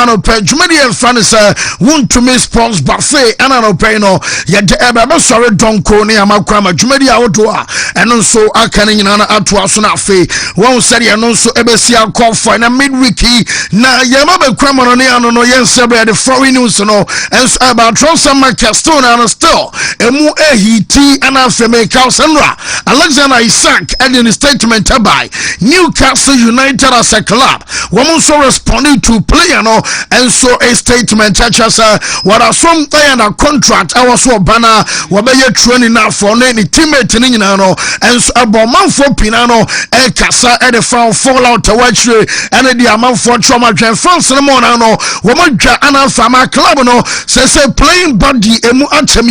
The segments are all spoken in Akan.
no pe dwumadi e fa ne se Wontumi Sports Buffet ana no pe no ye de ebe sori donko ne amakwa ma dwumadi a wodo a eno nso aka ne nyina na ato aso na afi won sere eno nso ebesi akofo na midweek na ye ma be kwamo no ne ano no ye nsebe the foreign news no enso about transfer market still na still emu ehiti ana feme Senra Alexander Isak and in a statement by Newcastle United as a club woman so responding to player no and so a statement such as what are some and a contract I was so banner what be training now for any teammate in no and so a man for Pinano a casa and the fallout to watch and the amount for trauma and France no woman ana fama club no says playing body emu atem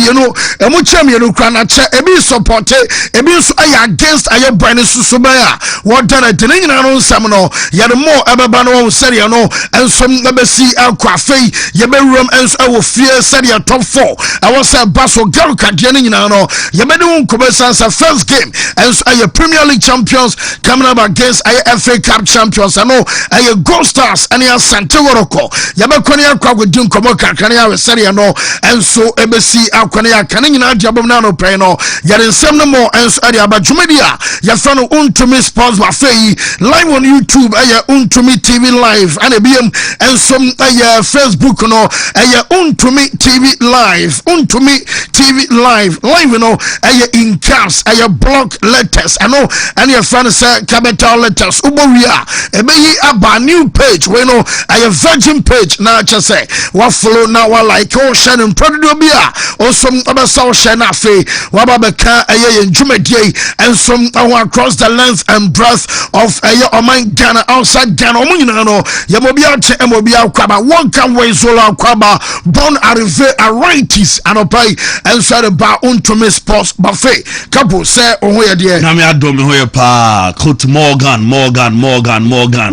emu champion kranache ebi support ebi so aya against aya brand susubaya what done at nyina no nsam no ye the more ebeba no seria no enso mbesi akwafe ye be room enso awo fie seria top 4 I was say baso garu kadie nyina no ye be de nkobesansa first game enso aya Premier League champions coming up against aya FA Cup champions no aya Gold Stars and aya Santiago ye be koni akwa godin komo kakane aya seria no enso ebesi akwane akane nyina diabom na no pay no ye nsem no more enso aya bajumedia ye fa no Wontumi Sports Buffet live on YouTube aya Wontumi TV live and ebiem enso aya Facebook no aya Wontumi TV live Wontumi TV live no aya in caps aya block letters ano and your friends say capital letters ubowia ebeyi aba new page we no aya virgin page na cha say wa follow na wa like o share no product bia o som obesa o share na fe wa ba beka aya njumedie enso across the length and breadth of Oman Ghana outside Ghana omunyina no yamobia che emobia kwaba one can way solo kwaba born arrive arighties anopai inside ba Wontumi Sports Buffet couple say ohoye de na me adom hoye pa coach Morgan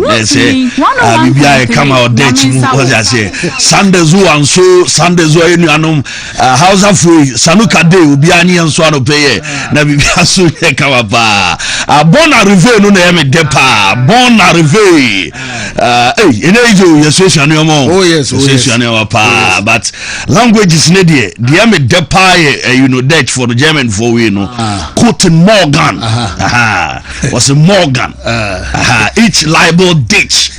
they say bibia come out date mu what I say Sunday zoo and so Sunday zoo enu anom house of free sanuka day obi ani enso anopai na bibia so e come pa born arrive no na me depa born arrive enejo yesesha no mo oh yes yesesha no pa but languages ne de me depa you know Dutch for the German for we no Cotton Morgan was a Morgan each libel ditch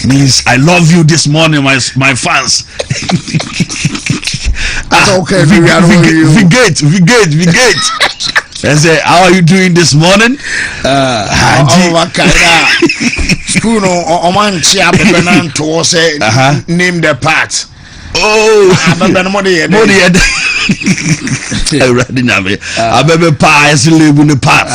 means I love you this morning my fans. Okay, we gate. I say, how are you doing this morning? School on man chia benan to say name the part. Oh, money. Already now, I better pass live in the past.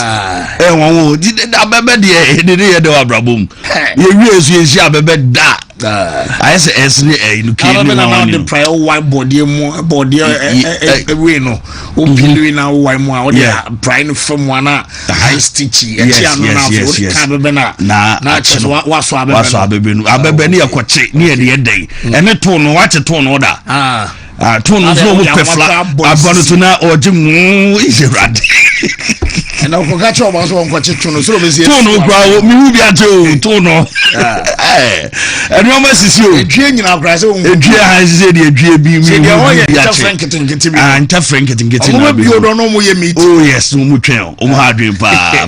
Did I better the Abrabum? You really are better that. I say, you can't the prior white body we know. Opilui now, why more? Yeah, Brian from one high stitchy. Yes. What's near the day, and a tone, watch a tone order. Tone no flat abonutuna or jim is rat. And I forgot you was one watch tone so Tono me be at Tono. And no mess is you dreaming of grass own said the and Frank getting you don't know me. Oh yes, no mutual dream pa.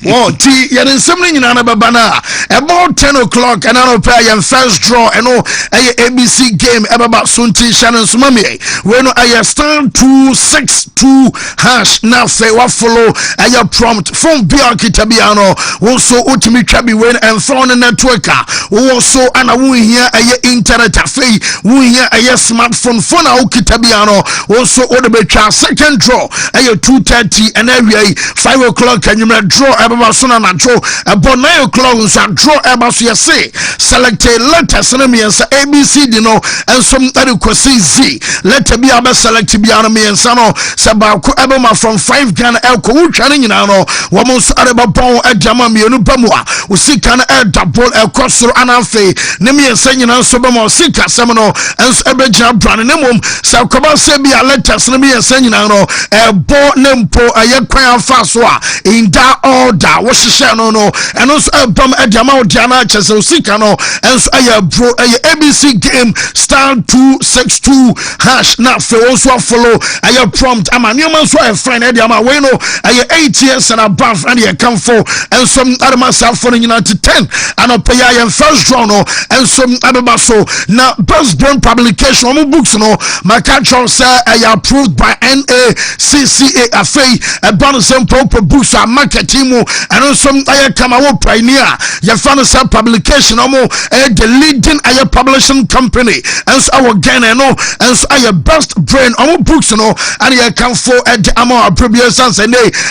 Oh tea yet in something in Anabana about 10 o'clock and I'll pay and first draw and all ABC game about Sunti Shannon Sumami. When I stand 262 hash now say what follow I prompt from Bianchi Tabiano also Wontumi Trabi when and phone network also and we here a internet cafe we here a smartphone phone Kitabiano also order be second draw a 2:30 and every 5 o'clock and you may draw about son and draw about 9 o'clock and draw about say select a letters and ABC and some adequacy Z let be able select be me and sano sabako ebema from 5 Ghana elko training nyina no wo mo so areba bon adjama mienu bamu a osika na double ekosoro anafe ne me yensa nyina so ba mo osika sem no enso ebegina brand ne mom sa koba se bia letters ne me yensa nyina no ebo ne mpo ayekwan afa so a in that order wo hihye no no eno so ebam adjama odiana chese osika no enso aye bro aye ABC game star 262 hash na fe also follow aye prompt ama nyoma so a friend e ama we no aye 8 years and above and ye come for and some adama sa for nyina to 10 and pay aye first draw no and some ababa so na best born publication on books no my control say aye approved by NACCA afei e ban some proper books and marketing mo and some aye come our pioneer ye fan some publication omo the leading aye publishing company and so our Ghana no and so aye best brain omo books no and ye come for the amount of previous and say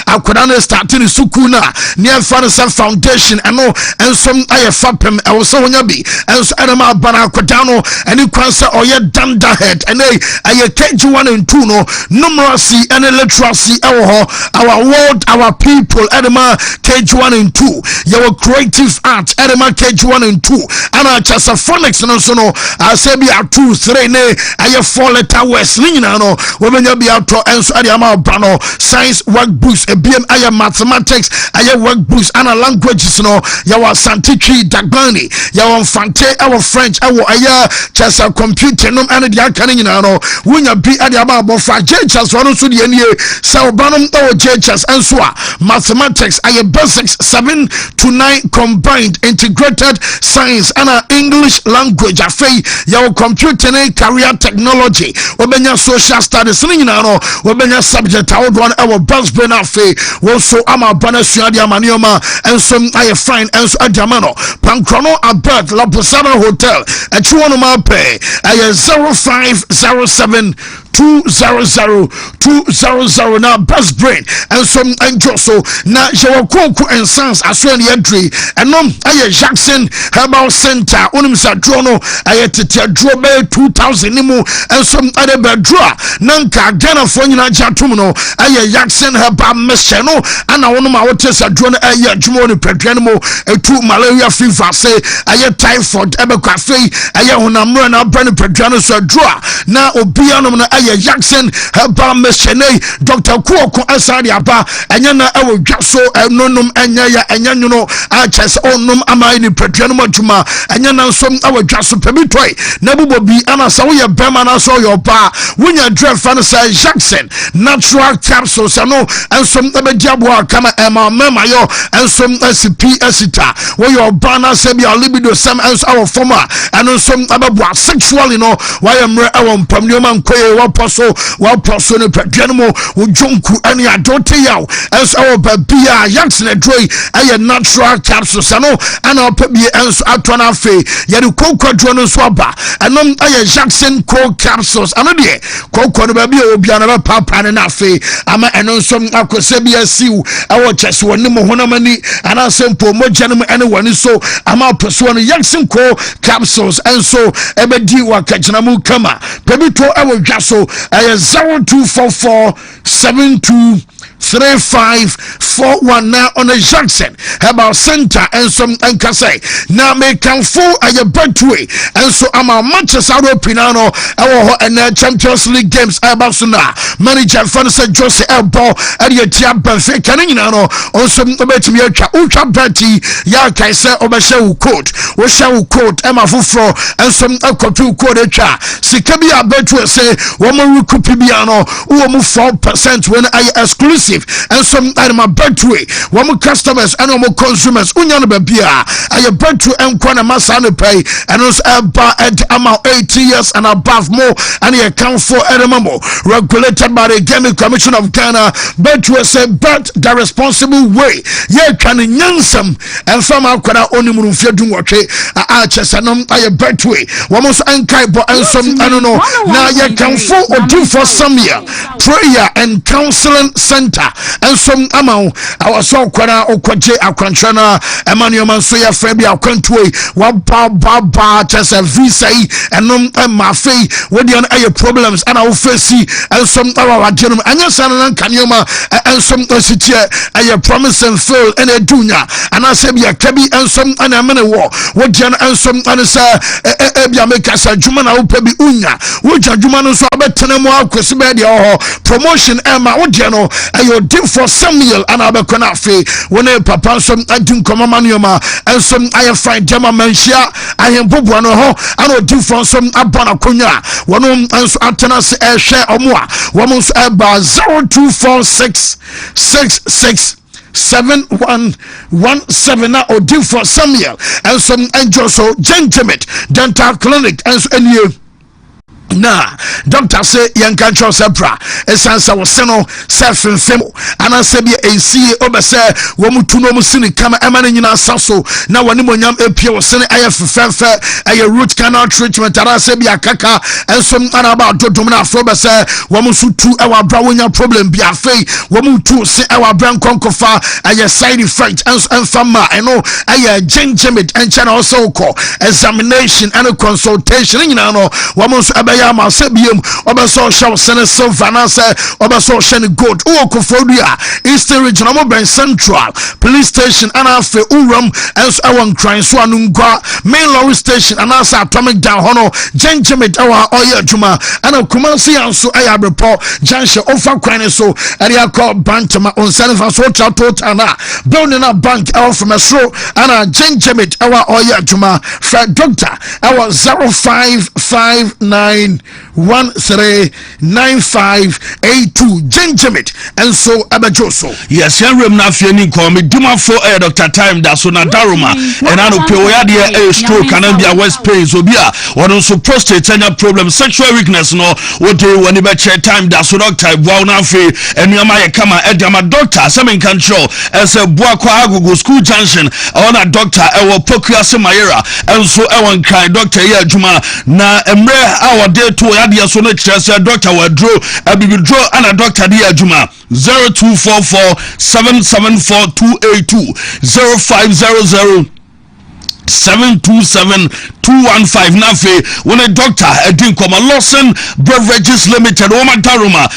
akoda no starting sukuna near fanasa foundation and some aye fapem e wo so wonya bi and so adama bana akoda no any kwansa oye danda head and aye KG1 and 2 no numeracy and literacy our world our people adama KG1 and 2 your creative art adama KG1 and 2 and chasa phonics no so no I say be a 2 3 ne aye 4 letter words ni na no we benya be out and so adama bana science workbooks BM aye mathematics aye workbooks and languages no yawa scientific dagbani yawa fante our French our aye chasa computer no and dia kan nyina no wunya bi ade ababo fra jechas no so de nie sa obanom o jechas and so mathematics aye basics 7 to 9 combined integrated science and English language afei yawa computer and career technology obenya social studies nyina no obenya subject awon our bus brain afei so ama bana suade amanioma and some aye fine and so adamano pankrono abed la Posada hotel at chuono mape aye 0507 200 now best brain and some angel so na jawakoko and sons aswen entry and aye Jackson Herbal Center unim sa drono aye tete drobe 2000 nimu and some other bedra nanka Ghana for nyina jatum no aye Jackson Herbal Mission no ana wono ma wote sa drono aye adwumo ne pedwan mo etu malaria fever say aye typhoid ebekwa fei aye honamro na brand pedwan so droa na obianom na aye Jackson Herbal Mission Dr. Kuoko asari aba enya na ewo dwaso enonum enya ya enya nyuno achese onum amai ni pedwan mo adwuma enya na nsom ewo dwaso pebitoi na bubobi ana sa wo ye bema na so yo ba wunya dref fan say Jackson natural capsules ano ensom ebediabo kama ema mema yo ensom SP asita wo yo bana se bia libido sam ens our former and ensom ababu sexually no why emre ewo mpamnioma nkoye wo poso ne pedwanmo wo jonku ani adote yaw ens our babia Jackson adroi aye natural capsules ano ana opabie ens atona afe ye de kokwadro no so aba anom aye Jackson co capsules ano de kokwa no babia obia na papa ne na afe ama enonsom akose bia siw awo chese woni mo honamani ana sempo mojanum ene woni so ama peso no Jackson co capsules enso ebedi wakagina mu kama pebito awo dwaso aye 0244723541 now on a Jackson Herbal Center and some say now make can full a birthday and so I'm a Manchester Pinano our and Champions League games about suna manager Fancy Jose Elbo and your tia Benfica Canino also bet me ultra betty ya kaisa obasha code we shall code Emma Fufro and some copy code Sikabi a betway say woman Kupibiano who 4% when I exclusive and some my birthday woman customers and consumers unyana babia I birthday and kwana masane pay and also at amount 80 years and above more and you account for animal regulated by the Gaming Commission of Ghana birthday say but the responsible way ye can nyansam and from akwana onimuru fiedum wotre achesanom I birthday woman so ankai bo and some I don't know now you can for or do for some year prayer and counseling center and some amount our so kwana okwaje akwantrana emmanuel manso ya friend ya kwantwe wa ba just a visa and ma fei we dey on problems and our face and some our general anya sanan kanyoma and some city a promise and fail and a dunya and I say bia kabi and some and amene wo we dey and some and say bia make us juma na upebi unya we juma no so abetena mo akwese be dey promotion Emma Odiano ayo dim for Samuel and abekona fe wona papa some adin komama nioma and some I find jama manhia ahembobo no ho and odi for some abana konya wono anso atena se ehwe omo a womo so eba 0246667117 na odi for Samuel and some angel so Gentleman Dental Clinic and so any na doctor say yanka cho sepra esansa wo seno self-infem ana se bia ensie obese wo mutu no musini kama emane nyina saso na woni monyam epie wo sene ayefefefe aye root canal treatment ara se bia kaka ensom ana ba dodom na afro bese wo musutu ewa bra wonya problem bia fei wo mutu se ewa bra nkonkofa aye side effect enfama eno aye gingermate enchana also call examination and consultation nyina no wo musu ya ma sebiem obeso show sene silver na say obeso shene gold o kofodia Eastern Regional Mobile Central Police Station and afe uram as awon crime so anungwa main lorry station and as atomic down hono Gentleman our oya juma and Kumasi anso aya report junction ofa crime so area called Bantama on Sanfa so total na building a bank out from a show and Gentleman our oya juma Fred Doctor our 0559139582 Gentleman and so abajoso yes yanrem na afeni ko me duma for Dr. Time da so na daruma and anu pe oya de stroke and bia west pain so bia won so prostate any problem sexual weakness no wo dey woni be check time da so doctor bua na afi enuama ye kama edama doctor semen control as a bua kwa agogo school junction ona doctor ewo pokua semayera and so ewon kan doctor ye adwuma na emre our day to ya de so no kire doctor wadro abibidro ana doctor de adwuma 0244774282 0500 727-215 nafe when a doctor edin koma Lawson Beverages Limited woman taruma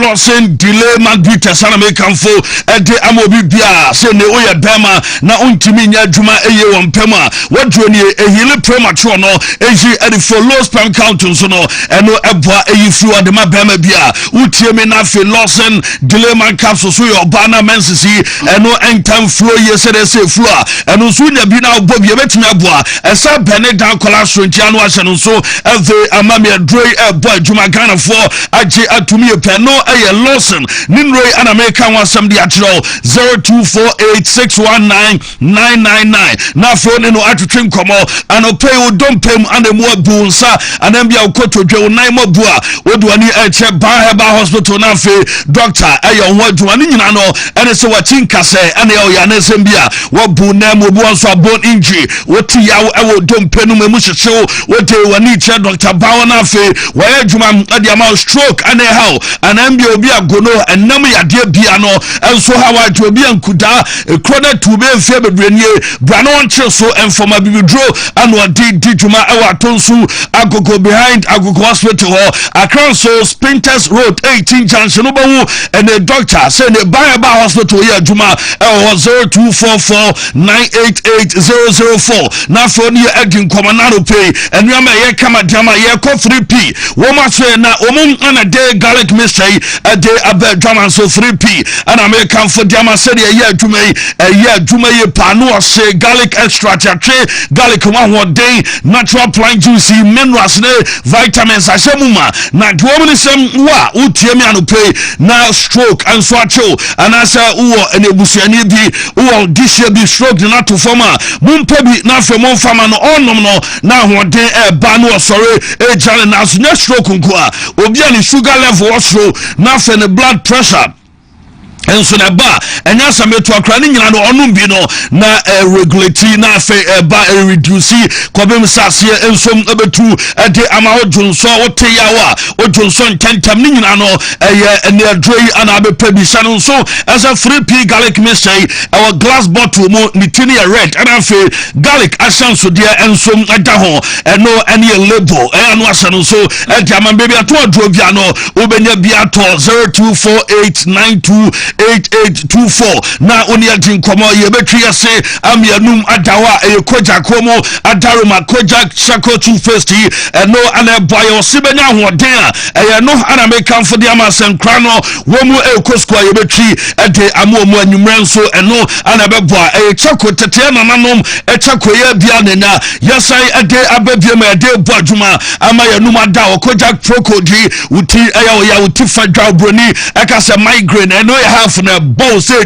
Lawson delay Madrid sana mekanfo ede amobi bia se ne oya bema na untimi nya dwuma eye wompema wadro ni ehile premature no eji ede for low sperm count so no eno eboa eyi fru ade ma bema bia utie me nafe Lawson delay man capsule so your bana mensisi eno entime flow yesede se flow eno so nya bi na obobi aboa esa bene dan kola sontia no ahye no so eve amame droi boy juma Ghana for age atumi pe no eye Lawson ninroi ana meka wasam di atro 0248619999 na phone no atwetwe komo ano pay o dompem ana mo bunsa ana bia ukotodwe o nine mo bua oduani eche Baheba Hospital na fe doctor eye ho aduani nyina no ene se wachinka se ene o ya na sembia wo bu na mo bu so bone injury woti yawo ewo dompenu memu hyechew wote wani che Dr. Bawana fe waya dwuma ade ama stroke ane how anambia obi agono enam yade bia no enso hawa to obi ankuda krona tube mfie bebrenie brano onche so enfoma bibidro anu di dwuma ewa tonsu agogo behind agogo hospital ho Accra so Spinters Road 18 junction obawu ene doctor say ne Baheba Hospital ya dwuma ewo 0244988004 na phone ye edin komanaro pay enuama ye kama jama ye ko 3p wo ma so na omum ana de garlic mystery de abe drama so 3p ana American for jama said ye adwuma ye panu o se garlic extract atwe garlic wa day natural plant juice minerals ne vitamins asemuma na dwom sem wa utiemi anu pay na stroke and so acho anasa uwo enebusuani bi uwo dishe bi stroke na to forma mumpa bi na femo fama no onom no na hoden ba no osore jale na so nya stroke nko a obi ani sugar level osoro na fe ne blood pressure enso na ba enya sameto akra ni nyina no onum bi no na regulate na fe ba reduce kobem sase ensom ebetu de ama ojonso wote yawa ojonso ntentam ni nyina no ene adroi ana abepa bi sa no so as a free pea garlic mixture our glass bottle mo ni tini red ana fe garlic asanso de ensom ada ho eno ene label eno asano so de ama baby ato adro bia no obenya bia to 0248928824 na oni agin komo ye betwi ase amianum adawa koja komo adaroma koja shako toothpaste no ana boy osibenya hoden a no ana make for the amasen krano womu ekoskwa ye betwi de amomu anwumran so no ana bebo chako tete na nanom chako ye bia nenya yesai ade ababie ma ade boadwuma ama yanum adawa koja crocodile uti ya uti fadwa broni akase migraine no ya half na bow say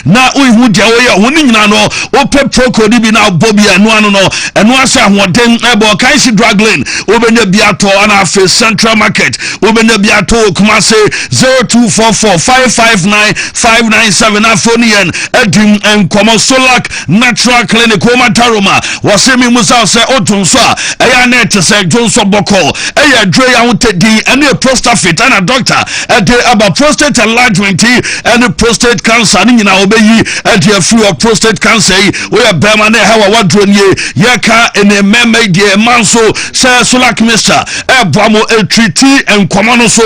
na uhu dia we ya honi nyina no ope crocodile bi na bobi anu anu no enu ase ahoden ebo kan si drugline obenya biato ana fe central market obenya biato kuma se 0244559597 afonian edim enkomo solak natural clinic o mataroma wasemi musa se otunso a eya net se jonso boko eya dre ya wotedi ene prostate ana doctor ede aba prostate enlargement ene prostate cancer ni nyina obeyi ede free of prostate cancer we bema na hawa wadronye yeka ene meme de manso se solak mister eboamo etriti enkomo no so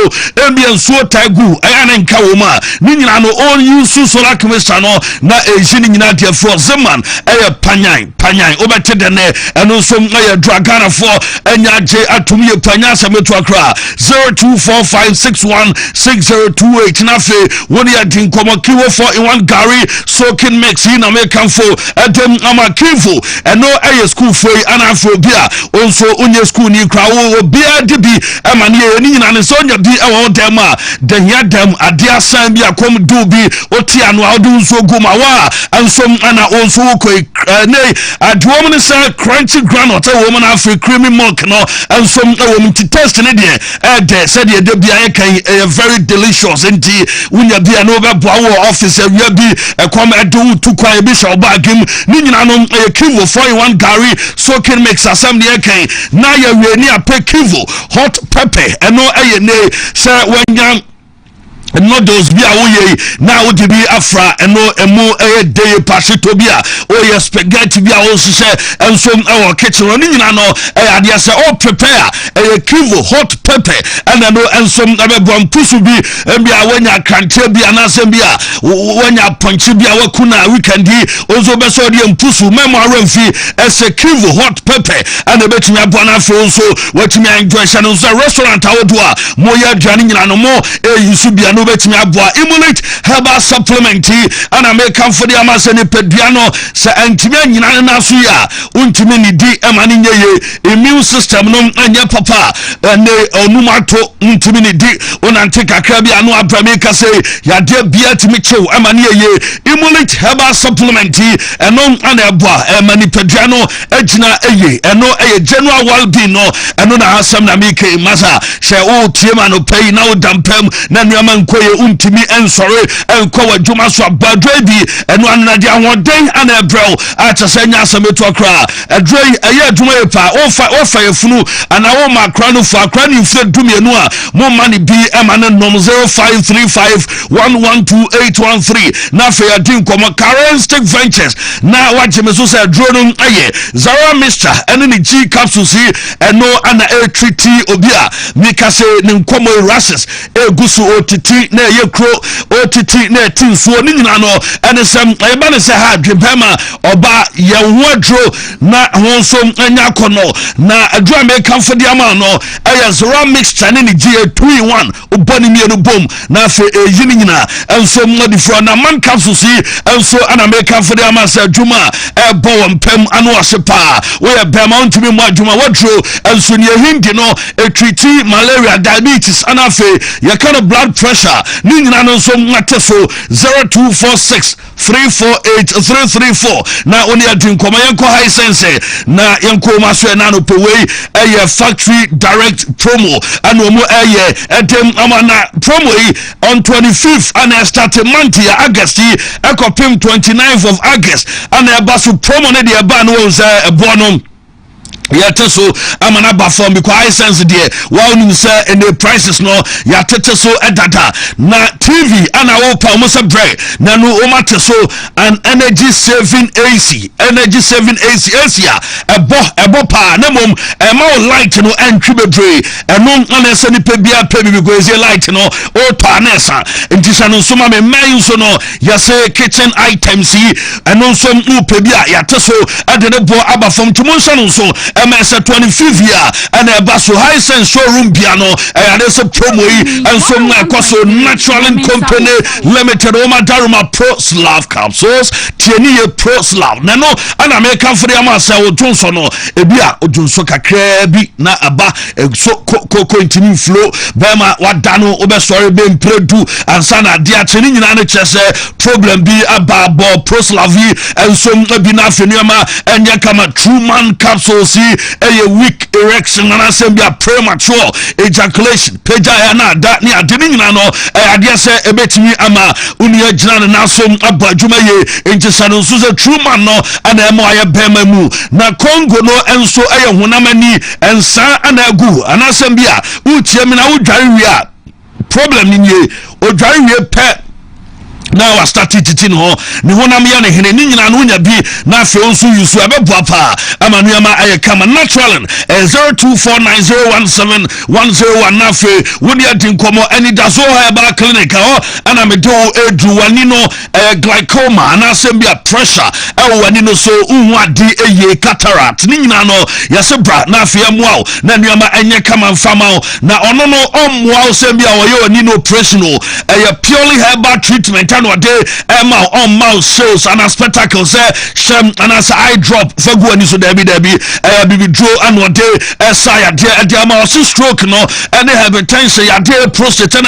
embien so tagu eya ne nka wo ma ni nyina no on use solak mister no na ejini nyina de for zeman eya panyan obetede ne eno so eya dragana for enya je atumi panya sameto akra 0245616028 na fe woni adin komo kiwo 4-in-1 gari soaking mix na me kanfo edem amakivo eno eye school foi ana afrobia onso onye school ni kra wo bia de bi amane ye ni nyina ne so nya bi ewo dem a den ya dem ade asan bi akom do bi oti anu awdu so goma wa ansom ana onso ko ne adwom ne sa crunchy granite wo na afre creamy milk no ansom wo mti test ne de de said de bia kan very delicious enti unya bia no be boa wo office awia bi ekom edo tu kwa bi sha obagim ni nyina no kivo 4-in-1 gari soaking mix asam de kan na ya we ni ape kivo hot pepper eno eye ne se wanya noodles bia woye na wodi bi afra eno emu dey pasito bia oye spaghetti bia wo hye enso ewo kitchen oni nyina no ade se all prepare kivo hot pepper and no enso abebom pusu bi bia wanya kante bia na sem bia wanya ponchi bia wakuna weekend ozo be so de mpusu memo aramfi ese kivo hot pepper and betumi abona afro so watumi enjoy channel restaurant awodoa moya dwane nyina no mo yusu bia no betimi aboa immunity herbal supplement ana make am for the amasene peduano se antimi nyina na so ya untimi ni di emani nyeye immune system no anya papa ne onumato untimi ni di onante kakra bia no abrame ka se ya de bia timi chew emani yeye immunity herbal supplement eno ana aboa emani peduano agina eye eno eye general well-being no eno na hasam na make masa she o tiema no pay na o dampem na nuama nkoye untimi ensore enko wadwuma so abadwe bi eno anade ahoden ana ebrel atasanya asameto akra edrei eye adwuma yepa ofa yefunu ana wo makra no fa akra ni mfe dumienu a mo mani bi emane nom 0535112813 na fe adin komo Currency Ventures na wajeme so se drone aye Zara Mr ene ni G capsules eno ana treaty obia mikase ne nkomo races egusu otiti na ye kro otiti na tinsuo ni nyina no ene sem eba ne se ha dwepema oba ye ho adro na ho so anya kono na adro American for the ama no eye Zara mixture ne G 2-in-1 oboni mienu bom na fe yini nyina enso modifo na man capsules enso ana American for the ama se adwuma ebo wampem anu asepa we bema untimi mu adwuma wadro enso ne hindi no treaty malaria diabetes ana fe ye kind of blood pressure pressure ni nyina no so mate so 0246 348 na oni adin koma yenko high sense na yenko maso na no pewei factory direct promo and omo edem amana promo on 25th and start month ya August ekopim 29th of August and basu promo ne de ba no bono yate so amana ba form because high sense there while you say and the prices no yate so edada na TV ana opa almost a break na no omate so an energy saving AC ya ebo pa na mom e ma light no entry bedre eno ana se ni pe bia pe bi because light no o to anesa ntisa no so ma me man so no yase kitchen items yi eno so mu pe bia yate so ade ne bo aba form tumonso no so MS 25 year and a basso high sense showroom piano and there's a promo and some so natural company limited Oma Daruma Pro Slav capsules Tieni Pro Slav Nano and American for the Amasa or Johnson Ebia or Johnson Kakrebi na aba so coco intimi flow Bema Wadano Oba story being predu and Sana Diatini in NHS problem be about Pro Slavi and some binafiniama and Yakama true man capsules a weak erection and assembly premature ejaculation peja na da ni adini na no adia se ebetimi ama unia jina na so abadwuma ye enti sanu so true man no ana emo aye bema mu na Congo no enso aye honamani ensa ana agu ana assembly a utie mi na udware wi a problem ni ye odware wi pe now I started teaching ho ni honam ya ne hene ni nyina no nya bi na afi onso yusu abeboa pa amanuama aye kama natural 0249017101 na afi wodi adin komo ani daso herbal clinic ho ana me do edu wani no glaucoma na asembia pressure wani no so unhu ade eye cataract ni nyina no yasebra na afi amuaw na nuama enye kama mfama na ono no omwa asembia wo ye oni no operation purely herbal treatment no day on mouth shows and a spectacle say shem and as eye drop for go ani so debi bibi draw and one day saya dia ma stroke no and hypertension ya dey prostate and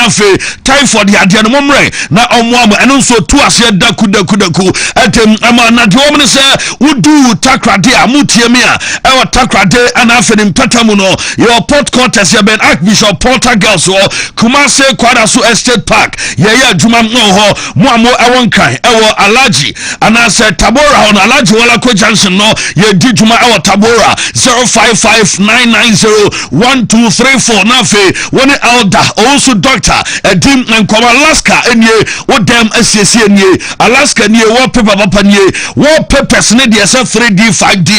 typhoid ya dey no momre na omwa and also to ase daku atem ama na de omne say wudu takrade amutie me a takrade and afenim patamu no your port quarters ya ben Archbishop Porter Girls or Kumase Kwadaso Estate Park ya adwuma no ho mo awon kan ewo alaji ana se tabora on alaji wala ko junction no ye di juma ewo tabora 0559901234 na fe woni elder also doctor edim nkoma Alaska enye wo dem asiesie enye Alaska nie wo paper papa nie wo papers ne de se 3D 5D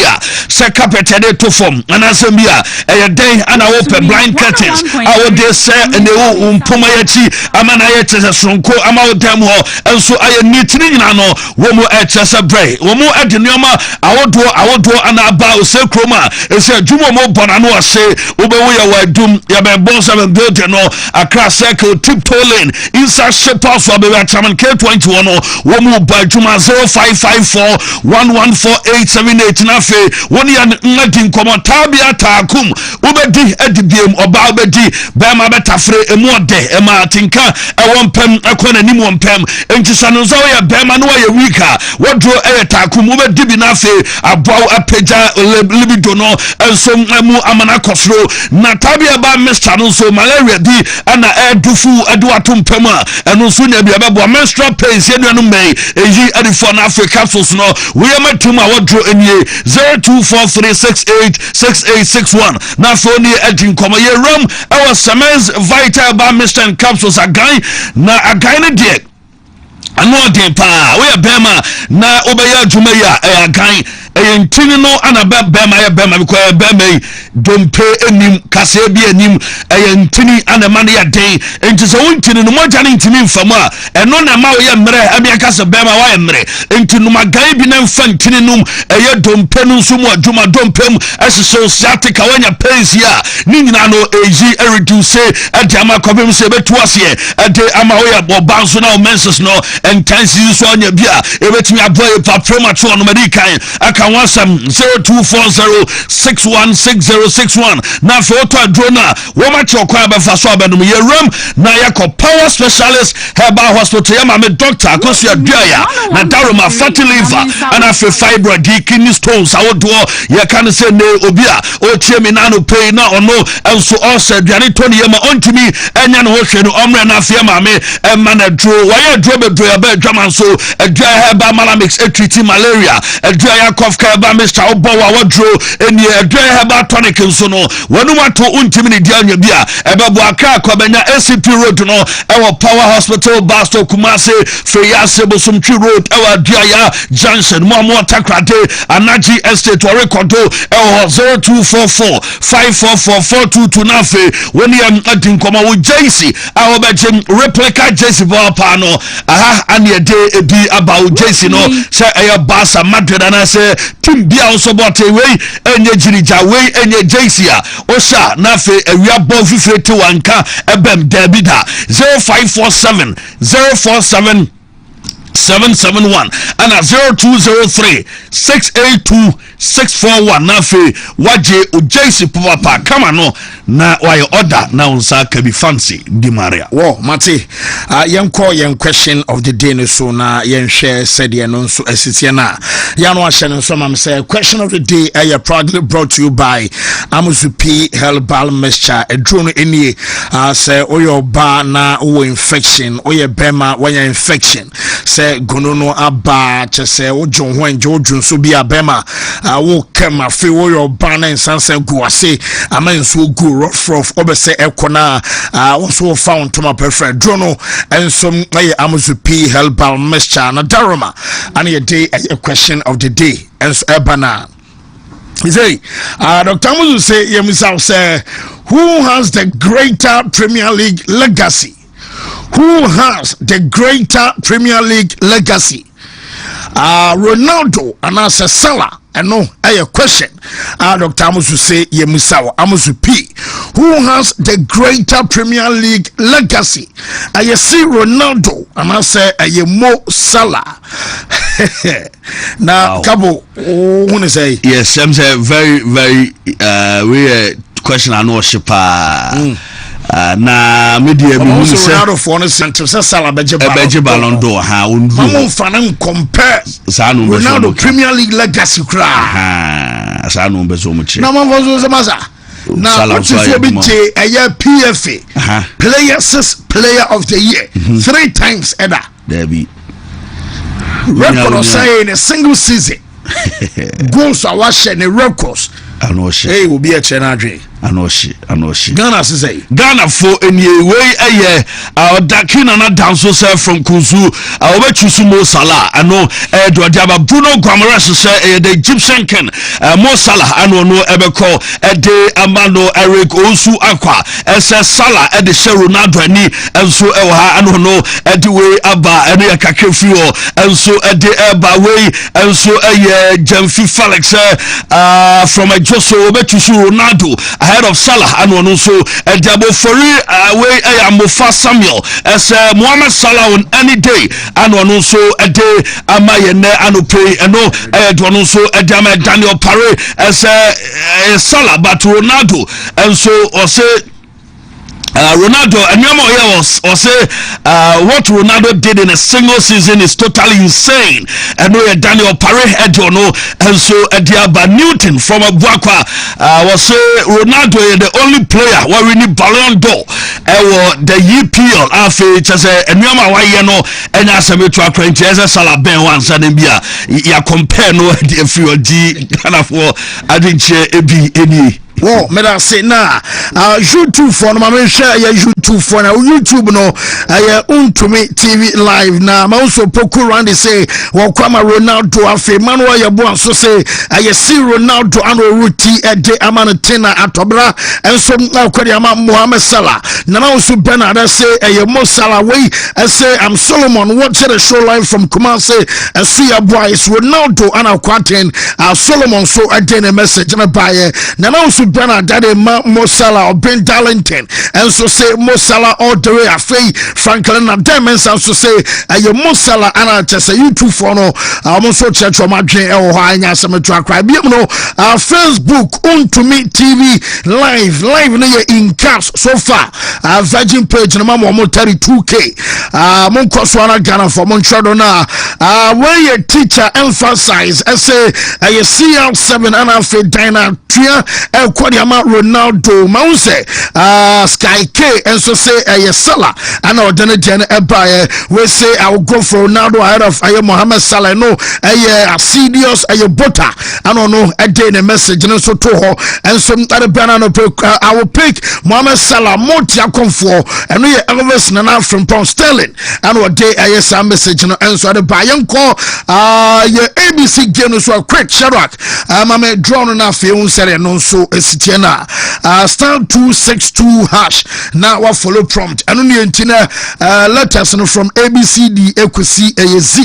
se carpet de to form ana se bia den ana wo pe blind curtains awo de se ene wo mpoma yachi amana ye tese sonko ama wo dem ho enso aye nitini nyina no wo mu echese brey wo mu edinyoma awodo ana aba osekroma ese adwuma mo bona no ose obewo ya wadum ya be bon 7 build no Accra circle tiptoe lane Isak shepa so be chairman K21 no wo mu ba adwuma 0554114878 na fe woni ya ngadi komo tabia taakum obedi edibiem oba obedi be ma betafre emu ode ema tinka ewompem akona nim wompem entisano zo ya bema no ya wika wodro takum obedi bi na fe abwa apeja libido no enso mu amana kofro na tabia ba Mr. no so malaria di ana edufu aduatompem a eno so nya bia bebo menstrual pains yenu no mai eyi adifo na Africa capsules no we amatum a wodro enie 0243686861 na so ni edin komo ye ram our Semens Vital ba Mr. capsules agan na agan ne de ano den pa we bema na obeya adwuma ya agan entini no ana bema ya bema because bema dompe enim kase bi enim entini ana man ya den enti so wontini no moja ne ntini mfamu a eno na ma wo ya mre abia kase bema wa ya mre enti no magan bi na mfa ntini num dompe no so mu adwuma dompem asese sciatica wanya pains ya ni nyina no eji reduce adiama kobem se betu ase ade ama wo ya bobanso na menses no entansi so anya bia ebetimi aboy pa premature no medican ka wasam 0240616061 na fe oto adrona wo ma che okwa be fa so abenum ye ram na yakọ power specialist herbal hospital ya ma me doctor akosu aduaya na daroma fatty liver ana fe fibroid kidney stones awodo ye kan se ne obi a o chie mi na no pay na ono enso o se aduane to ne ye ma ontumi enya no hwe no omre na fe ma me ma na dro wa ye dro be dro ya ba dwaman so aduaya herbal malamix treating malaria aduaya cough ka ba Mr. Obo wa wodro eni aduaya herbal tonic nso no wonu mato ontumi ne dia nya bia ebebo aka akobanya ACP road no ewo power hospital Basto Kumase Feyase Bosumtwi road ewo aduaya junction mo takrade anaji estate or record ewo 0244544422 nafe woni am adin koma wo JC awo bejem replica JC ball pa no aha ane de ebi about JC no se eya Barca Madrid na se team bia so bote we enye jirija we enye JC a osha nafe ewia ball fifete wanka ebem debida 0547 047 771 and 0203 682 641 na fe waje ujesi papa kama no na why order na unsa ka be fancy di Maria wo mate yen question of the day no so na yen share said ye no so asitie na ya no ahye no so mam say question of the day proudly brought to you by Amuzupi Herbal Mixture edro no enie say oyo ba na wo infection oye bema when infection say gono no aba che say ojo ho enje ojo so bi abema wo kema fe wo your ban and sansa gu ase aman so gu rough obese ekona wo so found to my preferred drono and some Amuzupi Herbal Mixture na daroma and a day a question of the day and so ebana he say Dr. Amuzu say himself say who has the greater Premier League legacy? Who has the greater Premier League legacy? Ronaldo and as a Salah. And no, a question. Dr. Amuzu say Yemusawa Amuzupi. Who has the greater Premier League legacy? I see Ronaldo and I say Mo Salah. Now, Kabo, want to say yes, I'm say very we question I know shipa. Na media bi so Ronaldo for no center Salah beje Ballon d'Or ha undu mamu fanan compare Ronaldo Premier League legacy cra ha sa no bezo mu chi na mamu so maza na what is your big PFA player of the year 3 times either there be record say in a single season goals are watching the records anoshi hey will be a chenadre anoshi Ghana say Ghana for any way dakina na danso say from Kuzu obechusu Mo Salah ano Edward Aba Bruno Guimaraes say the Egyptian king Mo Salah ano no ebeko de amano Eric Osu akwa ese Salah de she Ronaldo ani enso ewo ha ano no de we aba ene yakakefio enso de eba we enso Jamfi Felix from a Joso obechusu Ronaldo ahead of Salah and one also Diabo Fori away Mofa Samuel as Mohamed Salah on any day and one also a day Amayene Anope and no one also Daniel Pare as Salah but Ronaldo and so or say Ronaldo and or say what Ronaldo did in a single season is totally insane. And we Daniel Pare Edono and so Diaba Newton from Abuakwa was say Ronaldo is the only player where we need Ballon d'Or the EPL afi chase enyama wa ye no enya sametu akwenti ese Salah ben once and bia ya compare no the FUD kind of adinche ebi eni. Well, me da say na YouTube for no me share ya YouTube for na YouTube no Wontumi TV live na ma also poku round say wa kwama Ronaldo afi Manuel Yabo so say I see Ronaldo and Ruti ede amantina atobra enso kwadi ama Mohamed Salah na also Bernard say Mo Salah we say I'm Solomon watch the show live from Kumasi see your boy is Ronaldo and Aquatin Solomon so ede message na buy na also Bernard Daddy Mo Salah or Ben Darlington and so say Mo Salah all the way afei Franklin and Diamonds and so say Mo Salah and just say you two for no almost so church from Madrid or anya some track right no Facebook Wontumi TV live in caps so far Virgin page no mama mo 32k mon koswana Ghana for Montreal na when your teacher emphasize say CL7 and afei Dina Tria El Quadiama Ronaldo Mause Sky K and so say Salah and our Jen Empire we say I will go for Ronaldo ahead of Mohamed Salah no a serious butter I don't know a day a message and so to her and some other banana I will pick Mohamed Salah Montia come for and we Elvis Nana from Pound Sterling and what day a message and so the Bayan call your ABC game so quick Shadrach mama drawn enough film no so esitiana star 262 hash now what follow prompt and only antina letters from ABCD equisi AZ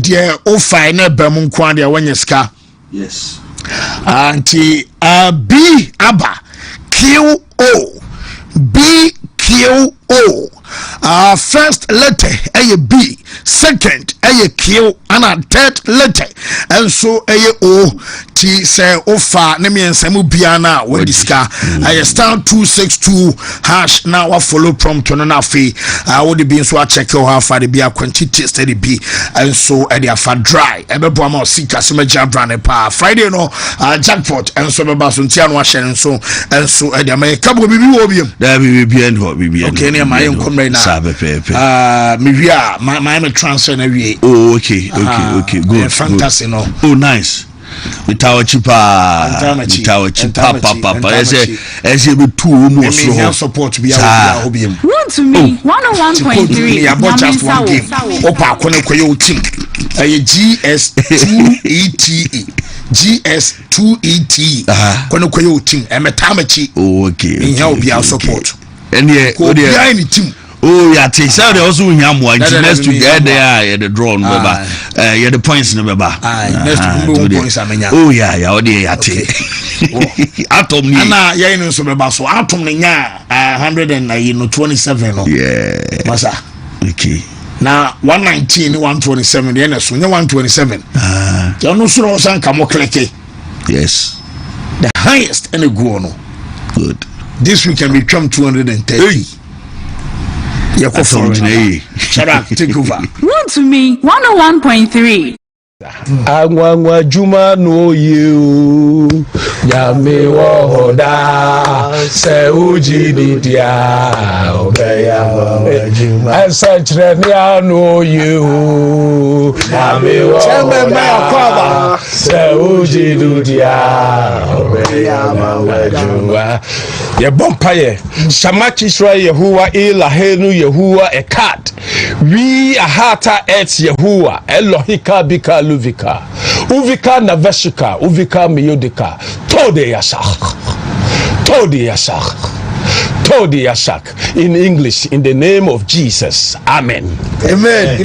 dear o fine bem kwa dia wanyeska yes anti B aba Q O B Q O first letter a B second a Q and third letter and so a O T say ofa na me nsemu bia na we diska I star 262 hash now I follow prompt no na fe wo de bi so a check how far the bia quantity steady be and so e dey afa dry e be bo ma sika so magia brand pa Friday no jackpot and so be ba so ntia no a share so and so e dey ma kabo bibi wo biem da bibi and ho bibi okay na ma yen come na me wia my transfer na wie oh okay good fantasy no oh nice Without chipa papa ese be two almost so support be Wontumi 101.3 ya bought just one game opa kone koyo team GS2ETE GS2ETE kone koyo team emetamachi okay nya obi support ene behind team oh yeah, take so they also nyamwa next week there the draw no baba the points no baba next week points amenya oh yeah o dey ya take atom ni na ya no so baba so atom ni nya 127 no yeah masa okay na 119 127 the na so nya 127 ya no so san kamo click yes the highest any go no good this week can be 230 yeah, Shadrach, take over. Wontumi 101.3. Angwangwa Juma no you Yami wohoda se uji didia obeya Juma Ansachre no you Yami wohoda se uji didia obeya Juma ye bompaye Shamachi Shra Yehuwa Ilahenu Yehuwa Ekat we ahata et Yehuwa Elohika bika Luvika, Uvika Naveshika, Uvika Miyodika, Tode Yasak. In English, in the name of Jesus. Amen. Amen.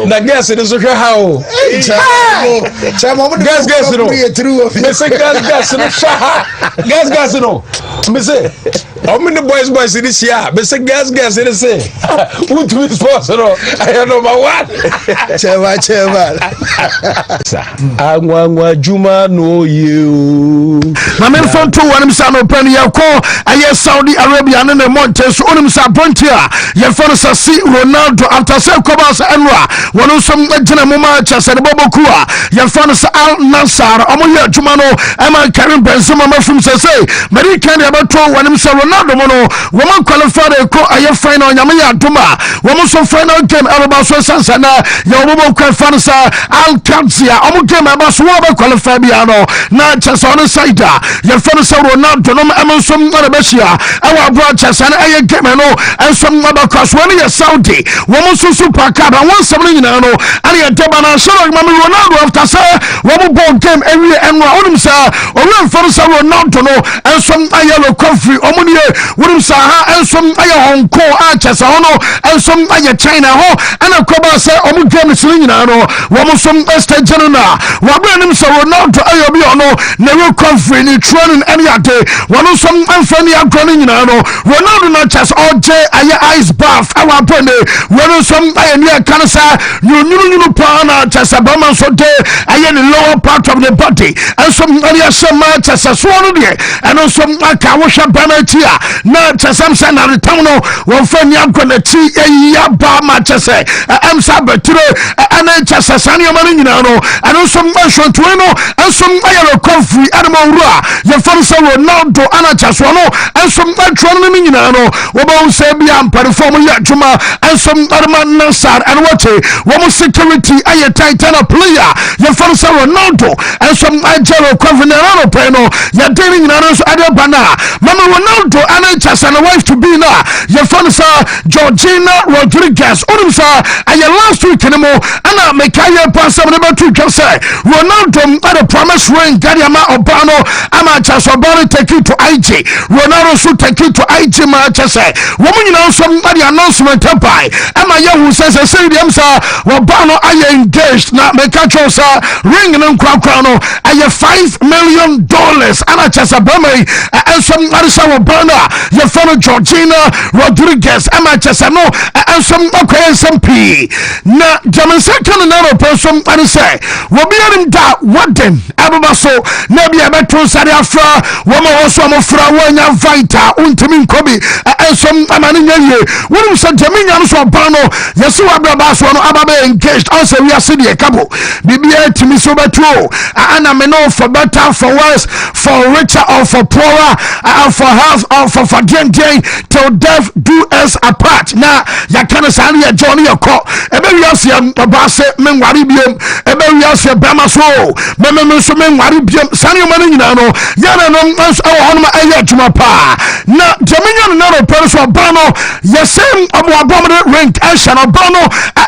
Na guess it is okay how guess no me say guess no me say how many boys this year me say guess it is say who to sports no I number one cheva angwangwa Juma no you na me fon to one msa no pen ye ko aye Saudi Arabia ne ne montes onim sa pontia ye fon sa si Ronaldo after say koba sa enwa wono som gina moma cha se boboku a ye fon sa Al Nassr omo ye adwuma no e man Karim Benzema mafum se say American abato wanim se Ronaldo mono woman qualified ko aye final nyame ya doma woman so final game eba so sansana ya woman qualified sa Alcancia omo game eba so wo qualified bia no na chese on side ya fan sa Ronaldo no emonsom na beshia ewa bro chese na aye game no ensom eba cross one ya Saudi woman so super cup and one seven nyina no ani ya deba na so mama Ronaldo after say woman ball game every enwa onim sa owen fan sa Ronaldo no ensom aye lo coffee omunie wonim sa ha ensom aye Hong Kong a chese hono ensom aye China ho ana koba say omu game sini nyina no womo som stage na wabranim sa Ronaldo aye bi ono na we coffee ni training any ade wono som amfani agroni nyina no Ronaldo na chese oje aye ice bath awa pone wono som aye ni kansa nyunu pa na chese ba man so de aye the lower part of the body ensom aye shema chese so no de eno som aka wo hwa banatia na chesam sa na retam no wo fani agona ti ya ba ma chese am sa betro ana chese sani amani nyina no eno som shonto no ensom ayelo coffee adama wura ye fam sa Ronaldo ana chese no ensom atro no nyina no wo ba se bia perform ya juma ensom adama nasar and what wo security aye titan player ye fam sa Ronaldo ensom ajelo coffee na no pe no ya deni nyina no so adabana mama Ronaldo ana chese na wife to be na ye fam sa Georgina Rodriguez sa aye last week anymore ana mekaya pasam na batu kase Ronaldo at a promise ring gadiama obano ama chase obano take you to IG Ronaldo so take you to IG ma chase woman nyina so the announcement by ama yahu says say dem sa obano aye engaged na mekacho sa ring no kwa no aye $5 million ana chase bamai and some arisa obano ye follow Georgina Rodriguez ama chase no and some okay SMP na jaman second na no person and say we be him da waden abaso na bia beto sare afra woman also mo fra wanya fighter untimi nkobi and some amani nye wonu se jaminya no so ban no yesu abraba so no ababe engaged also we are see the couple bibia timi so beto ana me no for better for worse for richer or for poorer for health or for gain till death do us apart na ya kana sani ya Johnny yako ebe wiase abase menwari biem ebe wiase bama so me so menwari biem sani o mani nyina no yana no nso honma aye adwuma pa na jamenya no no person bano yesem aboabomre rank action bano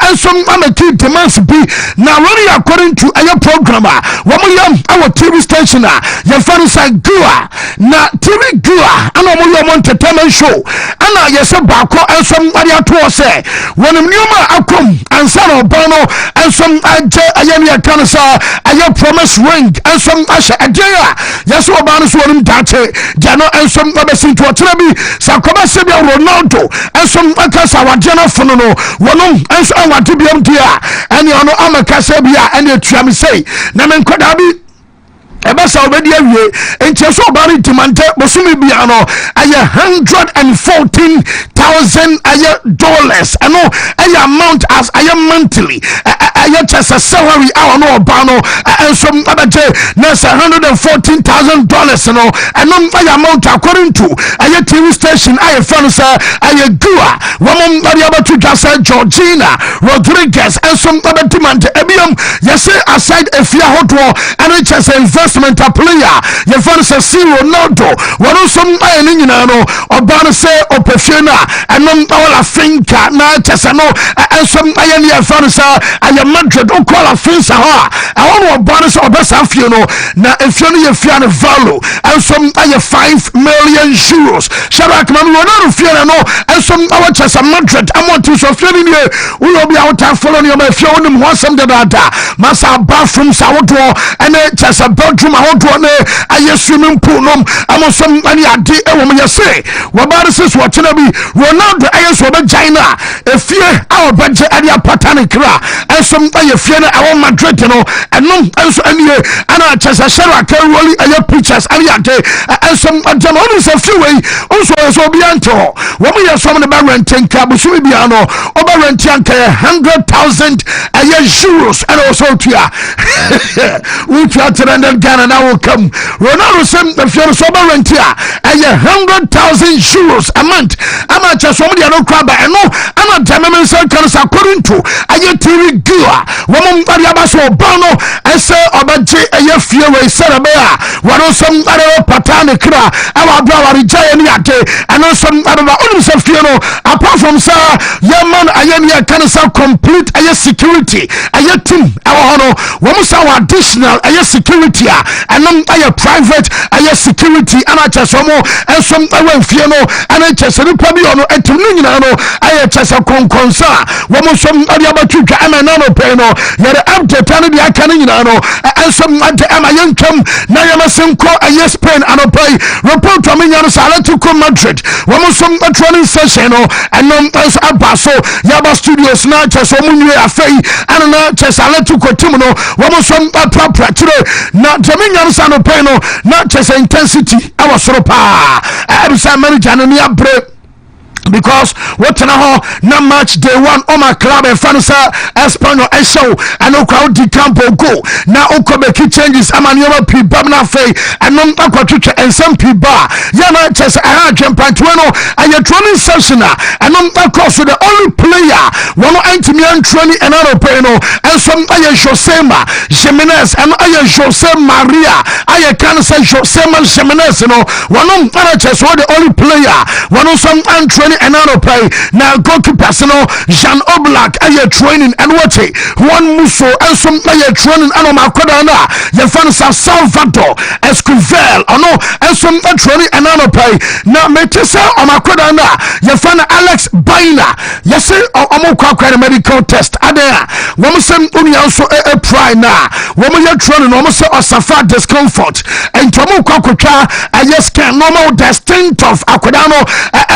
enso amaki demands be na really according to aye programmer womo yam our TV station ya fani say gua na TV gua ana mo yam entertainment show ana yesem bako enso ari ato se wonim nyoma akom ansa no bano enso aje aye ne kansa aye promise ring enso asha adia yeso bano so wonim dache jano enso obesin to tena bi sakoba se bia Ronaldo enso akasa wadena fono no wonom enso awade biam dia ene ono amaka se bia ene tuam sei na men koda bi eba sa obedi awie enti so bari timante bosumi bia no aye $114,000 aye dollars ano aye amount as aye monthly aye just a salary hour no bano enso abaje na $114,000 no and aye amount according to aye TV station aye fans aye gua wamon bari abatu jasa Georgina Rodriguez enso abatimante ebiam yese aside efia hotwo and just investment player ye fans see Ronaldo wonu som aye ni nyina no obano se opefena enom all finka na chese no enso aye ni fans aye Madrid o call finsa ha awon obano se obesa fie no na efie no ye fie no value enso aye €5 million sharak man Ronaldo fie no enso awo chese Madrid amount so fie ni we obi out follow no ma fie onim ho asem de dada masa bathroom sa wodo ene chese bedroom ahodo ne aye swimming pool nom amosom ani ade ewo me yese wabare sis watena bi Ronaldo aye so be China efie awo beje ade apatane kra ensom aye fie na awo Madrid no enom enso anie ana chesa shara karoli aye pictures ali ade ensom adama onu se fiwe onso so bi anto wo mo yesom ne ba renting ka busumi bia no oba renting ka 100,000 aye euros and also tia we try to render Ghana now will come Ronaldo sem the fiere so ba renting aye 100,000 euros a month ama chesa mo dia no kraba eno ana dama so kan sa according to aye TV gua wo mo mpari abaso bano ese obaje aye fie we serebe a waro som are patane kra awa bra wari jaye ni ate ano som are ba onu se fie no apart from sa ye man aye ni kan sa complete aye security aye team awa hono wo mo sa additional aye security a anom aye private aye security ana cheso mo ensom awe fie no ana cheso ni pa bi ono etim ni nyina no aye cheso konkonsa wo mo som are abatutwa ama na no pay no yere update ane dia kan nyina no ensom ade ama yenkam na yemesenko aye Spain anopai report to me nyano Salah to Madrid wo mo som training session no enom enso abaso yaba studios na cheso munwe afei ana na cheso Salah to team no wo mo som apra tire na temi nyano sa no pay no na cheso intensity awasoro pa ebisa manager no ni abre because what na na match day one on my club and fansa Espanyol and show and no crowd di campo go na okobe ki changes amanioma pi bamna fei and no akwatwetwe and some pi bar yana chess a jempantweno and your training session and no across the only player one antimian training and other peno and some aye Josema Jimenez and aye Jose Maria aye can say Josema Jimenez no one chess the only player one some training another pay now goalkeeper no Jean Oblak aye training and what one muso and some aye training and makoda na ye fan sa Salvador Esquivel no and some training another pay na metesa makoda na ye fan Alex Baina yes omokwa kwa medical test ada wo mo sem oni also a try na wo mo ye training wo mo say osafa discomfort and tomo kwakotwa aye scan normal distinct of akodano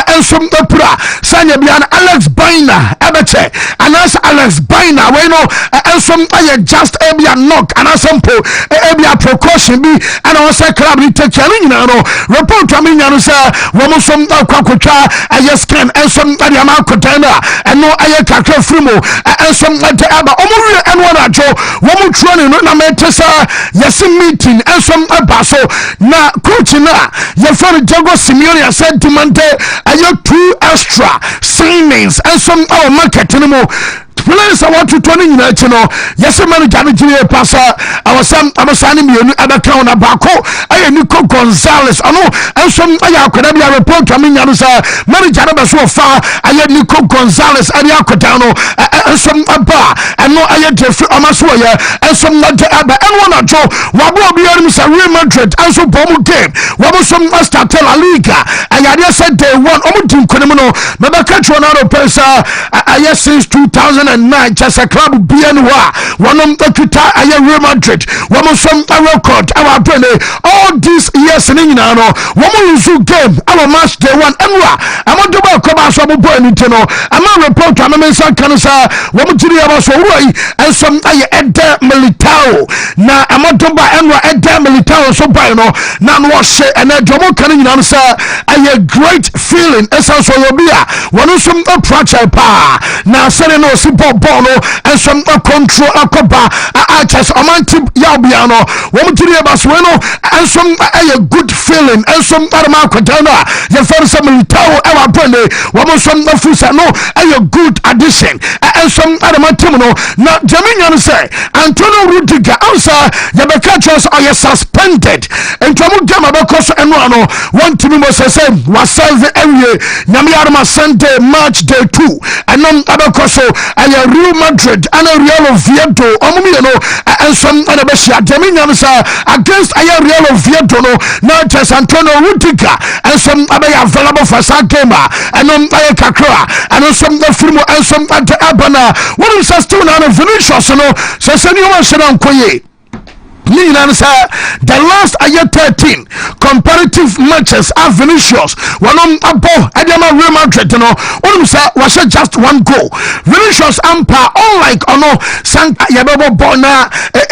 and some pura sanya biana Alex Baina ebeche anas Alex Baina we no ensom aye just ebia knock anasempo ebia precaution bi and also club ni take challenge na no report to me nyano say wo mo som kwakotwa aye scan ensom adia makotana eno aye kakra frimo ensom ate aba omo eno na jo wo mo training no na metesa yes meeting ensom abaso na coach na ye for Jago Simeone said demande aye 2 extra signings and some our market anymore. Players I want to turn in you know. Yes, manager the passer. Our son, I'm signing me other town Abaco. I Nico Gonzalez. I know, and some I could have a report coming out as manager so far. I had Nico Gonzalez and Yacotano and some bar. And no, I had Jeffrey Amaswaya and some not Abba and one or two. Wabo be on Real Madrid and so Bomo game. Wabo some master tell a Liga. I had said they won Omutin Konomo. Mabaka Ronaldo Pesa. I since 2009 just a club BNY one of the Twitter Real Madrid one of some record our brand all these years in no one use game our match day one and I'm on the come out some boy no I'm a report to American cancer one was and some Eder Militao now I'm on the and Eder Militao so by no now was and a Jomo Canning answer a great feeling as also be one of some approach now saying no Bono and some control akoba just a man tip yabiano woman to the basweno and some a good feeling and some armakotana your first militao our brande woman some fusa no a good addition and some armatimono not Jamaican say Antonio Rudiger answer Yabakachos are suspended and Tomu Gama Bakos and Rano one to me was say was salve area Namiarma Sunday March day 2 and non Abakoso Real Madrid and a Real Oviedo Omumiano and some other Bessia Dominions against a Real Oviedo not just Antonio Rudiger and some other available for Sakema and Kakra and some the Frimo and some other Abana what is a stone and a Vinicius no so send you one Koye The last year 13 comparative matches are Vinicius. One above Edema Real Madrid, was just one goal. Vinicius Ampa, unlike Sanka Yababo Bona,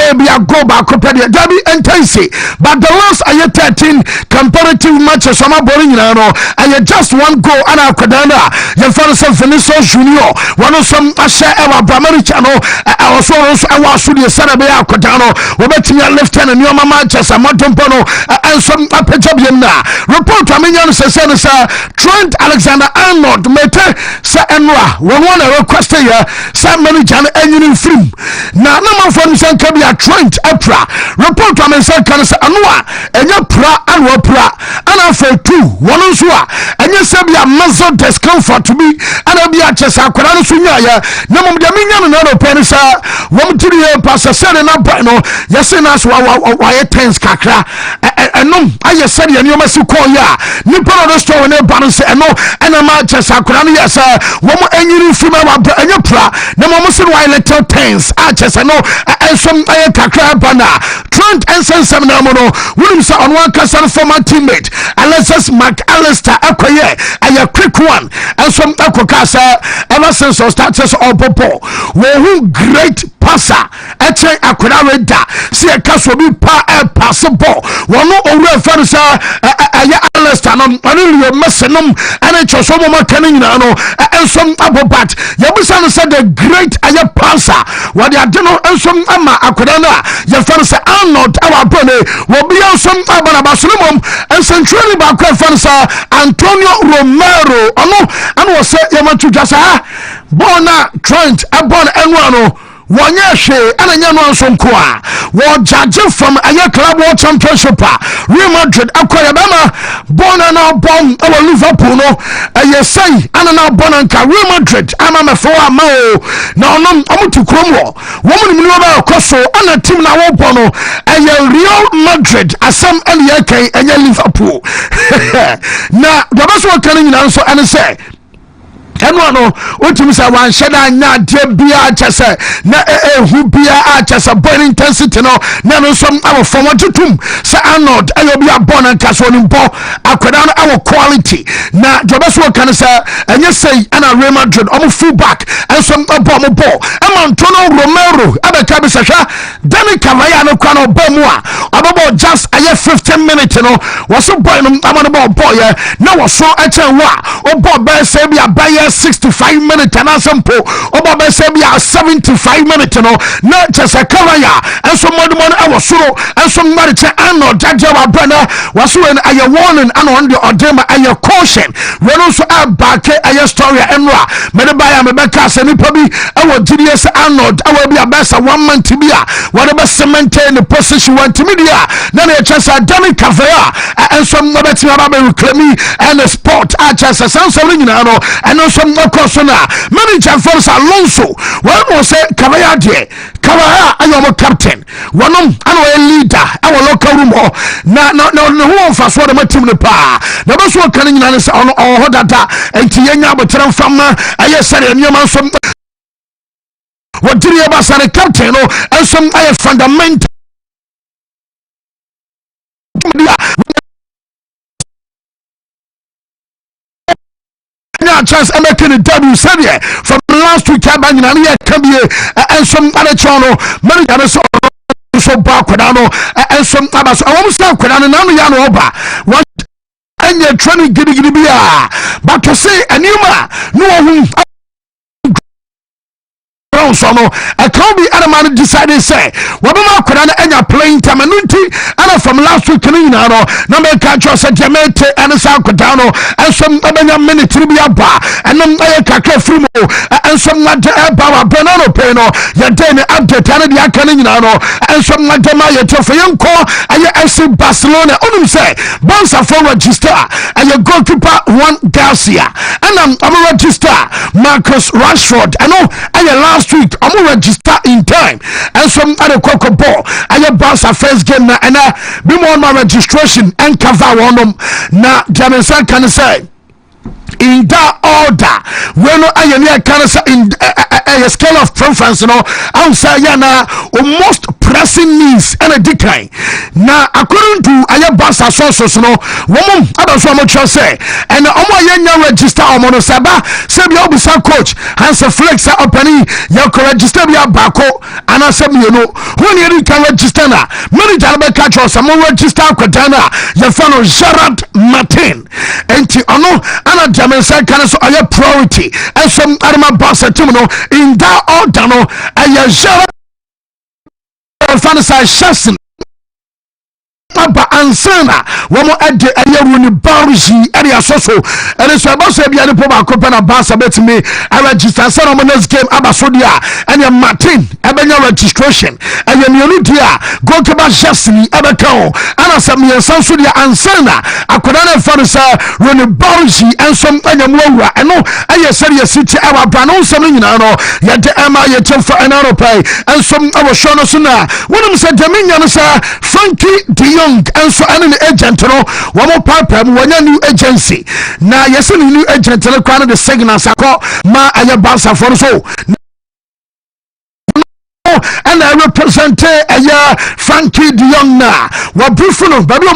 Ebia go back, Derby and Tennessee. But the last year 13 comparative matches, I'm boring, and just one goal. And Akadana, your father Vinicius Junior, one of some Asha Ewa Bramarichano, also I was to the Sarabia Akadano, Robertina Lieutenant, and your Manchester, Matompono, and some Apajabiana. Report to Aminian Senator Trent Alexander-Arnold, Mete, Sa Enra, one request here, Sam Manijan, and you film. Now, number from Sankabia Trent Epra, report to Aminian Canasa Anua, and your pra and wapra, and after two, one on Sua, and you say, Mazo discomfort to me, and I'll be at Chesakwana Sunya, Namam Dominion and other penisa, one to the pastor said and up, no, yes, and that's why it tends Kakra, and no, I just said, and you must call ya, Nippon of the store and their balance, and no, and I'm at Chesakwana, yes, one more any from our and your pra, no more why little tens, arches, and no, and some Kakra Bana, Trent and Sensamono, Williams on one cousin former teammate, and let's just McAllister, a quick one, and some Akokasa ever since our starters or Popo. Who great passer, Eche Akurareda, see a cast will be possible. One over Fansa, Alistair, only Messenum, and a Chosoma Canino, and some Abobat. Yabusan said the great Aya passer, what they are doing, and some Ama Akurana, Yafansa Arnold, our brother, will be on some Abanabasunum, and centrally back Fansa, Antonio Romero, and was said Yamatu Jasa, Bona Trent, Abon Enwano. One year she and a young one from Kwa. War judge from a year club war championship. Real Madrid, Akoyabama, born and now born our Liverpool. A year say, and now born and Real Madrid. I'm a four mo. Now, no, I'm to Cromwell. Woman in Nova Cosso and a team now Bono. A year Real Madrid, as some LK and your Liverpool. Now, the best one coming answer and say. Enwano Wontumi say wan sheda nya de bia chese na hu bia chese burn intensity no na no som our former tutum say Arnold ayo bia born and kaso ni mpo akwada no our quality na jobeso kan say enye say ana Real Madrid omo full back and some omo Antonio Romero abeka bi sehwa Dani Kavaya no kwa no bamu a abobo just aye 15 minutes no waso boy no amano boy na waso echen wa obo be say bia baye 65 minutes and asampo oba say be 75 minutes no na chese Kavaya and some more I was sure and some marriage and no judge our brother was when I warning and on the odema and your caution when also back a story enra me buy am be cast any probably I was GDS Arnold I will be a best 1 month to be whatever maintain the position want to media then a chance Dani Kavaya and some other team about reclaiming and the sport I just sound so and also some Kosona manager for Alonso one was say Kavaya de Kavaya I am a captain one and a leader our local room no one fast what my team the pa the best one coming in on all data and Tiana but from I said and you man some what did you about the captain and some fundamental chance and making a debut from last week and some other channel many others so back and some others I almost have what and you're trying to get but to say a new no so no I can't be other man decided say what about and you're playing Tamanunti and from last week number catch said Jamaica and South Codano and some other minute to be a bar and then I can't free and some power banana peno your day update and the Canadian and some Maya Tofayanko and your FC Barcelona on say bonds are for register and your goalkeeper Juan Garcia and I'm a register Marcus Rashford I know and your last week I'm gonna register in time and some other cocoa ball and your bounce a first game now and be more my registration and cover one them now Jamaican can say in that order when I can say in a scale of preference outside yana most pressing needs and a decline. Now, according to Ayabasa sources, no woman, I don't so much say, and Omo register on Monosaba, Sabia Obisa coach, Hansa Flex opening, you can register via Bako, and I said, you know, when you can register now, many Jalabe catch or some register Quadana, your fellow Gerard Martin, and Tiono, and a German second, so I have priority, and some Arma Bassa Timono in that order, and your Gerard Fantasy Shasson. Papa ansana womo ade ayeruni barji area soso and so about say bia ne poba kopana basa betime I register sana mo next game abaso dia and ya Martin ebenya registration and ya mienu dia goalkeeper Jasini ebeka ana sam ya sanso dia ansana akoda na fanisa runi barji and some anya mwura eno aye seria city awa brano some nyina no ya de ema ye chemfa enaro pay and some awo shono suna wonum say deminya no sa Frankie Young and so an agent no one more papa when new agency now yes new agent no crown the signal sako ma aya basa for so and I represent aya Frankie de Jong na wa briefing baby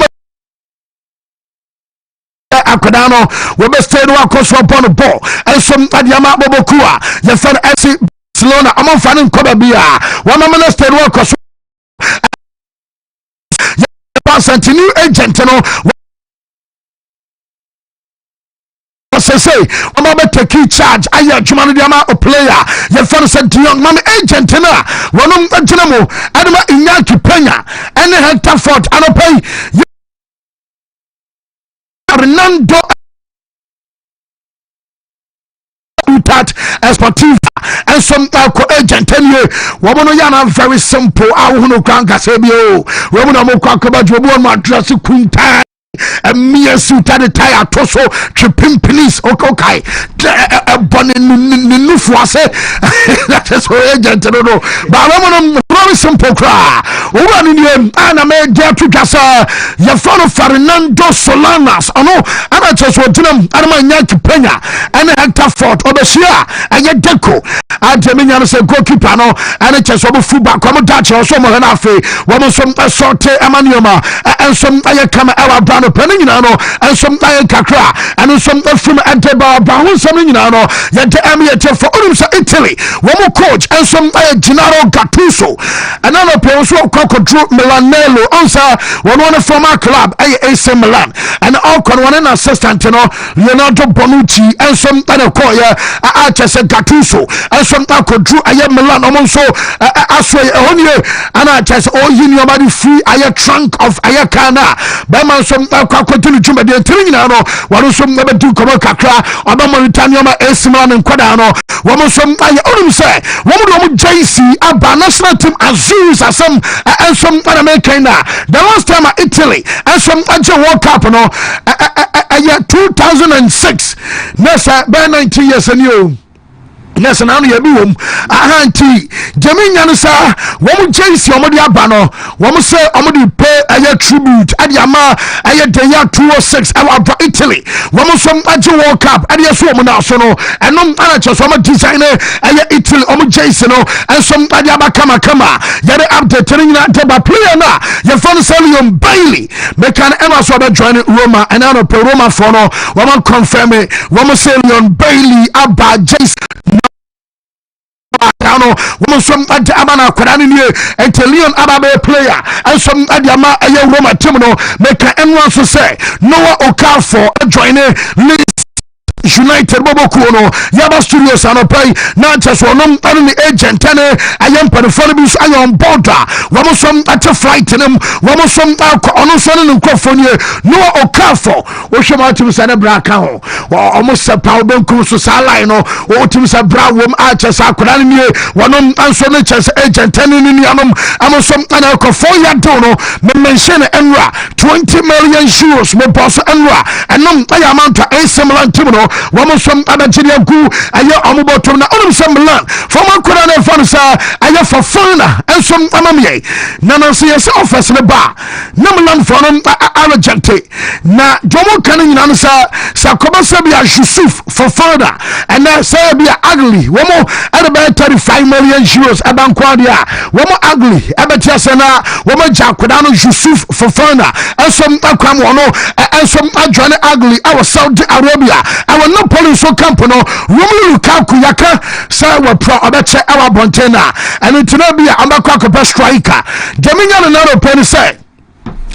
akwadano we be stay no akoswa upon the ball and some adiama bobokua ye fan FC Barcelona amon fanin koba bia wa mama stay no akoswa new agent no say I'm about to take charge aya chuma no diama a player your friend said to young man agent na wono agena adama inyaki penya ene Hector Ford anopay Ronaldo that Esportiva and some agent and you woman yana very simple I won't kanka sebio woman mo kwakaba jobo ma dress quinta and me suit at the tire toso tripping police okay bonne nufu ase that is what agent no but woman very simple cry woman in you and I made there to gasa your follow Fernando Solanas ano ana just what them adama nyaki penya and Hector Ford obesia and ye deco ademinya no say goalkeeper no and just obo fullback come dachi so mo na afi woman some sorte amanioma and some aye kama ewa brand opening no and some aye kakra and some from Anteba Bahun some no ye de amiete for Urumsa Italy woman coach and some aye Gennaro Gattuso and another player so Drew Milanello answer one former club AC Milan and all one an assistant Leonardo Bonucci and some other choir Archers Gattuso and some Drew Milan also asway onye and Archers all union body free trunk of Ayakana Bama some continue to the Trinano one some never do come kakra or Mauritania AC Milan and Quadano one some I say one JC Abba national team Aziz as some and some American the last time at Italy and some World Cup no 2006 Nessa by 19 years and you yes na no yabi wom ahanti jaminya no sa wom chase omodi abano wom say omodi pay aye tribute adiama aye the year 2006 about Italy wom some age World Cup ade so wom na so no enom ana che so design aye Italy om chase no and some adiaba kama yare update nyina de ba player na ye fon Leon Bailey make an ever so be join Roma and now Roma for no wom confirm wom say Leon Bailey aba chase woman some Abana Kwadani and Leon Ababe player and some Adiama a Roma team no make anyone to say Noah Okafor joining United Bobokuno Yaba Studios and pay not just one only agent and I am Panafonius I am border one some at a flight in them one some on son and California no Okafor Oshama to Sanabra Kao or almost a power cruise to Salah or to Mr. Brown Archers Akurani one answer agent and in Yanum I'm some Anakofoya Dono mention Enra 20 million euros with boss Enra and I amount to a similar Timino wɔn nso abɛgyere agu ɛyɛ ɔmo bɔtɔm na ɔnom sɛ Milan fɔm akora ne fa no sɛ ɛyɛ Fofana nso amamyɛ na nanso yɛ sɛ offers ne ba na Milan fɔ no arejecte na dɔmo ka no nyina no sɛ kɔba sɛ bi a Yusuf Fofana ɛnɛ sɛ bi a ugly wɔn ɛde bɛyɛ 35 million euros ɛbanko adeɛ a wɔn ugly ɛbɛtia sɛ na wɔn agya akwadaa no Yusuf Fofana nso akwam wɔn no nso adwane ugly ɛwɔ Saudi Arabia ɛwɔ Napoli so camp no Romelu Lukaku yaka sɛ wɔpra ɔbɛkyɛ ɛwɔ abɔnten na ɛno ntina bi a ɔbɛkɔ akɔpɛ striker dɛminya no naro pɛ ne sɛ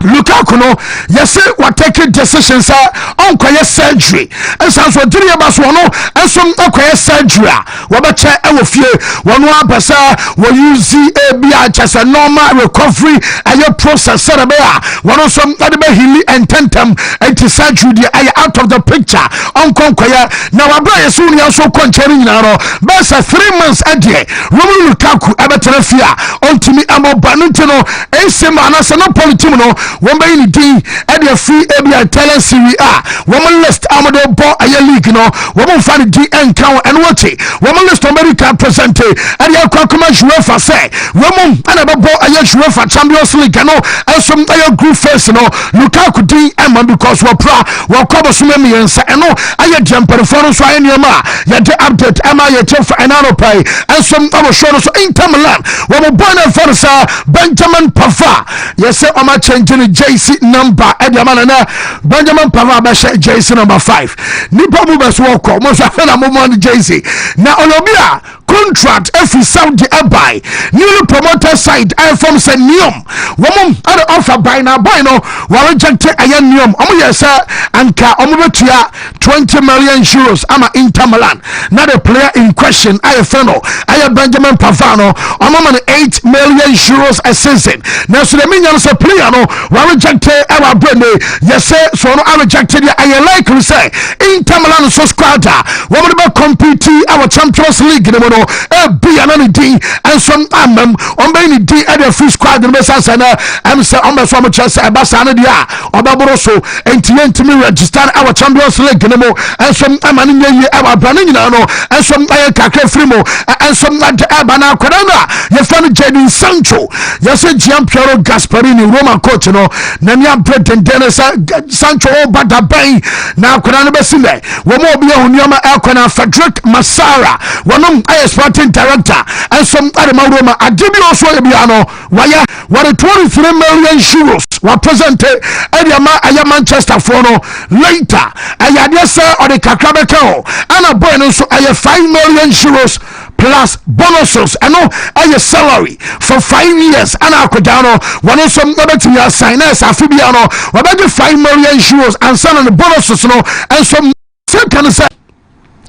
Lukaku no yɛse watake decision sɛ ɔnkɔyɛ surgery ɛsan so ɔdiri yɛba so ɔno ɛnso ɔkɔyɛ surgery a wɔbɛkyɛ ɛwɔ fie wɔno apɛ sɛ wɔuse bi a kyɛ sɛ normal recovery ɛyɛ process sɛ dɛbɛ a wɔno nso ɛde bɛhili ɛntɛntɛm ɛnti surgery deɛ ɛyɛ out of the picture ɔnkɔnkɔyɛ na wabrɛ yɛse wo nea nso kɔ nkyɛn no nyinaa no bɛɛ sɛ 3 months ɛdeɛ Romelu Lukaku ɛbɛtena fie a ɔntumi amɔba no nti no ɛnsɛm anasɛ Napoli team no wɔn bɛyi ne din ɛde afiri ebi a talent series a wɔn list amado bɔ ɛyɛ league no wɔn mfa ne din ɛnka wɔn ɛno wɔte wɔn list America presente ɛde akɔ akɔma UEFA sɛ wɔn ɛna bɛbɔ ɛyɛ UEFA Champions League no ɛnso ɛyɛ group phase no Lukaku din ɛma because wɔpra wɔkɔ bɔsɔmɛ mmiɛnsa ɛno ɛyɛ deɛ mpanimfoɔ no nso ayɛ nneɛma a yɛde update ɛma yɛkyɛ fa ɛnano pɛɛ ɛnso ɛwɔ show no so Inter Milan wɔn bɔ ne fɔr sɛ Benjamin Pavard yɛsɛ ɔma change ne JC number ɛdi ama nana Benjamin Pavard bɛhyɛ JC number 5 nipa mu bɛ so wɔkɔ mo nso afɛ na mo mo JC na ɔyɔbi a contract every Saudi ɛbai newly promoted side ɛfɔm sɛ Neom wɔn ɛde offer buy na buy no wɔn reject ɛyɛ Neom wɔn yɛ sɛ anka wɔn bɛtua 20 million euros ama Inter Milan na the player in question ɛyɛ fɛ no ɛyɛ Benjamin Pavard no wɔn ma no 8 million euros a season na so dɛm nyɛ no sɛ player no wɔn reject ɛwɔ abɛnɛ yɛ sɛ so no reject deɛ ɛyɛ likely sɛ Inter Milan so squad a wɔn de bɛ compete ɛwɔ Champions League ne mu no ebi ana ne din enso amam on be ne din e de free squad ne besa sana am se on be so mo chese e basa ne dia obaboro so entimi register our Champions League ne mo enso amane nyi e abane nyina no enso aye kakra free mo enso ade e bana akwada na ye fa no Jadon Sancho ye se Gianpiero Gasperini Roma coach no na nya pretendene sa Sancho o bada ban na akwada no besi ne wo mo obi ehunioma ekwana Frederick Masara wonom aye sporting director and some Adama Roma Adibi also Ebiano waya what 23 million euros were presented Ediama aya Manchester for no later ayadesa or the Kakrabekao and a bonus so aya 5 million euros plus bonuses and no aya salary for 5 years and Akodano one of some other to your signers Afibiano about 5 million euros and some of the bonuses no and some second say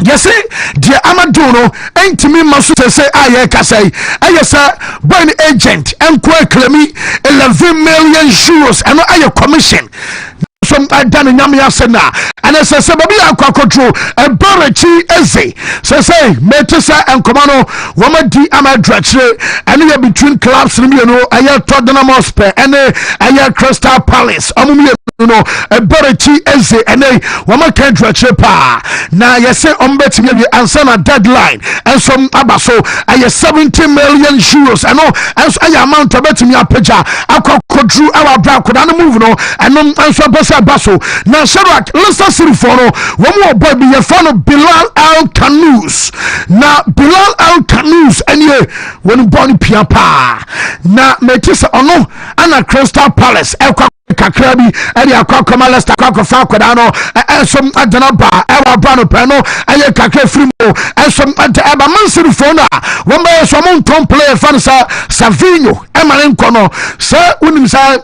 yesi deɛ amado no entimi maso sɛ ayɛ kasai ayɛ sɛ boy agent enko eklemi 11 million euros ɛno ayɛ commission some done nyame asena and sɛ baby akwakoto ebarachi eze sɛ mete sɛ enkoma no wɔma di amadrachire ɛno yɛ between clubs no no ayɛ Tottenham Hotspur ɛne ayɛ Crystal Palace ɔmo no ebarachi eze ɛne wɔma kan drachire pa na yɛsɛ ɔmbɛtimi bi ansa na deadline enso aba so ayɛ 70 million euros ɛno enso ayɛ amount betimi apagya akwakoto awa bra koda no move no ɛno enso bɛsɛ baso na Shadrack Leicester City for no one boy be your fan of Bilal Al Kanous na Bilal Al Kanous any when born piapa na metisa ono ana Crystal Palace kakrabi eri akwa Leicester akwa fa kwada no ensom adana ba ewa bra no pe no aye kakra frimo ensom aba Man City for na one be so mon tom player fan sa Savinho emane nkono sa unim sa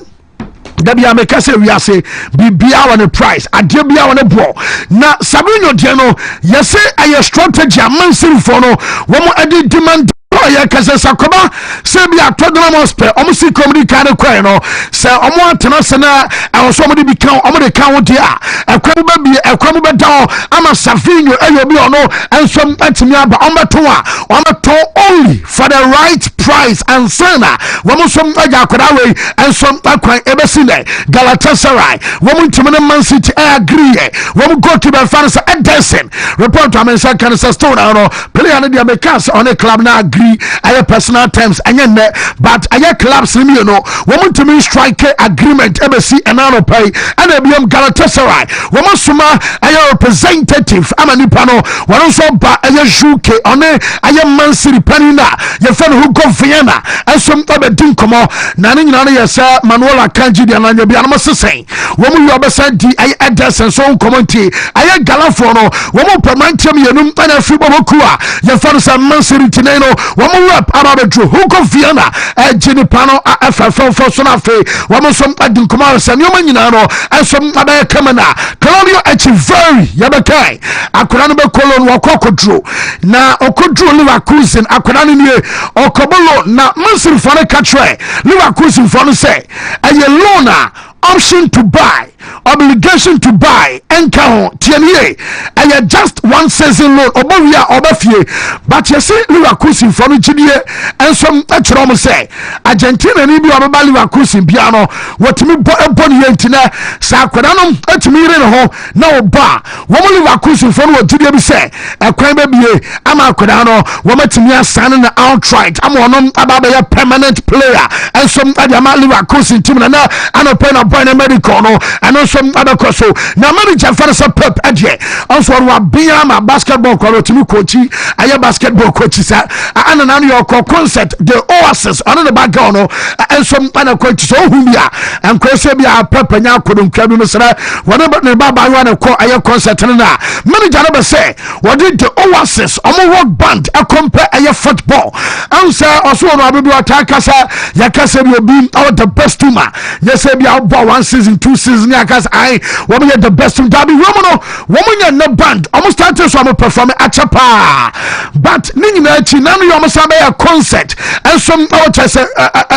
dabi ameka se wiase bibia won price ade bia won bo na Savinho de no yese aye strategy Man City for no wo ade demand ya kase sakoba se bia Tottenham Hotspur omusi comedy kan kwai no se omo atena se na awso mo de bi kan omo de kan wo de a ekwamu ba bi ekwamu be da ama Savinho ayo bi ono enso atimi aba omo to a omo Yɛtɔn only for the right price and sana wɔn nso agya akwadaa wei nso akwan ebesi nɛ Galatasaray wɔn ntumi ne Man City agree yɛ wɔn goalkeeper fan sɛ Ederson report to amensa kan sɛ stone ano player no deɛ bɛka sɛ ɔne club na agree ayɛ personal terms ɛnyɛ nnɛ but ayɛ clubs ne mmienu wɔn ntumi strike agreement ebesi ɛnano pɛi ɛna ebiom Galatasaray wɔn soma ayɛ representative ama nipa no wɔn nso ba ayɛ UK ɔne ayɛ Man City panin na yɛfɛ no Hugo Vienna ɛnso ɔbɛdi nkɔmɔ na ne nyinaa no yɛ sɛ Manuel Akanji deɛ ananya bi anam sesɛn wɔn yɛ ɔbɛsa di ayɛ Ederson so nkɔmɔ nti ayɛ Galafoɔ no wɔn pɛmantiɛ mmienu ɛna afiri bɔbɔku a yɛfɛ no sɛ Man City tene no wɔn rep aba bɛduru Hugo Vienna ɛgye nipa no ɛfɛfɛfɛ so no afei wɔn nso adi nkɔmɔ sɛ nneɛma nyinaa no ɛnso abɛyɛ kama na Claudio Echeverri yɛbɛkae akwadaa no bɛkɔlɔ no wɔkɔ akɔduro na ɔkɔduro Leverkusen akwadaa no nie ɔkɔbɔlɔ na Man City fɔ no ka kyerɛ Leverkusen fɔ no sɛ ɛyɛ loan a option to buy obligation to buy ɛnka ho tiɛnie ɛyɛ just one season loan ɔbɔ wie a ɔbɛ fie but yɛsɛ Leverkusen fɔ no gyidie ɛnso ɛkyerɛ ɔmo sɛ Argentina ni bi a ɔbɛba Leverkusen bia no wɔtumi bɔ ne yɛ ntina sɛ akwadaa no ɛtumi yere ne ho na ɔbɔ a wɔn Leverkusen fɔ no wɔ gyidie bi sɛ ɛkwan bɛbie ama akwadaa no wɔn atumi asane na outright ama ɔno aba abɛyɛ permanent player ɛnso ɛde ama Leverkusen team na anɔpɛ na boy na medical no ɛno nso abɛkɔ so na manager fɛrɛ sɛ Pep ɛdeɛ ɔnso ɔno abea ma basketball kɔ ɔtumi kɔkyi ayɛ basketball kɔkyi sa ana na no yɛ ɔkɔ concert the Oasis ɔno ne background no ɛnso ana kɔkyi so ohu bi a nkɔsɛ bi a Pep nya akodonkwa bi no srɛ wɔne ne baba wa ne kɔ ayɛ concert no na manager no bɛ sɛ wɔde the Oasis ɔmo rock band ɛkɔmpɛ ayɛ football ansa ɔso ɔno abebi ɔtaa kasa yɛkasa bi obi ɔwɔ the best team a yɛsɛ bi ɔbɔ 1 season 2 season yɛkasa ayi wɔn yɛ the best team dabi wɔn no wɔn nyɛ ne band ɔmo start so ɔmo perform akyɛ paa but ne nyinaa akyi na no yɛ ɔmo san bɛyɛ concert ɛnso ɔwɔ kyɛ sɛ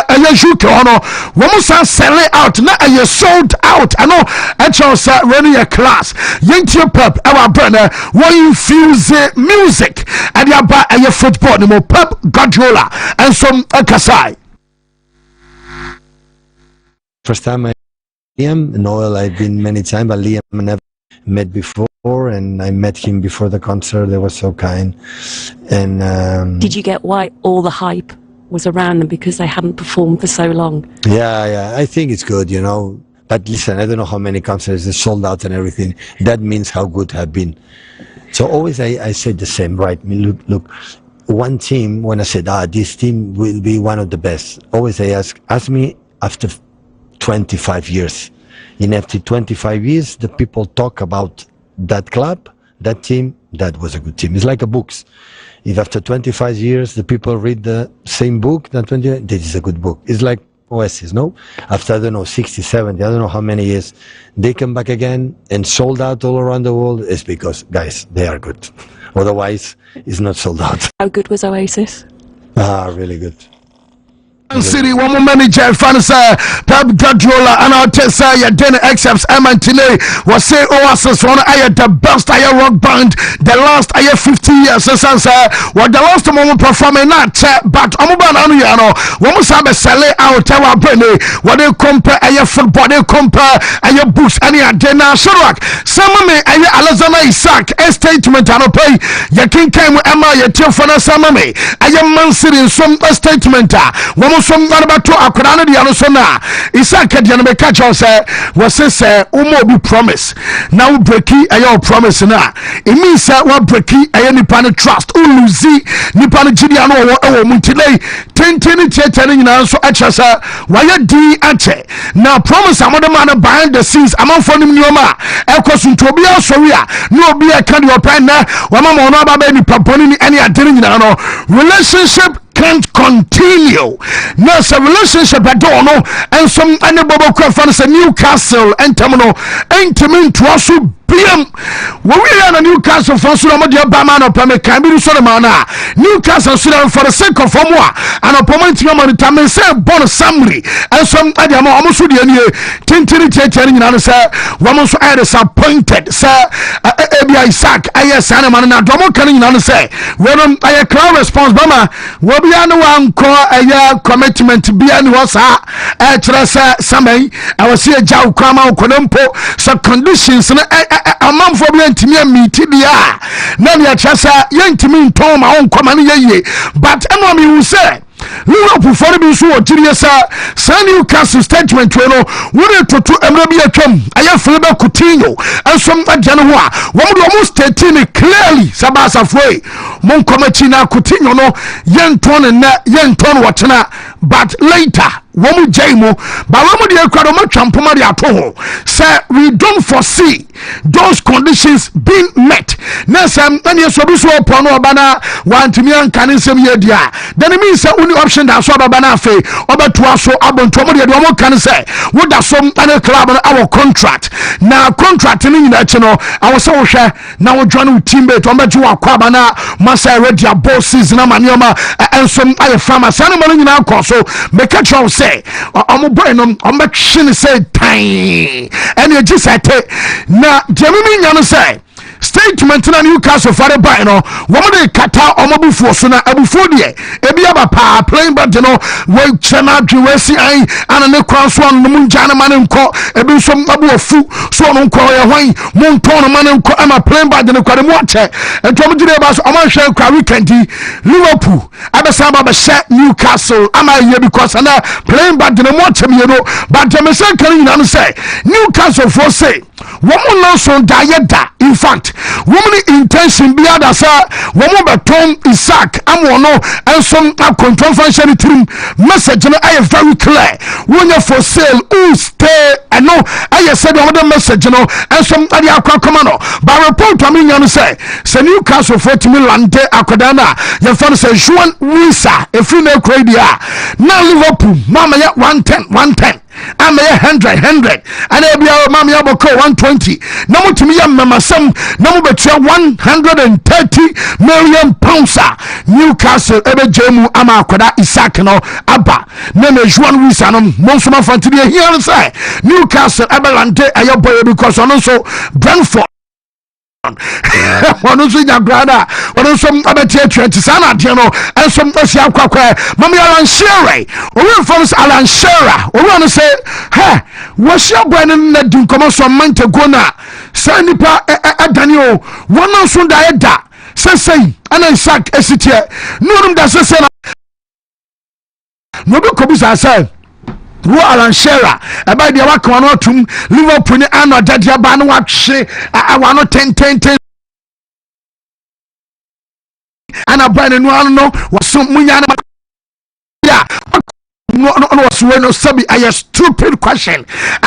ɛyɛ UK hɔ no wɔn san sell out na ɛyɛ sold out ɛno ɛkyɛw sɛ wɔn yɛ class yɛntie Pep ɛwɔ abɛn na wɔn infuse music ɛde aba ɛyɛ football ne mo Pep Guardiola ɛnso ɛkasa. First time Liam, Noel I've been many times, but Liam I never met before, and I met him before the concert. They were so kind. And did you get why all the hype was around them because they hadn't performed for so long? Yeah, I think it's good, you know. But listen, I don't know how many concerts they sold out and everything. That means how good have been. So always I said the same, right? I mean, look. One team, when I said, this team will be one of the best. Always I ask me after 25 years. In after 25 years, the people talk about that club, that team, that was a good team. It's like a books. If after 25 years, the people read the same book, that this is a good book. It's like Oasis, no? After, I don't know, 60, 70, I don't know how many years, they come back again and sold out all around the world. It's because, guys, they are good. Otherwise, it's not sold out. How good was Oasis? Really good. City one manager fans Pep Guardiola and I'll tell you then excepts Amantine was say Oasis one I the best I rock band the last 50 years since what the last moment performing not but Omuban Anuano one must have a sell out our penny what they compare a football they compare a books any adena Shurak some me Alexander Isak a statement and pay your king came with Emma your telephone some me I am Man City in some statement some about to akwada de ano so na Isak de no be catch on say was say umo bi promise now breaki ayo promise na it means say what breaki ayo nipa no trust uluzi nipa no gidi ano wo muntile tenteni tietani nyina so acha sa waya di ache na promise amodo man behind the scenes amanfo nim nioma ekosunto obi asori a no obi e ka de open na wa mama ono aba ba nipa boni ni ene adere nyina no relationship can't continue. Now, a relationship I don't know, and some any Bobo Crafans and Newcastle and Tamino, and Tamin to also PM. When we are a Newcastle for Sulamadi Baman or Pame Camille Solomana, Newcastle Sudan for the sake of Omwa, and a moment Yaman Tamen say bonus summary, and some Adamo almost would Tintini telling you, sir, woman so I disappointed, sir, Isak, Sanaman, and Domo Canning, say, when I a cloud response, Bama, will be on one call a year commitment to be and was a Teresa Samay. I was here, Jow Krama, Konompo, some conditions, a man for me to me, TBR. None ya chasa, young to me, Tom, my own command, but enemy will say. Liverpool for me so genius San Newcastle statement wouldn't to Emrebia Chum I have Philip Coutinho and some January one would almost 13 clearly Sabasa Frey Mon Comatina Coutinho no yen ton and yen ton watchana but later Womu Jamo but Womu de Acadoma Champomari at home sir we don't foresee those conditions being met Nesam and yes Obiso Pono Bana want to me and Canisem Yedia then it means only option that so Banafe over to us so Abon Tomodi Domo can say what that some other club on our contract now contract in that channel I was so sure now join with teammate on bet you are Kwabana Massa Red your bosses Namanioma and some other farmers animal in our course so make a choice say I'm brain on make shin say time and you just say now Jamie Yana say statement na Newcastle for the buy no woman dey kata omobufuo so na abufuo de ebi aba pa playing but no we chana dwesi ai ana ne kwan so no munjana man nko ebi so abu ofu so no nko ye hwan monton man nko ama playing but ne kwade mo ache entom gire ba so oman hwe kwa weekend Liverpool abesa ba she Newcastle ama ye because na playing but ne mo ache me no but me say kan yin say Newcastle for say woman no so da in fact woman intention be other sir woman beton Isak amono and some control function team message no I very clear when you for sale who stay I know I said the message no and some other come on but report to me you say Newcastle for to me lande akodana your fan say Juan Wisa if you know crazy now Liverpool mama ya 110 I'm 100 and I be our mammy aboko 120 no to me mama some no betray 130 million pounds Newcastle ebe jemu ama akwada Isak no aba na me Juan Wisa no monsoma fantidi here say Newcastle abelante ayoboy because on so Brentford one so ya grada one so abetie 20 sana de no and some asia kwakwa mama Alan Shearer we follows Alan Shearer we want to say hey was your boy na din komo so mante gona say nipa Daniel one so da eda say ana Isak esitie no da say no be kobisa say wo Alan Shearer about the waka no tum Liverpool ni ano dadia ba no watwe awano 10 ana ba no ano was munya na ya no was we no sabi a stupid question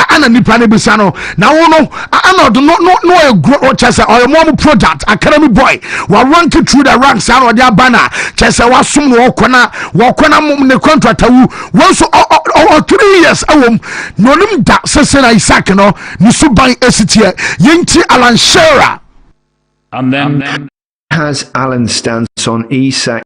ana nipa ne bisa no na wo no ana no a grow chese or more product academy boy wa rank through the ranks ana odi abana chese wa sum wo kona ne contract wu won so 3 years awom no nim da sese na Isak no ni suban esitie yenti Alan Shearer and then has Alan's stance on Isak's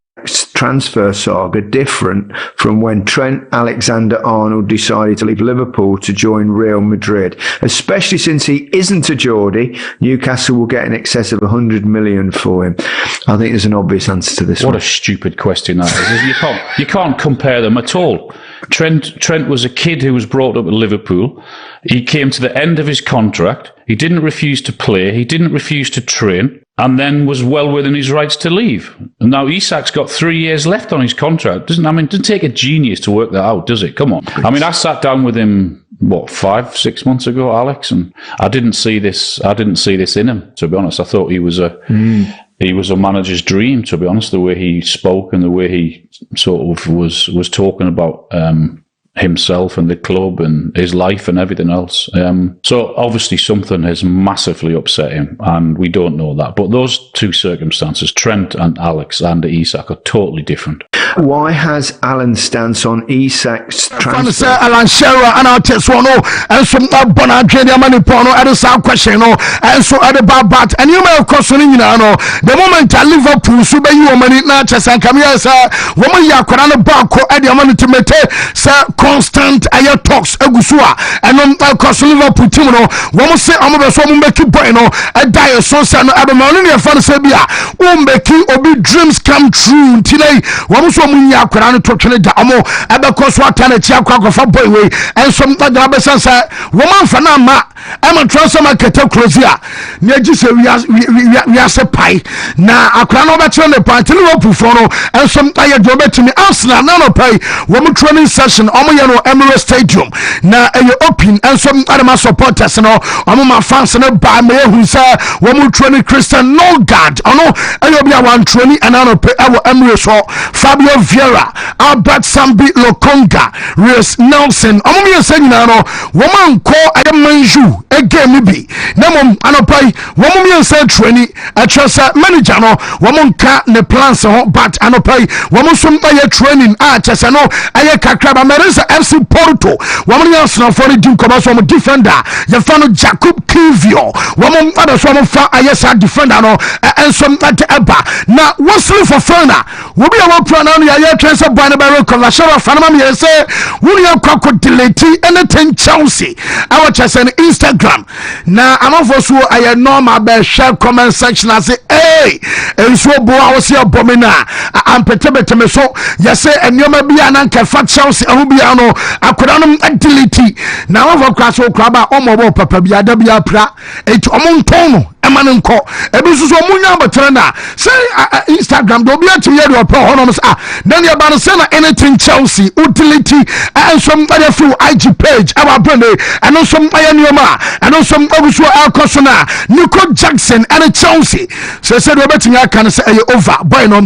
transfer saga different from when Trent Alexander-Arnold decided to leave Liverpool to join Real Madrid? Especially since he isn't a Geordie, Newcastle will get in excess of 100 million for him. I think there's an obvious answer to this. What a stupid question that is. You can't compare them at all. Trent was a kid who was brought up at Liverpool. He came to the end of his contract. He didn't refuse to play. He didn't refuse to train, and then was well within his rights to leave. And now Isak's got 3 years left on his contract. Doesn't take a genius to work that out, does it? Come on. I mean, I sat down with him 5-6 months ago, Alex, and I didn't see this in him, to be honest. I thought he was a manager's dream, to be honest, the way he spoke and the way he sort of was talking about himself and the club and his life and everything else. So obviously something has massively upset him, and we don't know that. But those two circumstances, Trent and Alex and Isak, are totally different. Why has Alan's stance on Isak's transfer? Alan Shearer and our test one, and some Bona Jania Manipono at the South question, and so at the Babat, and you may of course, the moment I Liverpool, so be you money not as and come here, sir. Woman Yakurana Bako at the money to mete, sir, constant air talks, Agusua, and of course, Liverpool Timono, woman say, I'm going to make you bueno, a dire so son, Abamania Fansabia, make you obi dreams come true today. Woman so munya Kurana to Trinidad, Amo, Abacos Watana Chiako for boy, and some other Bessansa, woman Fanama, I'm a transfer Catocrosia, near just we are a pie. Now, I can't overturn the party Liverpool, and some tired job to me, Arsenal, nano pay, woman training session, Omoyano Emirates Stadium. Now, you open, and some other supporters, and all my fans, and by me who say, woman training Christian, no God, I know, and you'll be a one training, and I'll pay our Emirates, Fabio Vieira, Albert Sambi Lokonga, Reus Nelson, Omoya saying, woman call I am Manju, again, maybe, Namum, and I'll pay, woman say training, a trust manager, no, woman can't the plans, but I know pay, woman some training, just I know, I Kakraba, Marisa FC Porto, woman else now for the Duke from a defender, you found Jacob Kivio, woman other some of I defender, no, and some at Abba. Now, what's for Furna? Will be a work for an area transfer by the Barrow Kovashara Fanama, say, William Coco delete anything Chelsea. Our chess on Instagram. Now, I'm of us who I know my best share comment section. I say, hey, and so I was here, Bomina. I'm Petebetame, so yes, and you may be an uncle fat Chelsea, Rubiano, I could not delete. Now, I've got Craba, Omo, Papa, Biadabia Pra, et Omontono. Emanenko ebisu so munya batrana say Instagram do be ati yedo pa honoms then you ban say na anything Chelsea utility and some other few IG page our brand and some ayanioma and some obusu alkosona Nico Jackson and Chelsea so say we betting I can say over boy no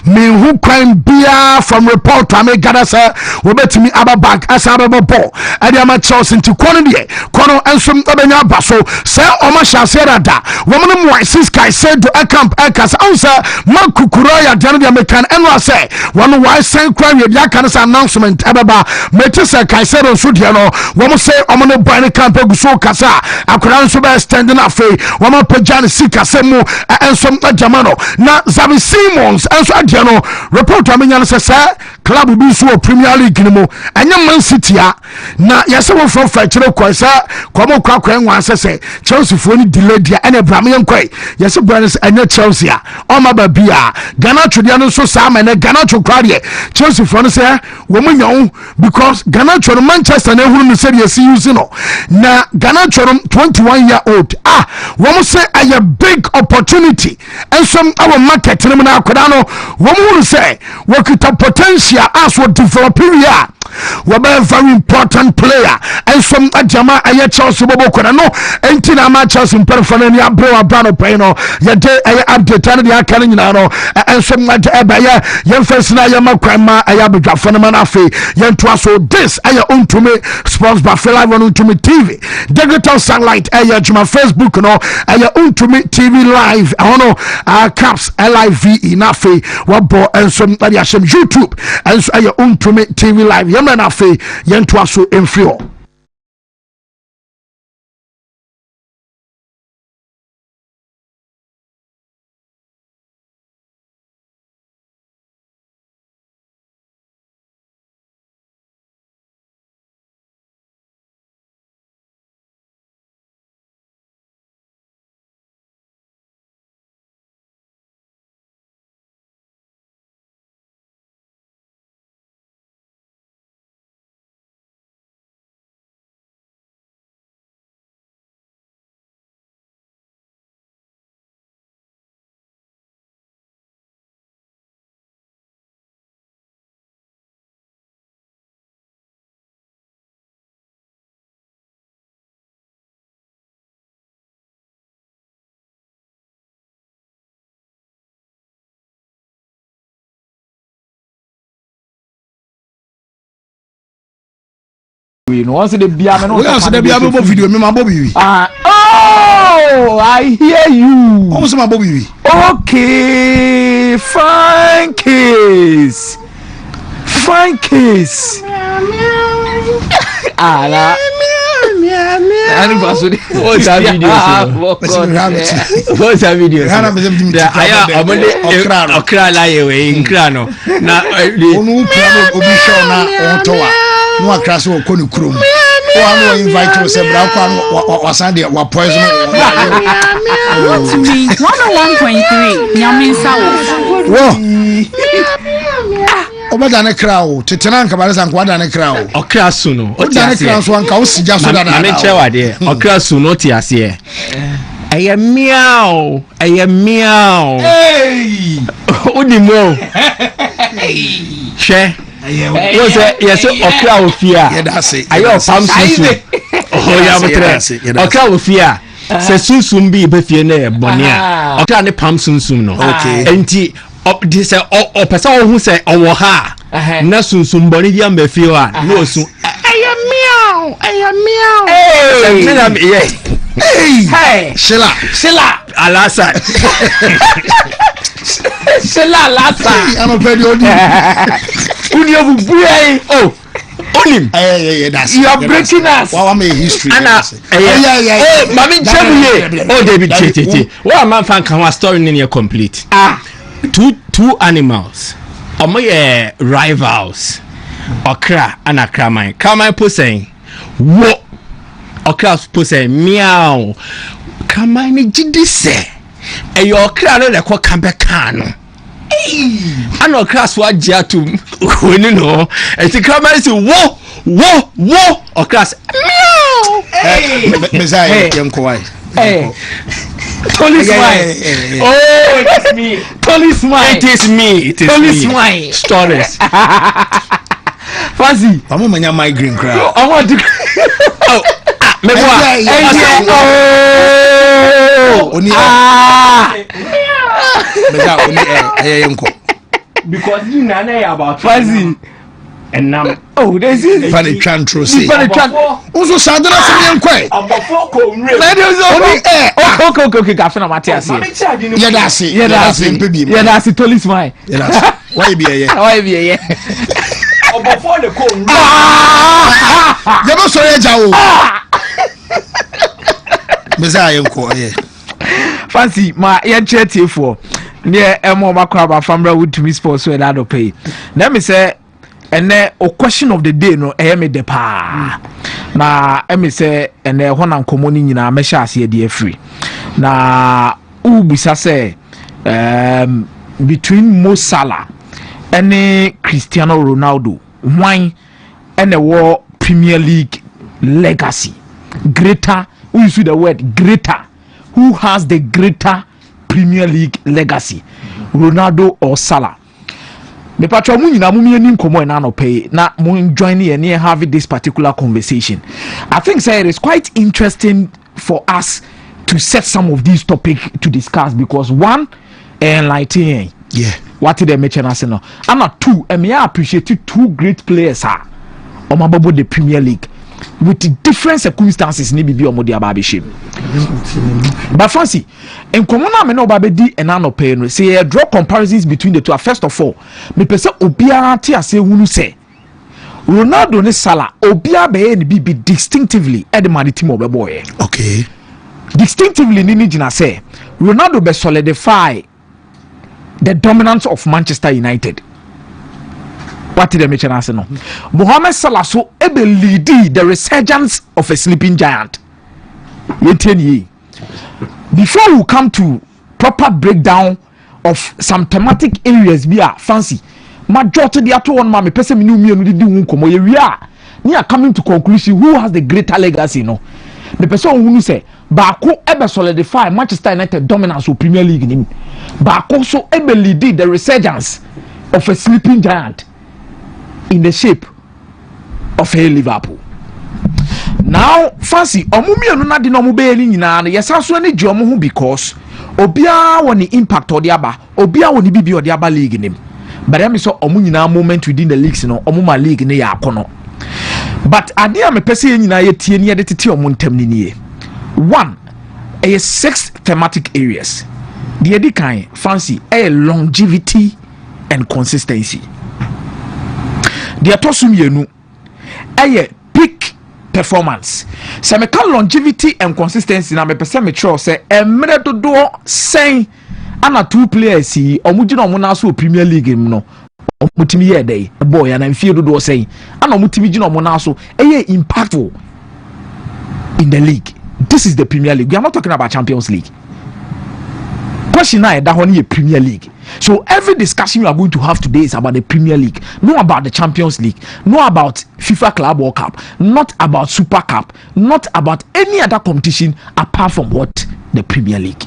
me who crime bia from report to me gather say we bet me aba back as aba ball and am Chelsea to kono and some obenya baso say o ma sha say that woman mo sis kai said to a camp akas answer man kukuroya jandia mekan enwa say one why send crime ya kan announcement ababa metisa kai said so dia no woman say omo boy ne camp aguso kasa akura so be standing afi woman pajan sika semu ensom jamano na Zabi Simons enso adia no report amenya say club bi so Premier League ni mo anya Man City na yese wo from fetire kwasa komo kwakwa enwa say Chelsea fo ni delay dia ene Bramian Quay, yes, Brands and Chelsea, Oma Babia, Ghana Chudiano so Sam and Ghana Chukradia, Chelsea Fonse, woman young, because Ghana Chon Manchester and who said yes, you know. Now, Ghana Chon 21-year-old, woman say I have a big opportunity, and some our market, Remana Kodano, woman say, work it up potential as what develop here. We be a very important player and some ajama aye Chelsea bobo kona no enti na ma Chelsea performance ya bro abano pay no ya de aye update na dia kan nyina no and some eba ya yen first na ya makwan ma aye abdwafo no na afi yen to so this aye Wontumi sports by live on Wontumi TV digital satellite aye juma Facebook no aye Wontumi TV live ono caps live na afi wabo and some aye YouTube and so aye Wontumi TV live man afi yento aso enfrio we know once the bia me no once the bia me video me ma bobi oh I hear you once ma bobi okay fine case fine case. Ah, what's that video? What's that video? Okra la yewe inkrano na onu plano obi show na ontoa no akra so okonu krom o anu invite us ebra kwa wasande wa poison Wontumi 101.3 Nyaminsa wo obada ne krawo tetena nka bare san kwada ne krawo okra su no obada ne krawo so anka o sija so da na me chewa de okra su no ti ase eye meow hey odimo she wo se yes okra ofia ayo pam susu oh ya betre okra ofia se sunsum bi be fie na bone a okra ne pam sunsum no enti this o person who say owo ha na sunsum bone dia ma fie a no sun ayo meow hey Shila alasa Shila alasa I'm pedi odi uni obubuye oh onim that's you are breaking us wow am a history ana oh mami chebuye oh David tete what am fan kan story ni near complete two animals omoye rivals okra and kraman posing wo okra posing meow kraman ni jidise e yo okra no le ko kambe kan no and okra so agiatum woni no e ti kraman say wo okra meow mezai yemko wai Police wine. Oh, it's me. Police wine. It is me. Police wine. Stories. Fancy. I'm on migraine crowd. I want to. Oh, me because you know about Fancy. And now, oh, this is funny chantro. Also, Sandra Simian Quay. Okay, Gafana Matias. Yeah, that's it. Police wine. Why be a before the cone. Never saw a jow. Messiah, Fancy, my ear chatty for near Emo Macaba Famra Wontumi Sports so that pay. Let me say. And then a question of the day no me de pa na me say and then when I'm commoning in a mesha see the free na ubisa say between Mo Salah and Cristiano Ronaldo why and the war Premier League legacy greater who use the word greater who has the greater Premier League legacy Ronaldo or Salah. Me patro mu nyina mu mieni nkomo na no pay na mu join here have this particular conversation. I think say it is quite interesting for us to set some of these topics to discuss because one enlightening what did they mention us no and two me appreciate two great players are on about the Premier League with different circumstances ni bibi omo dia ba be shame but fancy en komona me no ba be di enano pay no say draw comparisons between the two. First of all me pese obiara ti ase hunu say Ronaldo ne Salah obia be ni bibi distinctively at the man team of boy okay distinctively ni gina say Ronaldo be solidify the dominance of Manchester United. What did they mention as no? Mohamed Salah so able lead the resurgence of a sleeping giant. Before we come to proper breakdown of some thematic areas, we are fancy. Majority the other one, mammy, person me we are coming to conclusion who has the greater legacy. No, the person who say Bako ever solidify Manchester United dominance of Premier League. Bako so able lead the resurgence of a sleeping giant. In the shape of a Liverpool. Now, fancy, omumi anu na di no mo be ni nyina no yesanso ani gye omo ho because obia woni impact odi aba, obia woni bibi odi aba league nim. But I so omo nyina moment within the leagues no, omo ma league ne ya akono. But ade a me pese nyina ye tie ne ye de tete omo ntam ni nie. One, a 6 thematic areas. The edi kan fancy, a longevity and consistency. the atosum yenu eye peak performance. Se me kan longevity and consistency na me pese me tro say emre dodo sen ana two players yi omugina omo na so Premier League mu no omutimi ye dey boy ana mfie dodo sen ana omutimi gina omo na so eye impactful in the league. This is the Premier League. We are not talking about Champions League. Question now that one is Premier League. So every discussion we are going to have today is about the Premier League, not about the Champions League, not about FIFA Club World Cup, not about Super Cup, not about any other competition apart from what the Premier League.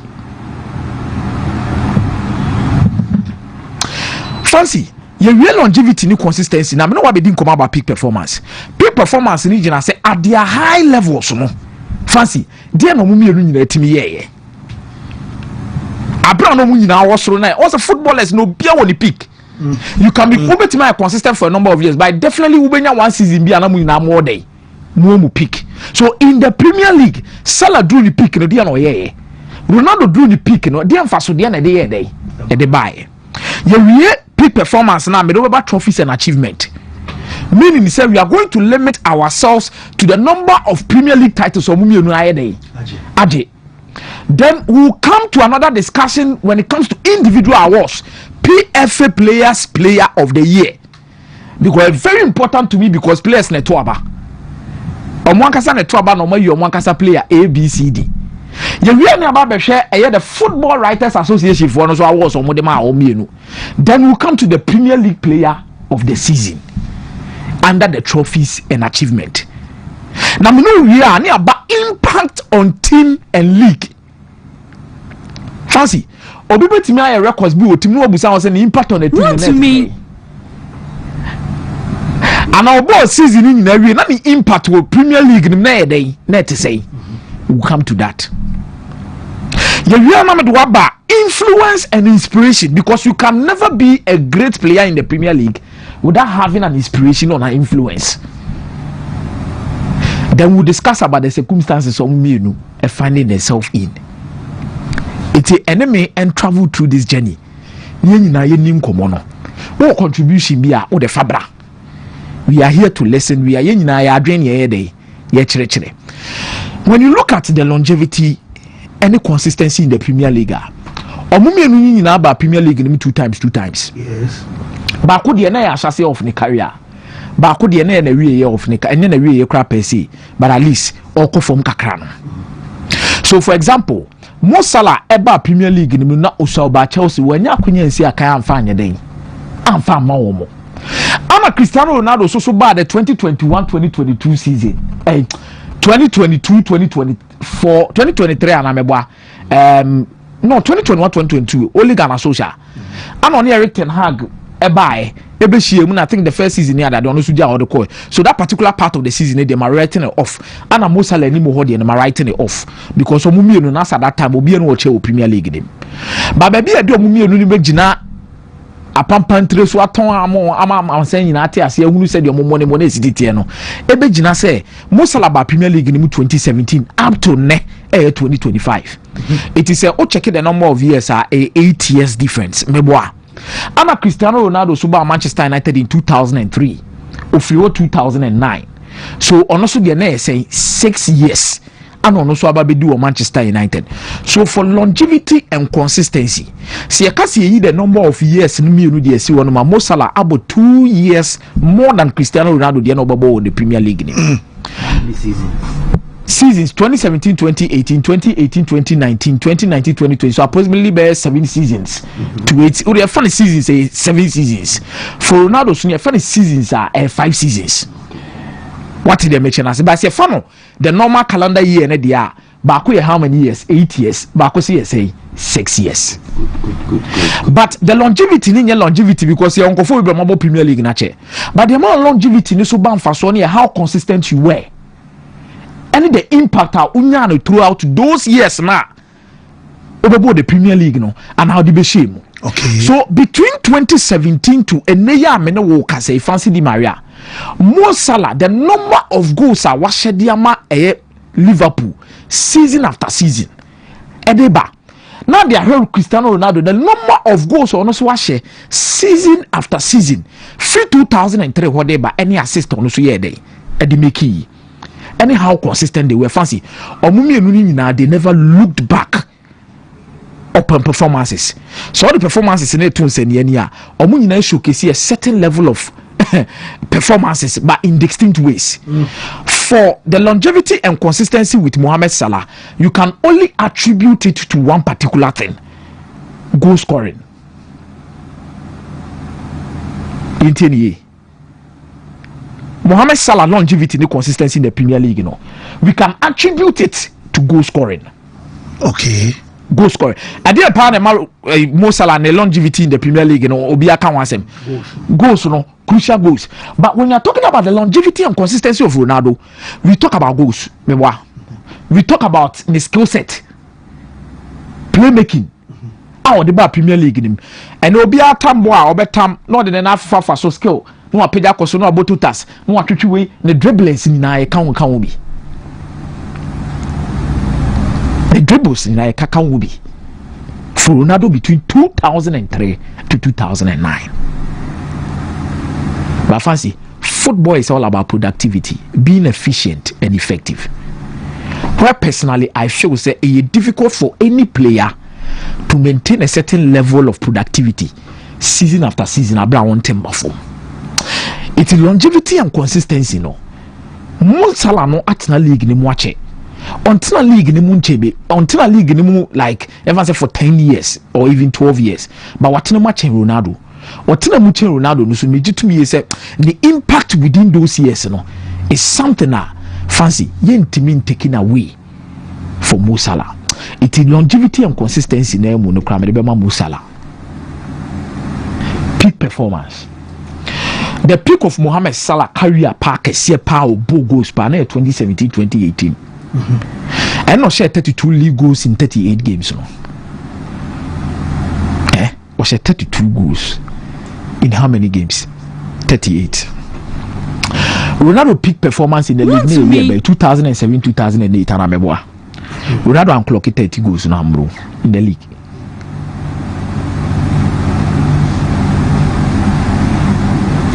Fancy, your real longevity ni consistency. Now, I know what we didn't come about peak performance. Peak performance in region I say at their high levels, no. Fancy, dear no mummy running at me. Abra no mummy now was so also footballers no be on the peak. You can be consistent for a number of years, but definitely when you one season be an more day. No peak. So in the Premier League, Salah drew the peak no dear no yeah. Ronaldo drew the peak no dear fast so dear day at the buy. You peak performance now made over trophies and achievement. Meaning say we are going to limit ourselves to the number of Premier League titles or Then we'll come to another discussion when it comes to individual awards. PFA Player of the Year. Because it's very important to me because players netwaba. Omwankasa netwaba no you omwankasa player A B C D. You really about share the Football Writers Association for no so awards or modema or mienu. Then we'll come to the Premier League Player of the Season under the trophies and achievement. Now we know we are about impact on team and league. Fancy, obibe timi aye records bi o timi no obusa won say the impact on the team. To me. And our ball season in na we na the impact with Premier League na e dey na to say. We'll come to that. You remember influence and inspiration because you can never be a great player in the Premier League without having an inspiration or an influence. Then we'll discuss about the circumstances of Minu and finding themselves in. It's an enemy and travel through this journey. What contribution be or the fabra? We are here to listen. We are here. When you look at the longevity and the consistency in the Premier League, about Premier League two times. Yes. But could the na assassin of the career? But could the na year of the and then a year crap per se, but at least all from Kakrano. So, for example, Mo Salah eba Premier League in Muna Usauba Chelsea when you couldn't see a can find a day. I'm far more. I'm a Cristiano Ronaldo so bad the 2021-2022 season. 2022-2024, 2023 and no 2021-2022 only Ghana social. I'm on Eric Ten Hag I think the first season here that don't know the call. So that particular part of the season they are writing it off. And I'm most likely more and I'm writing it off because some mummy no at that time will be no Premier League game. But baby I do mummy no jina a pampantre so aton am saying na ate ase ehunu said your money city no ebe jina say Mosalaba Premier League in 2017 up to 2025. It is a check the number of years 8 years difference meboa. Ama Cristiano Ronaldo suba Manchester United in 2003 Ofio 2009. So also the say 6 years and also ababedu Manchester United. So for longevity and consistency, see you can see the number of years in Mo Salah about 2 years more than Cristiano Ronaldo in the Premier League. Seasons 2017, 2018, 2018, 2019, 2019, 2020. So approximately by 7 seasons. To 8. Oh, the funny seasons say 7 seasons. For Ronaldo, so the funny seasons are 5 seasons. What did they mention as? But say funnel the normal calendar year and they are back how many years? 8 years. Back say 6 years. Good. But the longevity in your longevity because you're uncle for the Premier League nature. But the amount of longevity is so bad for Sonia how consistent you were. And the impact throughout those years now over the Premier League no and how the be shame. Okay. So between 2017 to Eneya Menewalker say Fancy Di Maria, Mo Salah the number of goals are Washediama Liverpool season after season. Edeba now they are here Cristiano Ronaldo the number of goals on also share season after season free 2003 whatever any assist on also day at the making anyhow consistent they were fancy or they never looked back upon performances. So all the performances in it to or showcase a certain level of performances but in distinct ways. For the longevity and consistency with Mohamed Salah, you can only attribute it to one particular thing: goal scoring. Mohamed Salah longevity and consistency in the Premier League, we can attribute it to goal scoring. Okay. Goal scoring. I did a part of Mo Salah and the longevity in the Premier League, Obiaka Wansem. Goals, crucial goals. But when you're talking about the longevity and consistency of Ronaldo, we talk about goals. We talk about the skill set, playmaking. Our the Premier League and Obiaka Tamboa, Obetam, not in enough for so skill. No appeja koso no abotutas no atwetwe ne dribbles ni na kan bi the dribbles ni na kan bi for Ronaldo between 2003 to 2009. But fancy football is all about productivity, being efficient and effective. Where personally I feel say it difficult for any player to maintain a certain level of productivity season after season abra one team perform. It is longevity and consistency Mo Salah no atna league ni mu ache. Until league ni mu nchebe, until league ni mu like ever say for 10 years or even 12 years. But what no match Ronaldo. What no match Ronaldo no so meji to me say the impact within those years is something fancy yentimi taken away from Mo Salah. It is longevity and consistency na mu no kra me be ma Mo Salah. Peak performance. The peak of Mohamed Salah career park is power goals by 2017-2018. And not share 32 league goals in 38 games. Was share 32 goals in how many games? 38. Ronaldo peak performance in the league by 2007-2008 Ronaldo unclocked 30 goals in the league.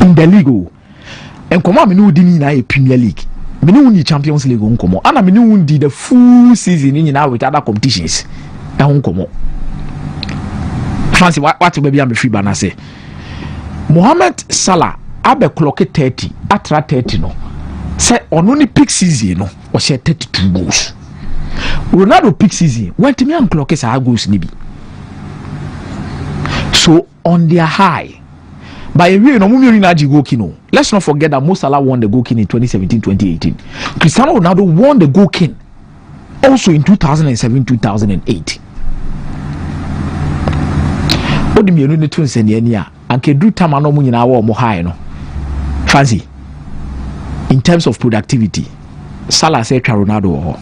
In the league, and come on, me didn't a Premier League. Me no win Champions League on come on. And me no win the full season in with other competitions. And come on. Fancy what baby I'm free banana say. Mohamed Salah abe clock 30, atra 30 no. Say on only peak season no, or share 32 goals. Ronaldo peak season went to me and clock sa goals nibi. So on their high. By a way, let's not forget that Mo Salah won the goal king in 2017-2018. Cristiano Ronaldo won the goal king also in 2007-2008. What do you mean to say? And can do time no money now or more high no. Fancy. In terms of productivity, Salah said Ronaldo.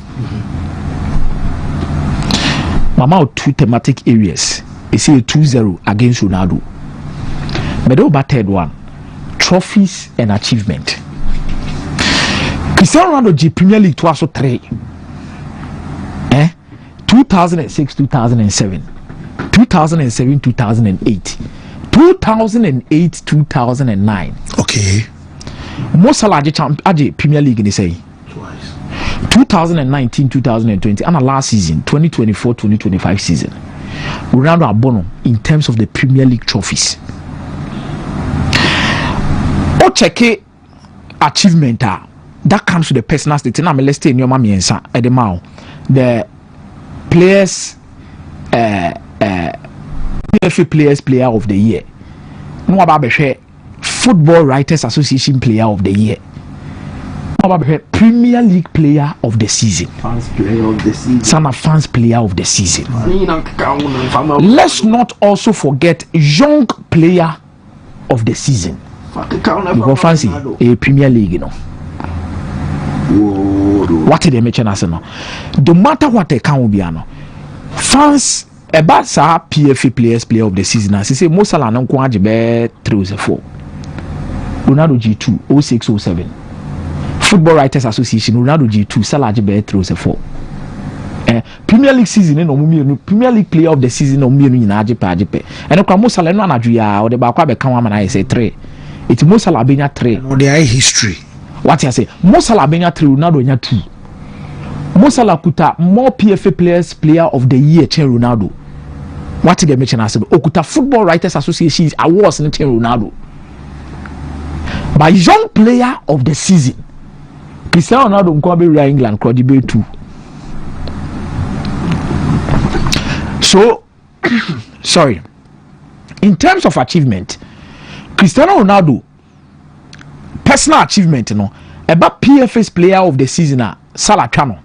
Mama two thematic areas. It's a 2-0 against Ronaldo. But over third one, trophies and achievement. Cristiano Ronaldo G Premier League twice or 3. 2006-2007, 2007-2008, 2008-2009. Okay. Most Salah Premier League in the say. 2019-2020 and last season 2024-2025 season. Ronaldo Abono in terms of the Premier League trophies. O check achievement that comes to the personal state. Now let's stay in your mommy and son at the mouth. The players PFA Players Player of the Year. No about Football Writers Association Player of the Year. No about Premier League Player of the Season. Fans Player of the Season. Some are Fans Player of the Season. Let's not also forget Young Player of the Season. You fancy a Premier League, What did they mention as no? No matter what they can be, fans about sa PFA Players Player of the Season. As I say, Mo Salah no kwa be 3-4. Ronaldo G2 06-07. Football Writers Association Ronaldo G2 Salah be 3-4. Premier League season no mu Premier League player of the season no mu nyina ajepe eno kwa Mo Salah no anadwo ya o de ba kwa be kan wa ma na say 3 it Mo Salah benya 3 no dey history what you say Mo Salah benya 3 Ronaldo nya 2 Mo Salah kuta more PFA player of the year chen Ronaldo what you get mention as okuta Football Writers Association awards ni chen Ronaldo by young player of the season Cristiano Ronaldo nko be Real England crowd be 2. So sorry, in terms of achievement Cristiano Ronaldo personal achievement about PFA's player of the season Salah Chano,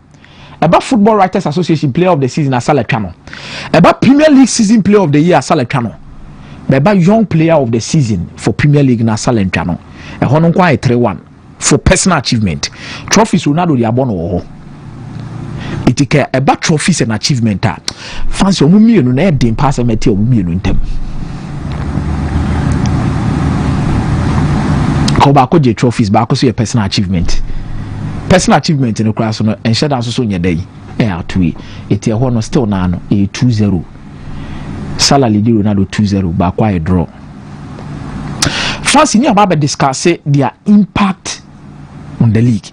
about Football Writers Association player of the season Salah Chano, about Premier League season player of the year Salah Chano, about young player of the season for Premier League na Salah Chano e hono kwa 3-1 for personal achievement trophies Ronaldo di abono wo itike about trophies and achievement fancy omumienu na e dem pass emeti omumienu ntem ko ba ko je trophies ba ko so your personal achievement no class no enhye dan so nyedai atui eti ho no still na no 2-0 Salah lead Ronaldo 2-0 ba kwa e draw fancy ni about discuss their impact on the league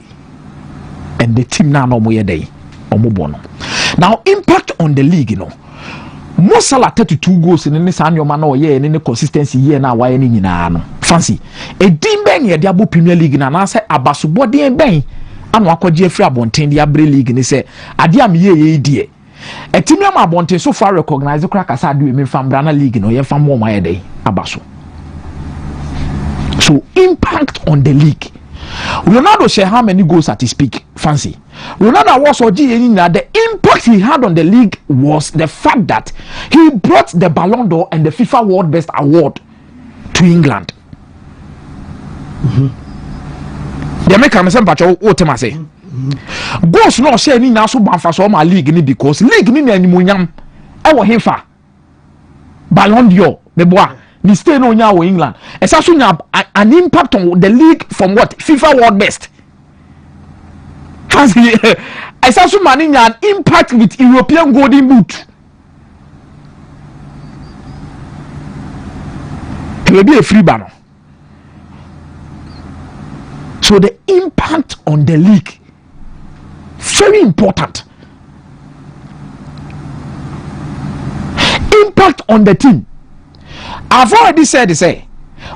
and the team now no mo yedai omobono now impact on the league Mo Salah 32 goals in this annual man or year and consistency year now why any no fancy a team ben ye diabo Premier League na na say abasubo den ben anu akwaje free abonten dia bre league ni say ade am ye die a team am abonten so far recognize the crack aside we me fam brana league no ye fam mo ma ye dey abaso so impact on the league Ronaldo share how many goals at his peak fancy Ronaldo was the impact he had on the league was the fact that he brought the Ballon d'Or and the FIFA World Best Award to England. The American say goals no share ni na so banfa so ma league ni because league ni na animunyam e wo hefa Ballon d'Or me boa ni stay no nya wo England e sa so nya an impact on the league from what FIFA World Best fancy e sa so man nya an impact with European Golden Boot e be a free banner. So the impact on the league very important. Impact on the team. I've already said this.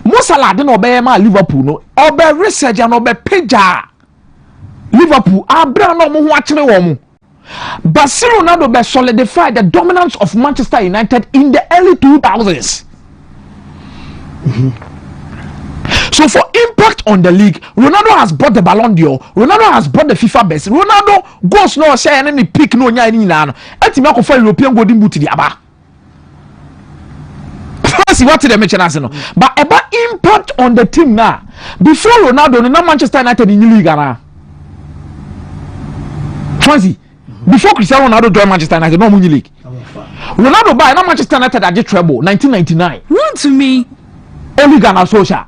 Mo Salah didn't obey my Liverpool no obey research and obey Peja Liverpool abra no mo watching wo Barcelona no be solidify the dominance of Manchester United in the early 2000s. So for impact on the league, Ronaldo has brought the Ballon d'Or. Ronaldo has brought the FIFA best. Ronaldo goes no share any pick no nya ni na no. Eti me akofo European Golden Boot di aba. See what they mention as no. But about impact on the team now. Before Ronaldo no Manchester United in the league na. Fancy. Before Cristiano Ronaldo joined Manchester United no Munich league. Ronaldo buy na Manchester United at the treble 1999. Wontumi. Only Ghana social.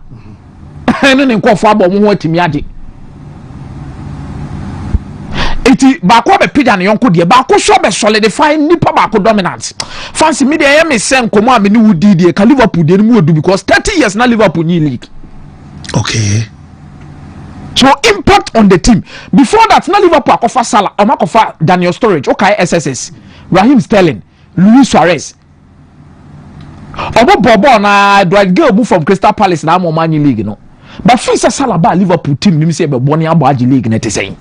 And then go for about one team yadi. Iti bako be pida na yonko die bako so be solidify nipa bako dominance. Fancy me dey me say nkomo am ni wudi die ka Liverpool dey mu odu because 30 years na Liverpool ni league. Okay. So impact on the team. Before that na Liverpool akofa Salah, amakofa Daniel Sturridge, okay SSS, Raheem Sterling, Luis Suarez. Obo bobo na Dwight Gale from Crystal Palace na mo Man League no. But Fisa Salah ba Liverpool team nim say be boni abo agi league na te say.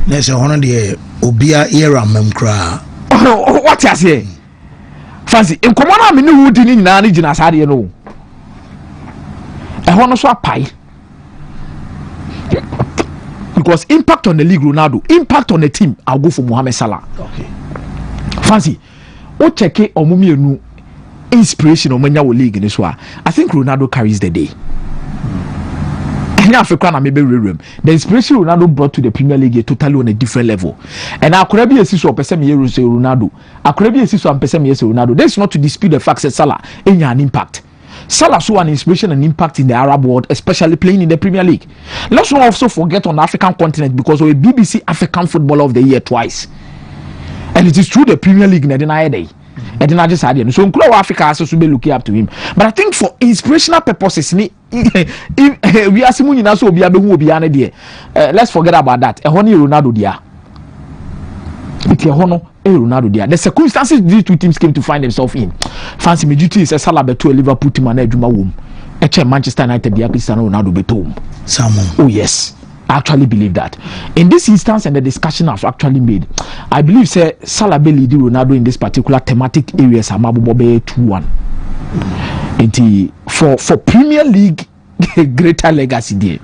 Na say hono de obia era mem kra. What you say? Fancy enkomo na me ni wudi ni nyina na gina sade no. E hono so apai. Because impact on the league Ronaldo, impact on the team I'll go for Mohamed Salah. Okay. Fancy o cheke omumienu inspiration on manya league in this one. I think Ronaldo carries the day. The inspiration Ronaldo brought to the Premier League is totally on a different level. And I could be a sister of Ronaldo. I could be a sister of Ronaldo. That's not to dispute the fact that Salah ain't an impact. Salah saw an inspiration and impact in the Arab world, especially playing in the Premier League. Let's not also forget on the African continent because we're BBC African Footballer of the Year twice. and it is through the Premier League na deny day. And then I just had so Nkulu Africa also be looking up to him. But I think for inspirational purposes, we are simu nyina so obi abehu obi ane de. Let's forget about that. Ehoni Ronaldo dia. It's Ronaldo there. The circumstances these two teams came to find themselves in. Fancy me duty is a Salah beto a Liverpool team and Eduma womb. Manchester United the Cristiano Ronaldo beto. Oh yes. I actually believe that. In this instance and the discussion I've actually made, I believe say Salah be leading Ronaldo in this particular thematic areas Amabobe 2-1. For Premier League greater legacy there.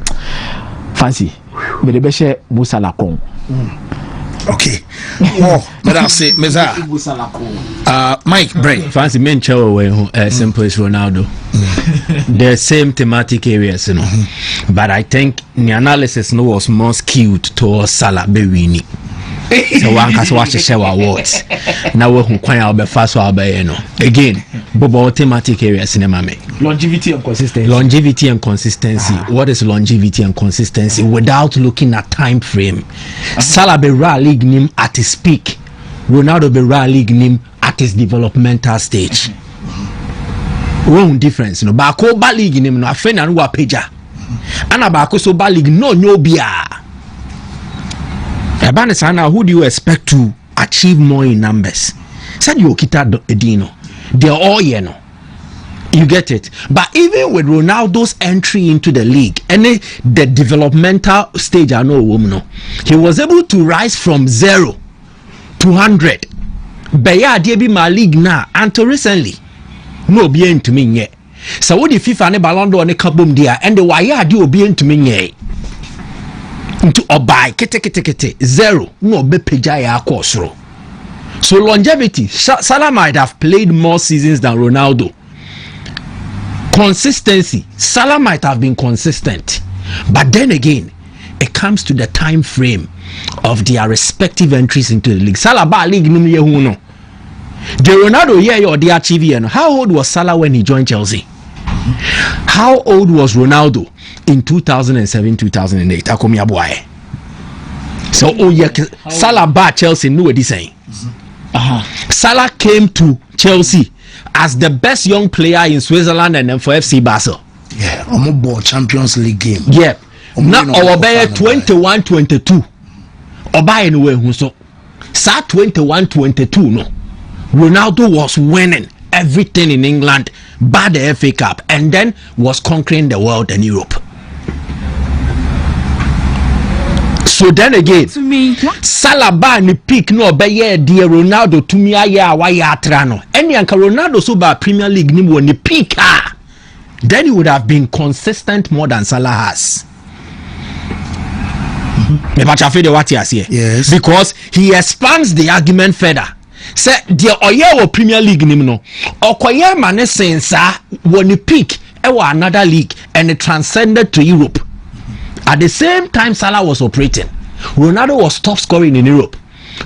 Fancy. Me the share Mo Salah Kong. Okay. Oh, but I say, Meza. Mike Bray. Fancy men chow away simple as Ronaldo. The same thematic areas, you know. But I think the analysis was more skewed towards Salah Bewini. So one can watch the show awards. Now we're quite be fast again. Bobo thematic areas in mame. Longevity and consistency. Longevity and consistency. What is longevity and consistency without looking at time frame? Salah be league name at his peak. Ronaldo be league name at his developmental stage. Wrong difference, you know. Bako ba league name no afen na wa peja. Ana bako so ba league no bia. Abanisana, who do you expect to achieve more in numbers? Said you kita edino. They're all know. You get it. But even with Ronaldo's entry into the league and the developmental stage, I know woman, he was able to rise from 0 to 100. Beya debi my league now until recently. No bien to me yet. So what if FIFA ne Ballon d'Or ne kabum dia and the wire do bien to me yet? Into obai kete 0 no be pejaya akosro. So longevity, Salah might have played more seasons than Ronaldo. Consistency, Salah might have been consistent, but then again it comes to the time frame of their respective entries into the league. Salah ba league no ye hu no. The Ronaldo year or the achieve. How old was Salah when he joined Chelsea? How old was Ronaldo in 2007-2008? Akomi aboy. So Salah ba Chelsea no what saying. Salah came to Chelsea as the best young player in Switzerland and then for FC Basel. Yeah, I'm board Champions League game. Yeah. Now our 21-22. Oba anyway who so. Sa 21-22 no. Ronaldo was winning everything in England, but the FA Cup, and then was conquering the world and Europe. So then again, to me, Salah ba ni pick no be ye dear Ronaldo to me aya wa ya trano. Any anka Ronaldo so ba Premier League ni mo ni pick then he would have been consistent more than Salah has. Yes. Because he expands the argument further. Say the oye Premier League ni no. Okoye mane sensa woni pick e wa another league and it transcended to Europe. At the same time Salah was operating, Ronaldo was top scoring in Europe.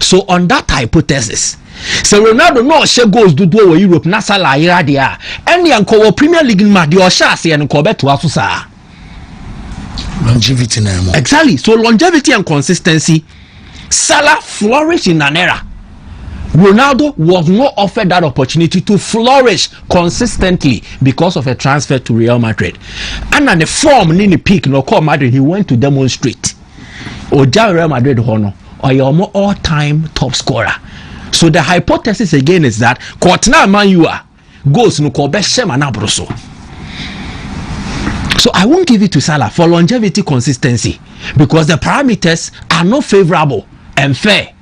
So on that hypothesis, so Ronaldo no share goals do Europe na Salah ira dia. Any anko Premier League ma di o sha se en ko beto aso sa. Longevity na mo. Exactly. So longevity and consistency, Salah flourished in an era. Ronaldo was not offered that opportunity to flourish consistently because of a transfer to Real Madrid. And at the form in the peak no call Madrid, he went to demonstrate. Oja Real Madrid hono or your all-time top scorer. So the hypothesis again is that Kotna man you are goes no call best shema na broso. So I won't give it to Salah for longevity consistency because the parameters are not favorable and fair.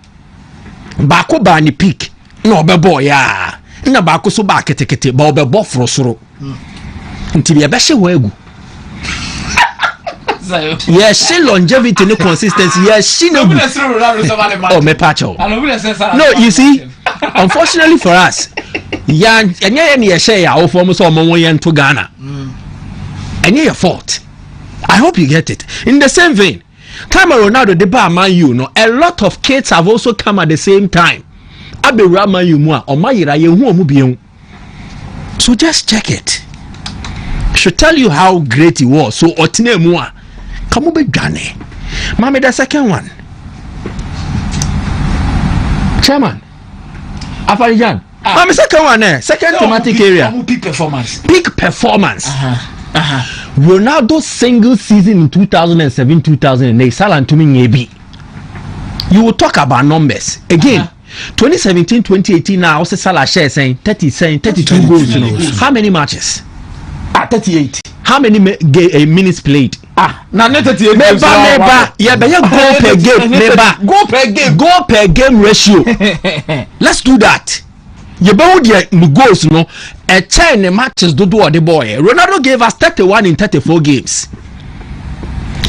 Bako ba ni peak no obebo ya na bako so ba ketekete ba obebo frosoro nti be hye wegu yes she longevity no consistency yes she no oh me pacho no you see unfortunately for us ya enye ne ye share ya wo form so omo ye nto Ghana enye your fault. I hope you get it. In the same vein, time Ronaldo de ba Man U no, a lot of kids have also come at the same time. Abe Man U mu a o mayira ye hu omu biun. So just check it. Should tell you how great he was. So otine mu a kamu be dwane. Mame the second one. Chairman, Afarijan. I'm second one second thematic area. Peak performance. Peak performance. Ronaldo single season in 2007-2008. Salah and Wontumi maybe. You will talk about numbers again. 2017-2018 now. Also Salah share saying 32 goals. How many matches? 38. How many minutes played? Now 38. Meba. Yeah, but goal per game. Meba. Goal per game ratio. Let's do that. You both the goals, no. A 10 matches do the boy. Ronaldo gave us 31 in 34 games.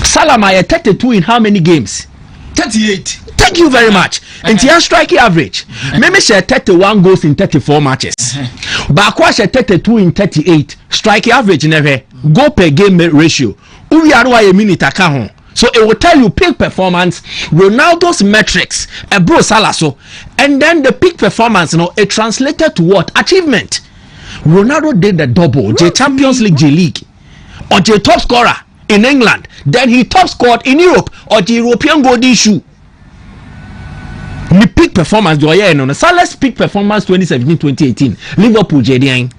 Salah 32 in how many games? 38. Thank you very much. And your striking average. Maybe share 31 goals in 34 matches. But share 32 in 38. Striking average never. Goal per game ratio. We are a minute account. So it will tell you peak performance, Ronaldo's metrics, bro Salah so, and then the peak performance, it translated to what? Achievement. Ronaldo did the double, J Champions League, J League, or J top scorer in England. Then he top scored in Europe, or J European Golden Shoe. The peak performance, Salah's peak performance 2017-2018, Liverpool, JDN.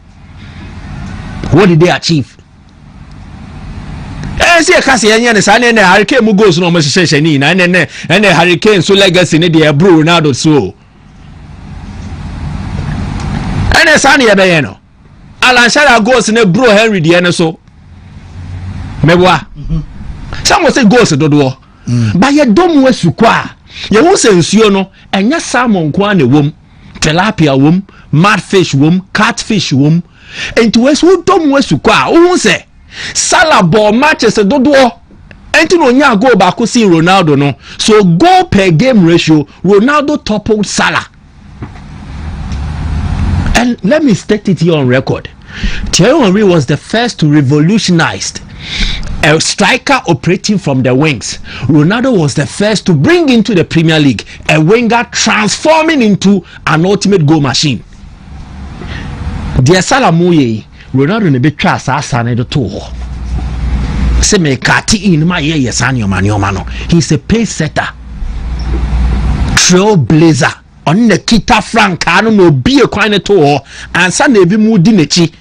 What did they achieve? See a kasi and the Hurricane goes no association in and the Hurricane so legacy in the Bro Ronaldo so. And a Sunny Abayano. Alan Shara goes in a Bro Henry Diana so. Mewa. Some will say goes to the door. But you don't want to qua. You won't say no and your salmon quan a womb, tilapia womb, mudfish womb, catfish womb, and to us who don't want to qua, who say. Salah ball matches do enti no nya goal back see Ronaldo no, so goal per game ratio Ronaldo toppled Salah. And let me state it here on record. Thierry Henry was the first to revolutionize a striker operating from the wings. Ronaldo was the first to bring into the Premier League a winger transforming into an ultimate goal machine. Dear Salah Muye, Ronaldo ne betwa asasa ne to ho. Se me kati in my yes anyo. He's a pace setter. Trailblazer. On the kita frank no be a quine to ho and san e bi mu di nechi.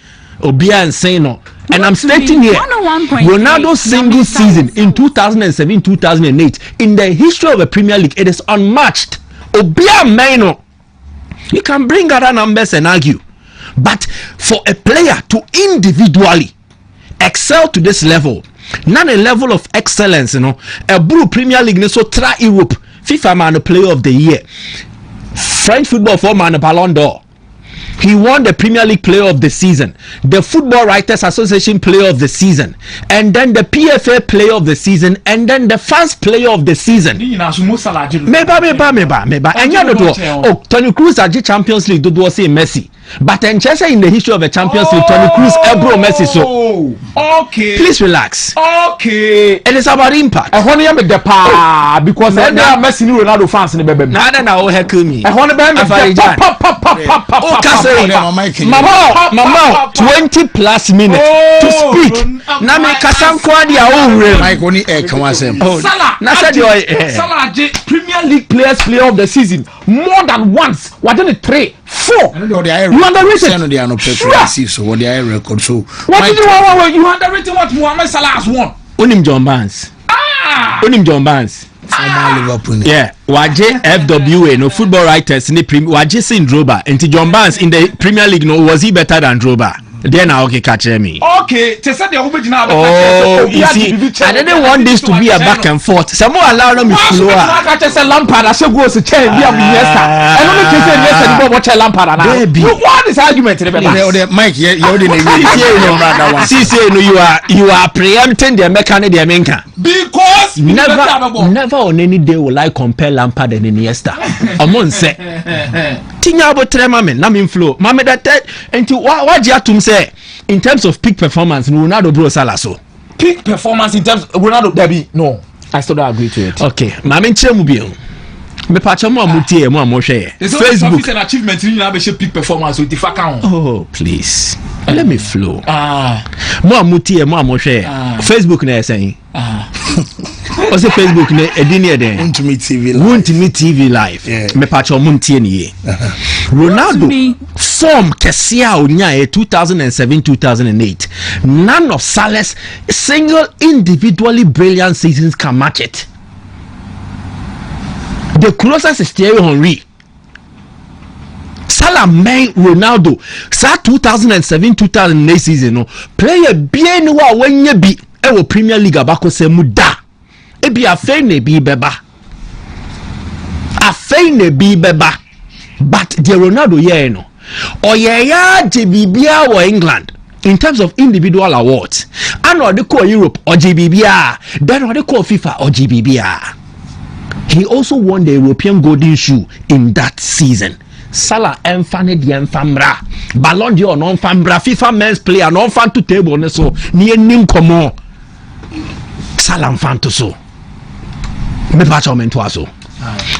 Obi an say no. And I'm stating here Ronaldo's single season in 2007-2008 in the history of the Premier League, it is unmatched. Obi an no. You can bring other numbers and argue. But for a player to individually excel to this level, not a level of excellence, a blue Premier League, so try Europe, FIFA man player of the year, French football for man Ballon d'Or. He won the Premier League Player of the Season, the Football Writers Association Player of the Season, and then the PFA Player of the Season, and then the Fans Player of the Season. Meba. And you know, Toni Kroos at the Champions League do say Messi, but in Chelsea in the history of the Champions League, Toni Kroos elbow Messi so. Okay. Please relax. Okay. It is about impact. I want to make the power because there are Messi and Ronaldo fans in the baby. Nah, oh heckle me. I want to be Mama, 20 plus minutes to speak. Na me kasam kwa dia o re. Mike oni come on say. Salah. Na said you Salah Premier League Player of the Season more than once. What did it 3, 4? You underrated. No, they are not preferences. So what they are record. So what did you want? You underrated what Mohamed Salah has won. Onim John Barnes. Onim John Barnes. Liverpool. Yeah, Waje FWA no Football Writers in the Waje sin Droba. And John Barnes in the Premier League no was he better than Droba? Then I okay catch me. Okay, you see, I didn't want this to be a back and forth. Some more allow them to flow. I just say Lampard. I say go to change. We have Iniesta. I don't know if Iniesta go watch Lampard now. What is argument? Mike, you you are preempting the mechanic. Because never on any day will I compare Lampard and Iniesta. I'm on say. Tinya about tremamen. Na me flow. Mame that and to what you have to say. In terms of peak performance, Ronaldo bro Salah so. Peak performance in terms of Ronaldo Debbie. No, I still don't agree to it. Okay, mame chemu bio. Me pacha mo amutie mo amhwe. Facebook an achievement you na be peak performance with the fact. Oh, please. Let me flow. Mo amutie mo amhwe. Facebook na saying. What's the Facebook ne edini eden? Wontumi TV live. Wontumi TV live. Me pacho muntie ni. Ronaldo form kesia onya 2007-2008. None of Salah's single individually brilliant seasons can match it. The closest is Thierry Henry. Salah main Ronaldo. Sa 2007-2008 season no player bien wa wenye bi e Premier League abako se muda. E bi afei ne bi beba. Afei ne bi beba. But the Ronaldo ye no. Oyeya JBBA or England in terms of individual awards. And or the call Europe or JBBA. Then or the call FIFA or JBBA. He also won the European Golden Shoe in that season. Salah enfane di enfamra. Ballon d'Or non fambra. FIFA Men's Player non fan to table ne so. Ni enim komo. Salah enfan to so. Me pa chaw mento aso.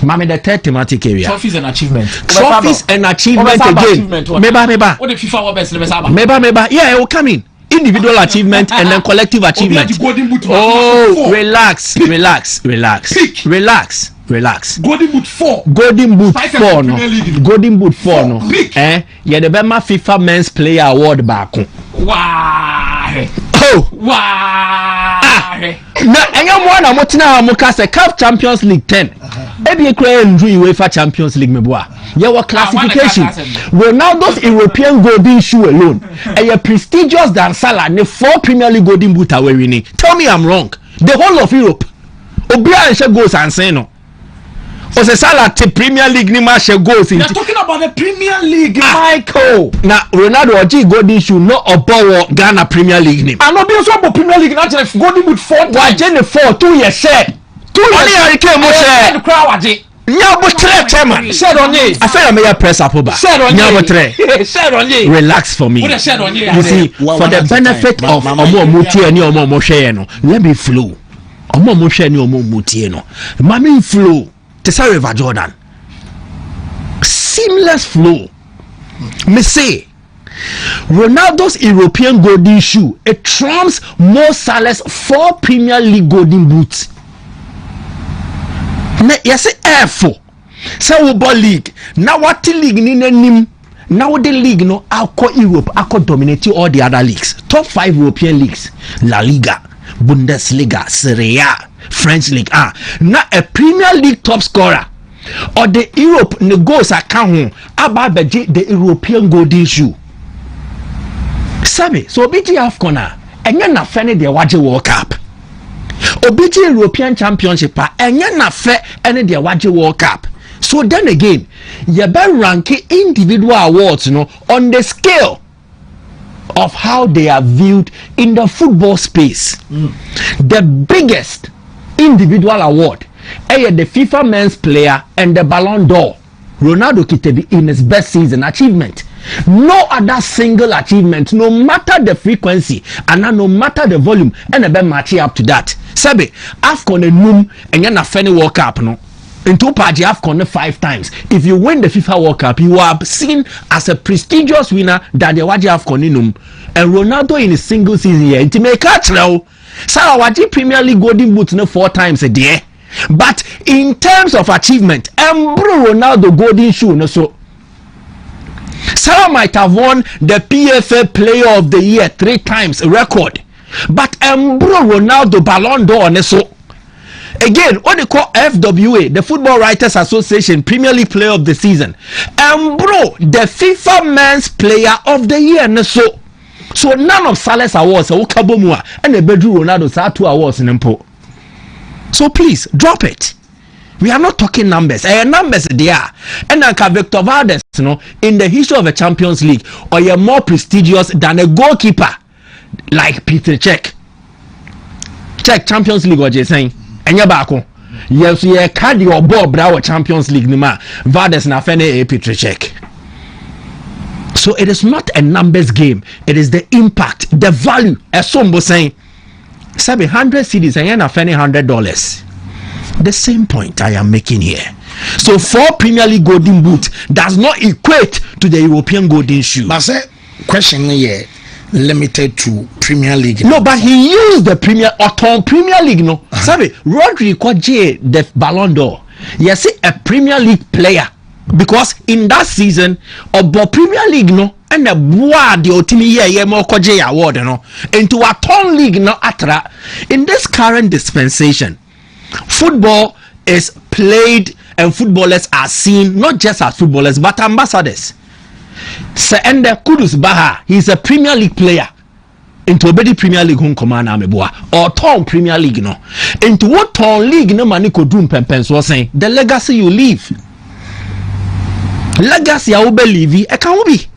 Mame the third thematic area. Trophies and achievement. Trophies and achievement again. Meba. What the FIFA what best Meba. Yeah, it will come in. Individual achievement and then collective achievement. Oh, relax. Golden Boot 4. Golden Boot 4 no. Golden Boot 4 no. Yeah, the Bema FIFA Men's Player Award back. Wow. Oh. Wow. Na enyo mo na motina amuka se CAF Champions League 10. Ebi ekra ndru UEFA Champions League meboa. Your classification. Ronaldo's European Golden Shoe alone. A prestigious than Salah ne 4 Premier League Golden Boot are winning. Tell me I'm wrong. The whole of Europe. Obia and she goes and say no. Ose Salah te Premier League ni ma she goes in. You're talking about the Premier League, Michael. Now Ronaldo oji Golden Shoe no obowo Ghana Premier League ni. I no be so about Premier League not Golden Boot 4 times. Wa je ne 4 2 years share. 2 years. Only Hurricane mo share. Nyabo tre chairman. Said on ye. I feel I'm a press up over. Nyabo tre. Said on ye. Relax for me. What said on ye? You see, for the benefit of omo mutie ni omo mo share no, let me flow. Omo mo share ni omo mutie no. Mami flow. Tesa River Jordan. Seamless flow. Me say Ronaldo's European Golden Shoe it trumps Mo Salah's 4 Premier League Golden Boots. Yes, F4. So we league. Now what the league ni nim? Now the league no alco Europe alco dominate all the other leagues. Top 5 European leagues: La Liga, Bundesliga, Serie A, French League. Now a Premier League top scorer or the Europe ne goals account about the European Golden Shoe. Sabi so BG AFCON enya na fene de waje World Cup. Obiti European Championship enye na fe ene de waje World Cup. So then again, you better rank individual awards on the scale of how they are viewed in the football space. The biggest individual award is the FIFA Men's Player and the Ballon d'Or. Ronaldo Kitebi in his best season achievement. No other single achievement, no matter the frequency and no matter the volume, and a bit matching up to that. Sabe, AFCON and you're Feni World Cup no. Into Paji AFCON 5 times. If you win the FIFA World Cup, you are seen as a prestigious winner that the Waji AFCON inum. And Ronaldo in a single season here, it may catch now. Salah Waji Premier League Golden Boot 4 times a day. But in terms of achievement, Ronaldo Golden Shoe no so. Salah might have won the PFA Player of the Year 3 times record, but Ronaldo Ballon d'Or ne so. Again, what they call FWA, the Football Writers Association Premier League Player of the Season, the FIFA Men's Player of the Year ne so. So none of Salah's awards are Okabomua and the Bedru Ronaldo's 2 awards in Empo. So please drop it. We are not talking numbers. Numbers they are. And then Victor Valdes, in the history of a Champions League, or you're more prestigious than a goalkeeper like Peter Cech. Check Champions League, what you're saying. And you're back. Yes, you can't your ball, Brower Champions League, Nima. Valdes na fene Peter Cech. So it is not a numbers game. It is the impact, the value. As somebody saying, 700 CDs and you're not fene $100. The same point I am making here. So 4 Premier League Golden Boot does not equate to the European Golden Shoe. But say question here. limited to Premier League. No, but he used the Premier League. No, sorry, Rodri Kwaje the Ballon d'Or. Yes, a Premier League player because in that season, about Premier League no. And the boy the Wontumi yeah more Kwaje award no into a ton league no atra. In this current dispensation, football is played and footballers are seen not just as footballers but ambassadors. Sir Ende Kudus Baha, he's a Premier League player. Into obedi Premier League home command ameboa or ton Premier League no. Into what ton league no mani ko dum pempen so saying the legacy you leave. Legacy I will believe e can be.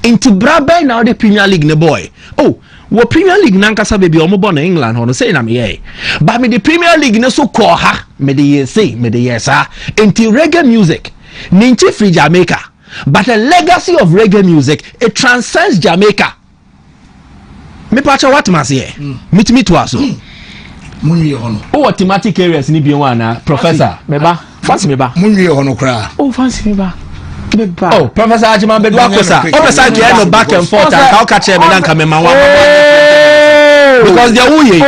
Into Brabe now the Premier League no boy. Oh, what Premier League nankasa baby omo born in England hono say na me ye. But me the Premier League no so call ha me the say me the yes ah. Into reggae music. Ninchi free Jamaica. But the legacy of reggae music it transcends Jamaica. Me pacha what must here? Meet me to us. Munye hono. Oh, thematic areas ni bi one na professor. Meba. Fancy meba. Munye hono kra. Oh, fancy meba. Oh, Professor Ajiman Bedwakosa. Professor Kiano back and forth and how catch him and come man. Because they are wooing.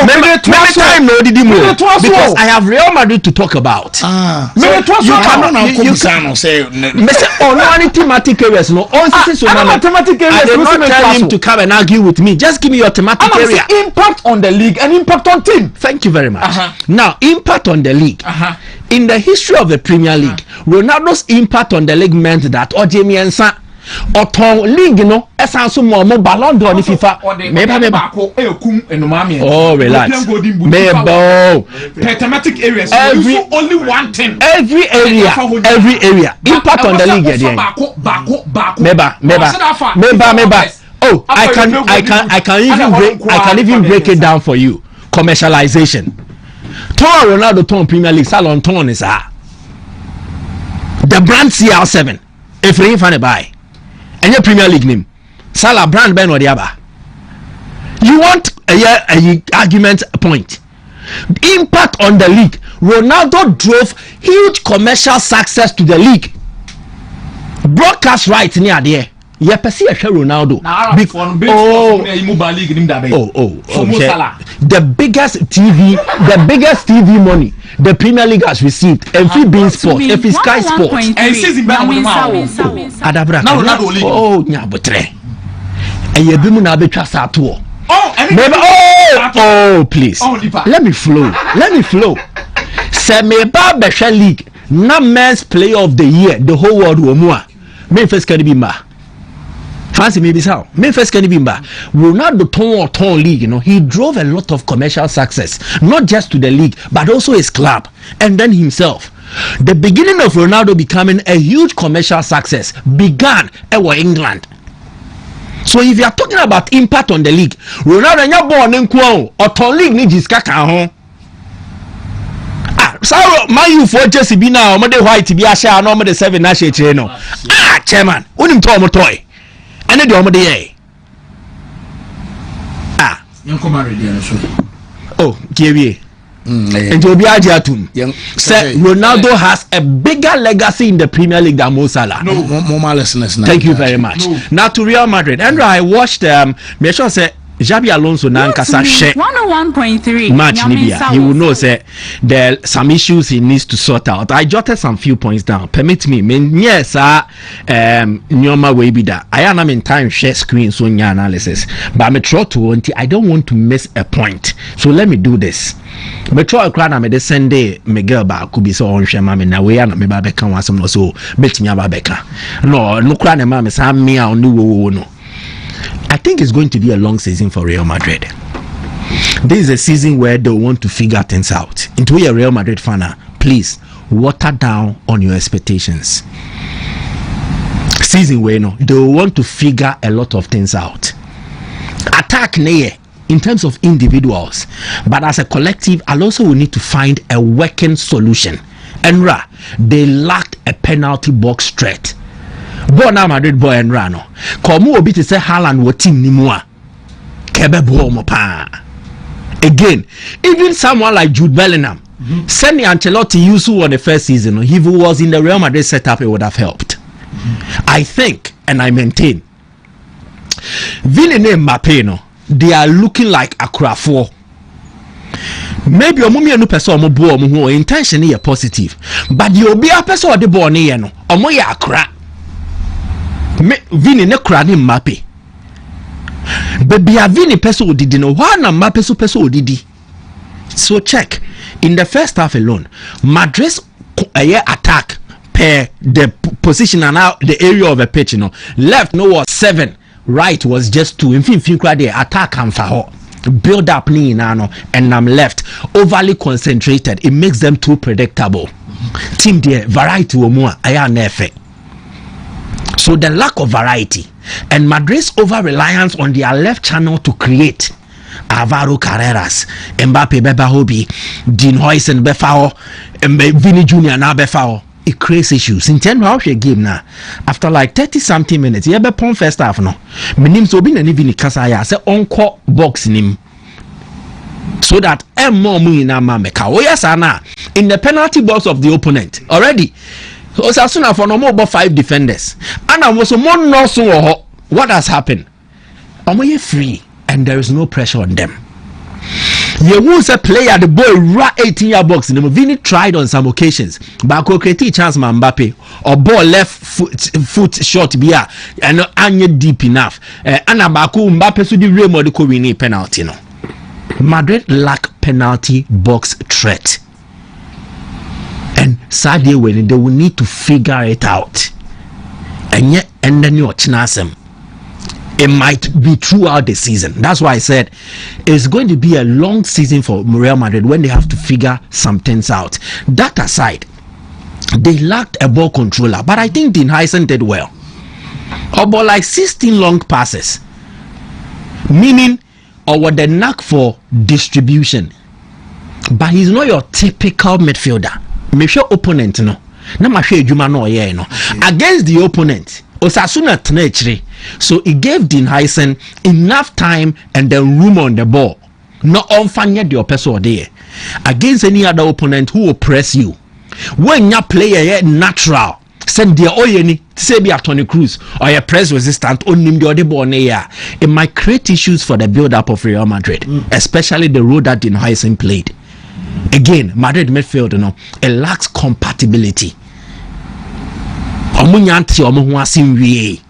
Maybe time no did because I have Real Madrid to talk about. You cannot say no thematic areas no thematic areas. I did not tell him to come and argue with me. Just give me your thematic area. Impact on the league and impact on team. Thank you very much. Now, impact on the league. In the history of the Premier League, Ronaldo's impact on the league meant that Jamie and Sa Oton League, no, Esanso more Ballon d'Or FIFA. Oh, relax. Thematic areas. Only one thing. Every area. Impact on the league again. Meba. Oh, I can even break it down for you. Commercialization. Ton Ronaldo ton Premier League Salah ton is the brand CR7 if you find a buy and your Premier League name Salah brand ben or the other. You want a argument point. Impact on the league. Ronaldo drove huge commercial success to the league. Broadcast rights near there. Yeah, per se Ronaldo. The biggest TV money the Premier League has received. If it being sports, if it's Sky Sports, Adabra. Oh, nyabotre. And you be na betwa sato. Oh, please. Let me flow. Say me ba besha league. Na men's player of the year. The whole world wo mu a. Me first can be ma. Fancy maybe how? Memphis can be back. Ronaldo ton league, you know, he drove a lot of commercial success, not just to the league, but also his club and then himself. The beginning of Ronaldo becoming a huge commercial success began in England. So if you are talking about impact on the league, Ronaldo and your born in Kwon or ton league need jiska kan so my you for Jesse be now, the white be a share no the 7 na share no. Chairman, unim to toy. And the Omade oh, Gary. And to be Ajatum. Ronaldo has a bigger legacy in the Premier League than Mo Salah. Thank you very much. Now to Real Madrid. And I watched make sure say Xabi Alonso nankasa share 101.3 match Nibia. He will know say there are some issues he needs to sort out. I jotted some few points down. Permit me. Yes, nyoma way be that. I am in time share screen so nya analysis. But me try to I don't want to miss a point. So let me do this. Me try to na me de Sunday Miguel ba could be so on share me na we na me ba beka wasem no so betimi aba beka. No kra na ma me sa me a onu wo no. I think it's going to be a long season for Real Madrid. This is a season where they want to figure things out. Into a Real Madrid fan, please water down on your expectations. Season where they want to figure a lot of things out. Attack in terms of individuals, but as a collective, Alonso will need to find a working solution. And they lacked a penalty box threat. Bona Madrid boy and Rano. Komu obi to say Haaland wo team ni mu a. Kebe bo mo pa. Again, even someone like Jude Bellingham, sending Ancelotti used on the first season, if he was in the Real Madrid setup, it would have helped. I think, and I maintain, Vini ne Mbappe no, they are looking like akrafo. Maybe omumi no person omo bo omo ho intention is positive, but the obi a person o de ball ne ye no omo ya akra. Vini ne kra ne Mbappe. Baby a Vini person odidi no why na Mbappe so person odidi. So check in the first half alone, Madrid's attack per the position and now the area of the pitch, you know, left no was 7, right was just 2. In fin the attack and for build up ni nano and I'm left overly concentrated. It makes them too predictable. Team there variety or more aya nefe. So the lack of variety and Madrid's over reliance on their left channel to create Alvaro Carreras, Mbappe Beba Hobi, Dean Huijsen Befao, Vini Jr. now Befao. It creates issues. In 10 hours game now, after like 30 something minutes, you be pon first half no. Minim so be na Vini Kasaya say encore box nim. So that more money na meka. Oh yes, Anna in the penalty box of the opponent already. So Osasuna for no more about 5 defenders. And I was more no so what has happened? Omoye free and there is no pressure on them. You was a player, the boy right 18-year box. Vini tried on some occasions, but create chance Mbappe or ball left foot short biya and anya deep enough. And Abaku Mbappe so the real model win penalty. No, Madrid lack penalty box threat, and sadly when they will need to figure it out. And yet, and then you chinasem. It might be throughout the season. That's why I said it's going to be a long season for Real Madrid when they have to figure some things out. That aside, they lacked a ball controller, but I think Dean Huijsen did well. About like 16 long passes, meaning or the knack for distribution. But he's not your typical midfielder. Make sure opponent no. Na ma hwe adwuma no ye no. Against the opponent. Osasuna tenechre. So it gave Dean Huijsen enough time and then room on the ball. Not unfanya the person there. Against any other opponent who will press you. When your player natural, send the oyeni, say be a Tony Cruz or a press resistant on him the other ball there. It might create issues for the build up of Real Madrid, especially the role that Dean Huijsen played. Again, Madrid midfield, you know, it lacks compatibility. Omunyanti omu asim wie.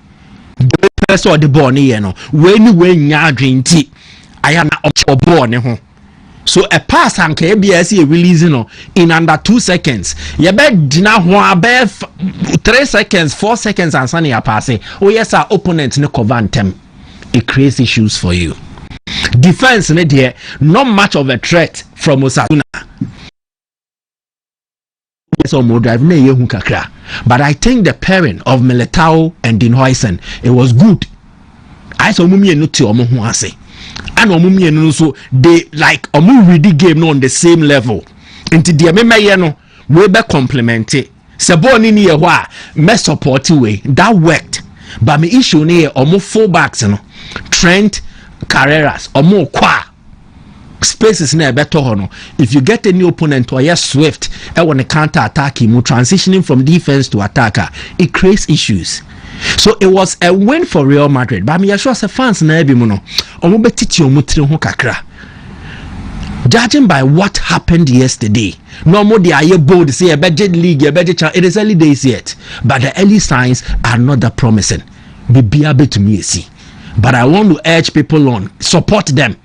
The person of the ball ni no. When nya drinti, aya na ocho ball ne ho. So a pass and KBS releasing no in under 2 seconds. You bet dina ho abe 3 seconds, 4 seconds and sani ya pass. Oh yes, our opponent ne cover them. It creates issues for you. Defense ne there, not much of a threat from Osasuna. But I think the pairing of Militao and Dean Huijsen, it was good. I saw Mummy no to Omohuase. And Omumi no so they like Omu ready game no on the same level. Into the no we be complemented. Saboni ni wa me support way that worked. But my issue ni Omu fullbacks no Trent Carreras Omu kwa spaces na better hono. If you get a new opponent or yes swift and when a counter attack him transitioning from defense to attacker, it creates issues. So it was a win for Real Madrid. But me sure say fans na ebi mu no omo betiti omo tire ho kakra. Judging by what happened yesterday, no more the aye bold say a budget league, a budget it is early days yet, but the early signs are not that promising. Be a bit to me see. But I want to urge people on, support them.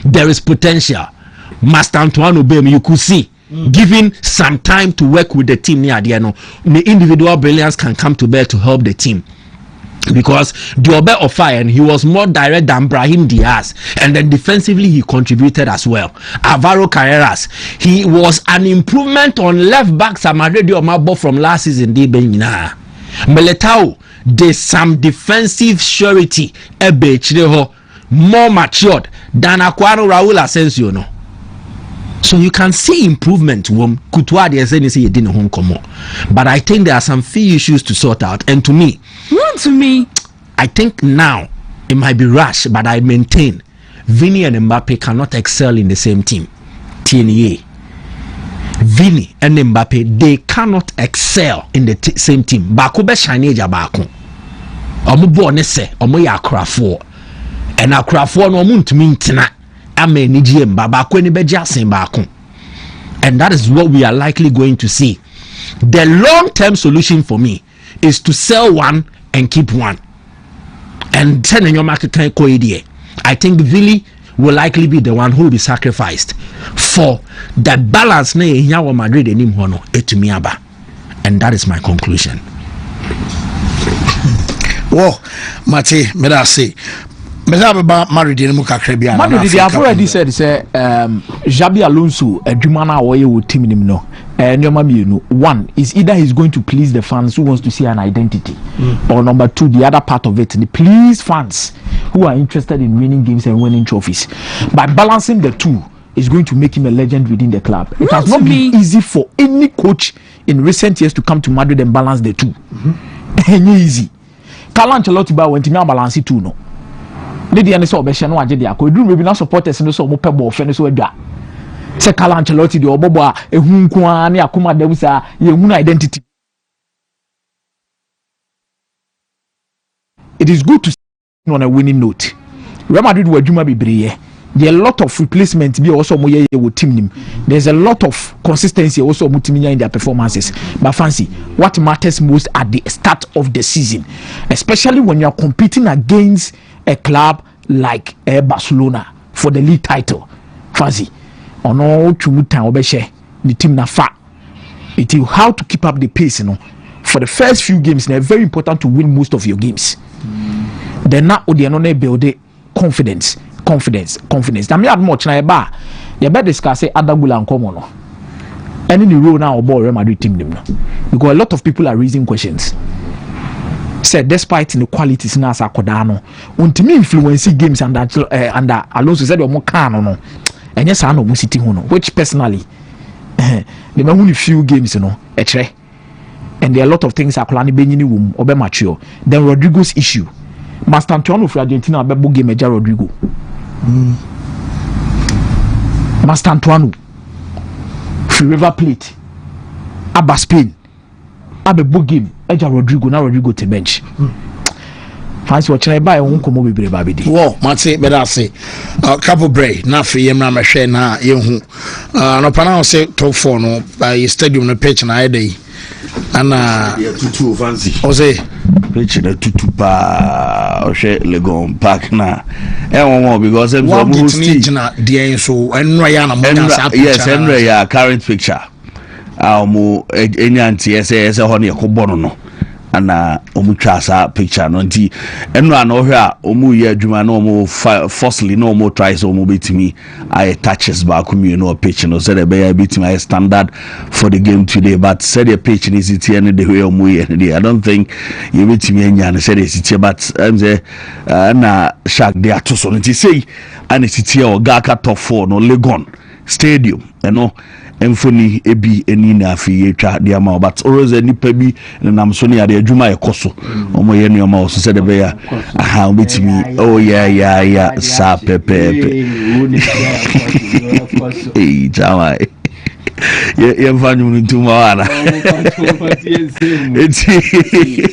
There is potential. Master Antoine Obem, you could see, giving some time to work with the team near the end, the individual brilliance can come to bear to help the team. Because Diobe of fire and he was more direct than Brahim Diaz, and then defensively he contributed as well. Alvaro Carreras, he was an improvement on left back Samaredio Mabo from last season. Militao, there's some defensive surety, more matured than Aquaro Raul Asensio. No? So you can see improvement. But I think there are some few issues to sort out. And to me, I think now it might be rash, but I maintain Vini and Mbappe cannot excel in the same team. TNA. Vini and Mbappe, they cannot excel in the same team. Bakube Shaneja Baku. Omu Bonese, Omu Yakrafo. and akrafo no muntumi ntina ama ni gm baba ko ni beji asen ba ko. And that is what we are likely going to see. The long-term solution for me is to sell one and keep one. And send in your market I think Vili will likely be the one who will be sacrificed for the balance na Yawa Madrid enim hono etumiaba. And that is my conclusion. Whoa, Mate, Medasi. Madrid, they have already said, Xabi Alonso, a Jumana away with team no. One is either he's going to please the fans who wants to see an identity, or number two, the other part of it, the please fans who are interested in winning games and winning trophies. By balancing the two, is going to make him a legend within the club. It has not been easy for any coach in recent years to come to Madrid and balance the two. Easy. Carlo Ancelotti went to balance it too, no. Lady and so Beshan no agye akọ edu maybe na supporters no so mo pe ball fe no so adwa se Carlo Ancelotti de obobo a ehun nko a na akoma da busa ye hunu identity. It is good to see on a winning note. Real Madrid were adwuma bebree. There are a lot of replacements be also mo ye with team nim. There's a lot of consistency also mo team in their performances. But fancy what matters most at the start of the season, especially when you are competing against a club like Barcelona for the league title. Fancy ono tumutan obeshe the team na fa. It is how to keep up the pace, you know. For the first few games, it's very important to win most of your games. Then now they are build confidence. Now me add much na eba. They better discuss Adagula and Komono. Any the role now about Real Madrid team them now. Because a lot of people are raising questions. Said despite inequalities na Sakodano, Wontumi influence games under Alonso said more can no. And yes, I know Musiti Hono, which personally the only few games, you know, and there are a lot of things are planning being in the room or mature. Then Rodrigo's issue. Master Antonio for Argentina be game Major Rodrigo. Master Antonio for River Plate. Abba Spain. Abba book game Major Rodrigo na Rodrigo to bench. Fancy watching I buy won komo bebre ba be di. Wo, mate better say. Couple break na free yem na me hwe na ye hu. No pana say top 4 no by stadium no pitch na dey. Ana tutu fancy. O say pitch na tutu pa o she Legon Park na. Won because them so move na dey so enro ya na mo na picture. Yes, enro ya current picture. Mo enyanti ese ho na yakobo no. Ana omutwasa picture no nti eno ana ohwe a omu ye adwuma na omu firstly no omu try so omu betimi I touches back community no pitch no said be ya betimi standard for the game today but said the pitch is it any the way omu ye I don't think you betimi anya na said it but am say na shark dey atoso nti say and it o Gaka top 4 no Legon stadium no Emfoni ebi eni na afi etwa de ama but always nipa bi nam so ne ade adwuma ekoso omo ye ne oma so se de be ya aha obetimi oh yeah sa pepe eh jamaa ye mfanyu ntuma wana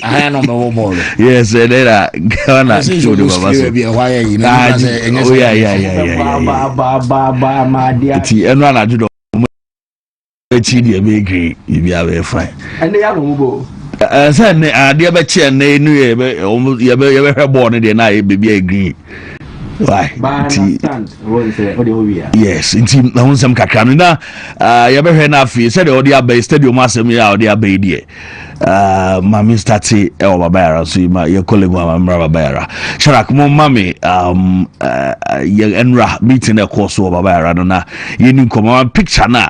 aha no me wo yes era gana chodo baba so oh yeah ma dia ti enu anajudo be agree you be have fine and they have mubo say na ade be che na enu ye be born dey na e be agree why yes inti na hunsam kakra no na ye be hwe na afi say the odi abay stadium asem ya odi abay die mami stati e o babayara so ye colleague mama babayara sharak mo mami ye enra meeting e course o babayara no na ye ni komo picture na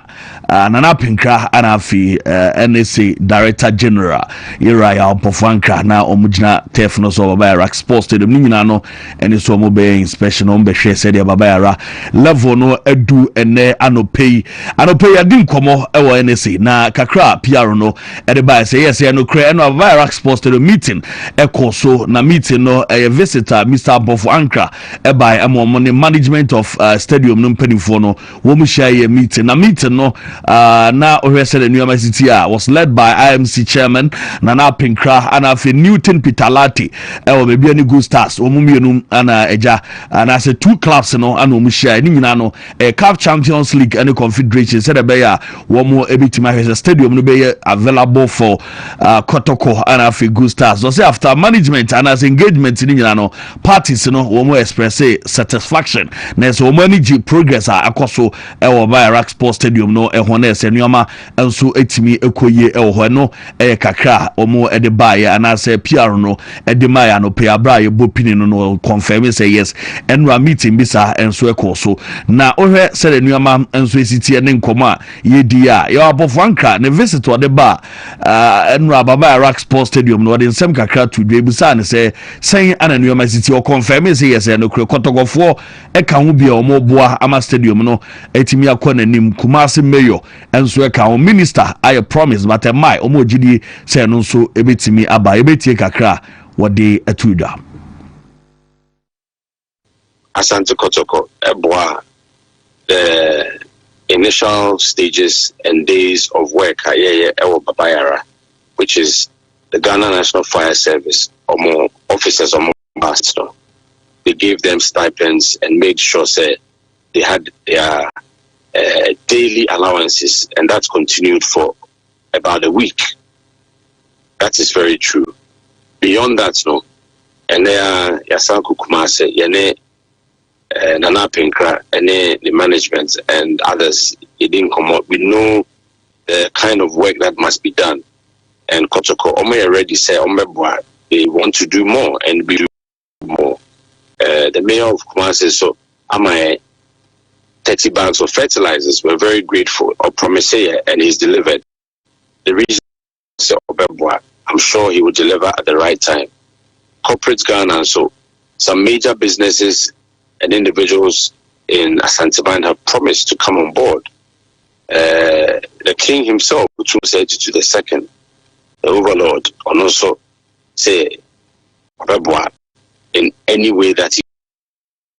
nana pinkra ana afi NSA director general yera ya opofankra na omugina tef no so babayara sports stadium ni nyina no eni so mo be inspection on be hwe said ya babayara level no edu ene anopei adin komo e wo NSA na kakra PR no e de ba say yes say no kra no Iraq Sports Stadium meeting eko so na meeting no a visitor Mr. Bofo Ankra by among management of stadium no mpanimfo no wo mu share meeting na meeting no na ohwese the New City was led by IMC chairman Nana Pinkra and afi Newton Pitalati we maybe any good stars wo mu mienu ana eja and as two clubs no and wo mu share ni nyina no CAF Champions League and Confederation said be ya wo mu ebitima hwese stadium no be available for Kotoko and afi good stars so say after management and as engagement ni nyina no parties no wo mu express satisfaction na so wo mu any progress akoso wo by Iraq Sports Stadium no ehone ese nuama enso etimi ekoye ho no kakra wo mu de bae and as PR no de maya no pe abra ye bopini no confirm say yes enra meeting bisa enso ekoso na ohwe se de nuama enso esitie ne nkoma ye dia ye abofo anka ne visitor de ba enra baba Iraq Sports Stadium no de nsem kakra to dwe bisa ne say sen ananuama city o confirm say yes no kotogofo eka ho bia o mo boa ama stadium no etimi akọ nanim Kumasi mayor enso eka ho minister I promise but my o mo gidi say no so ebetimi aba ebetie kakra wode atuda Asante Kotoko eboa the initial stages and days of work ewo Babayara, which is the Ghana National Fire Service or officers or ambassador. They gave them stipends and made sure say they had their daily allowances, and that's continued for about a week. That is very true. Beyond that, no, and there Yasanku Kumase, Yane Nana Pinkra, and the management and others, it didn't come up. We know the kind of work that must be done. And Kotoko Ome already said, they want to do more and we do more. The mayor of Kumasi, so am I 30 bags of fertilizers? We're very grateful. Or promise and he's delivered. The reason I'm sure he will deliver at the right time. Corporate Ghana, so some major businesses and individuals in Asanteban have promised to come on board. The king himself, which was said to the second, the overlord, and also say in any way that he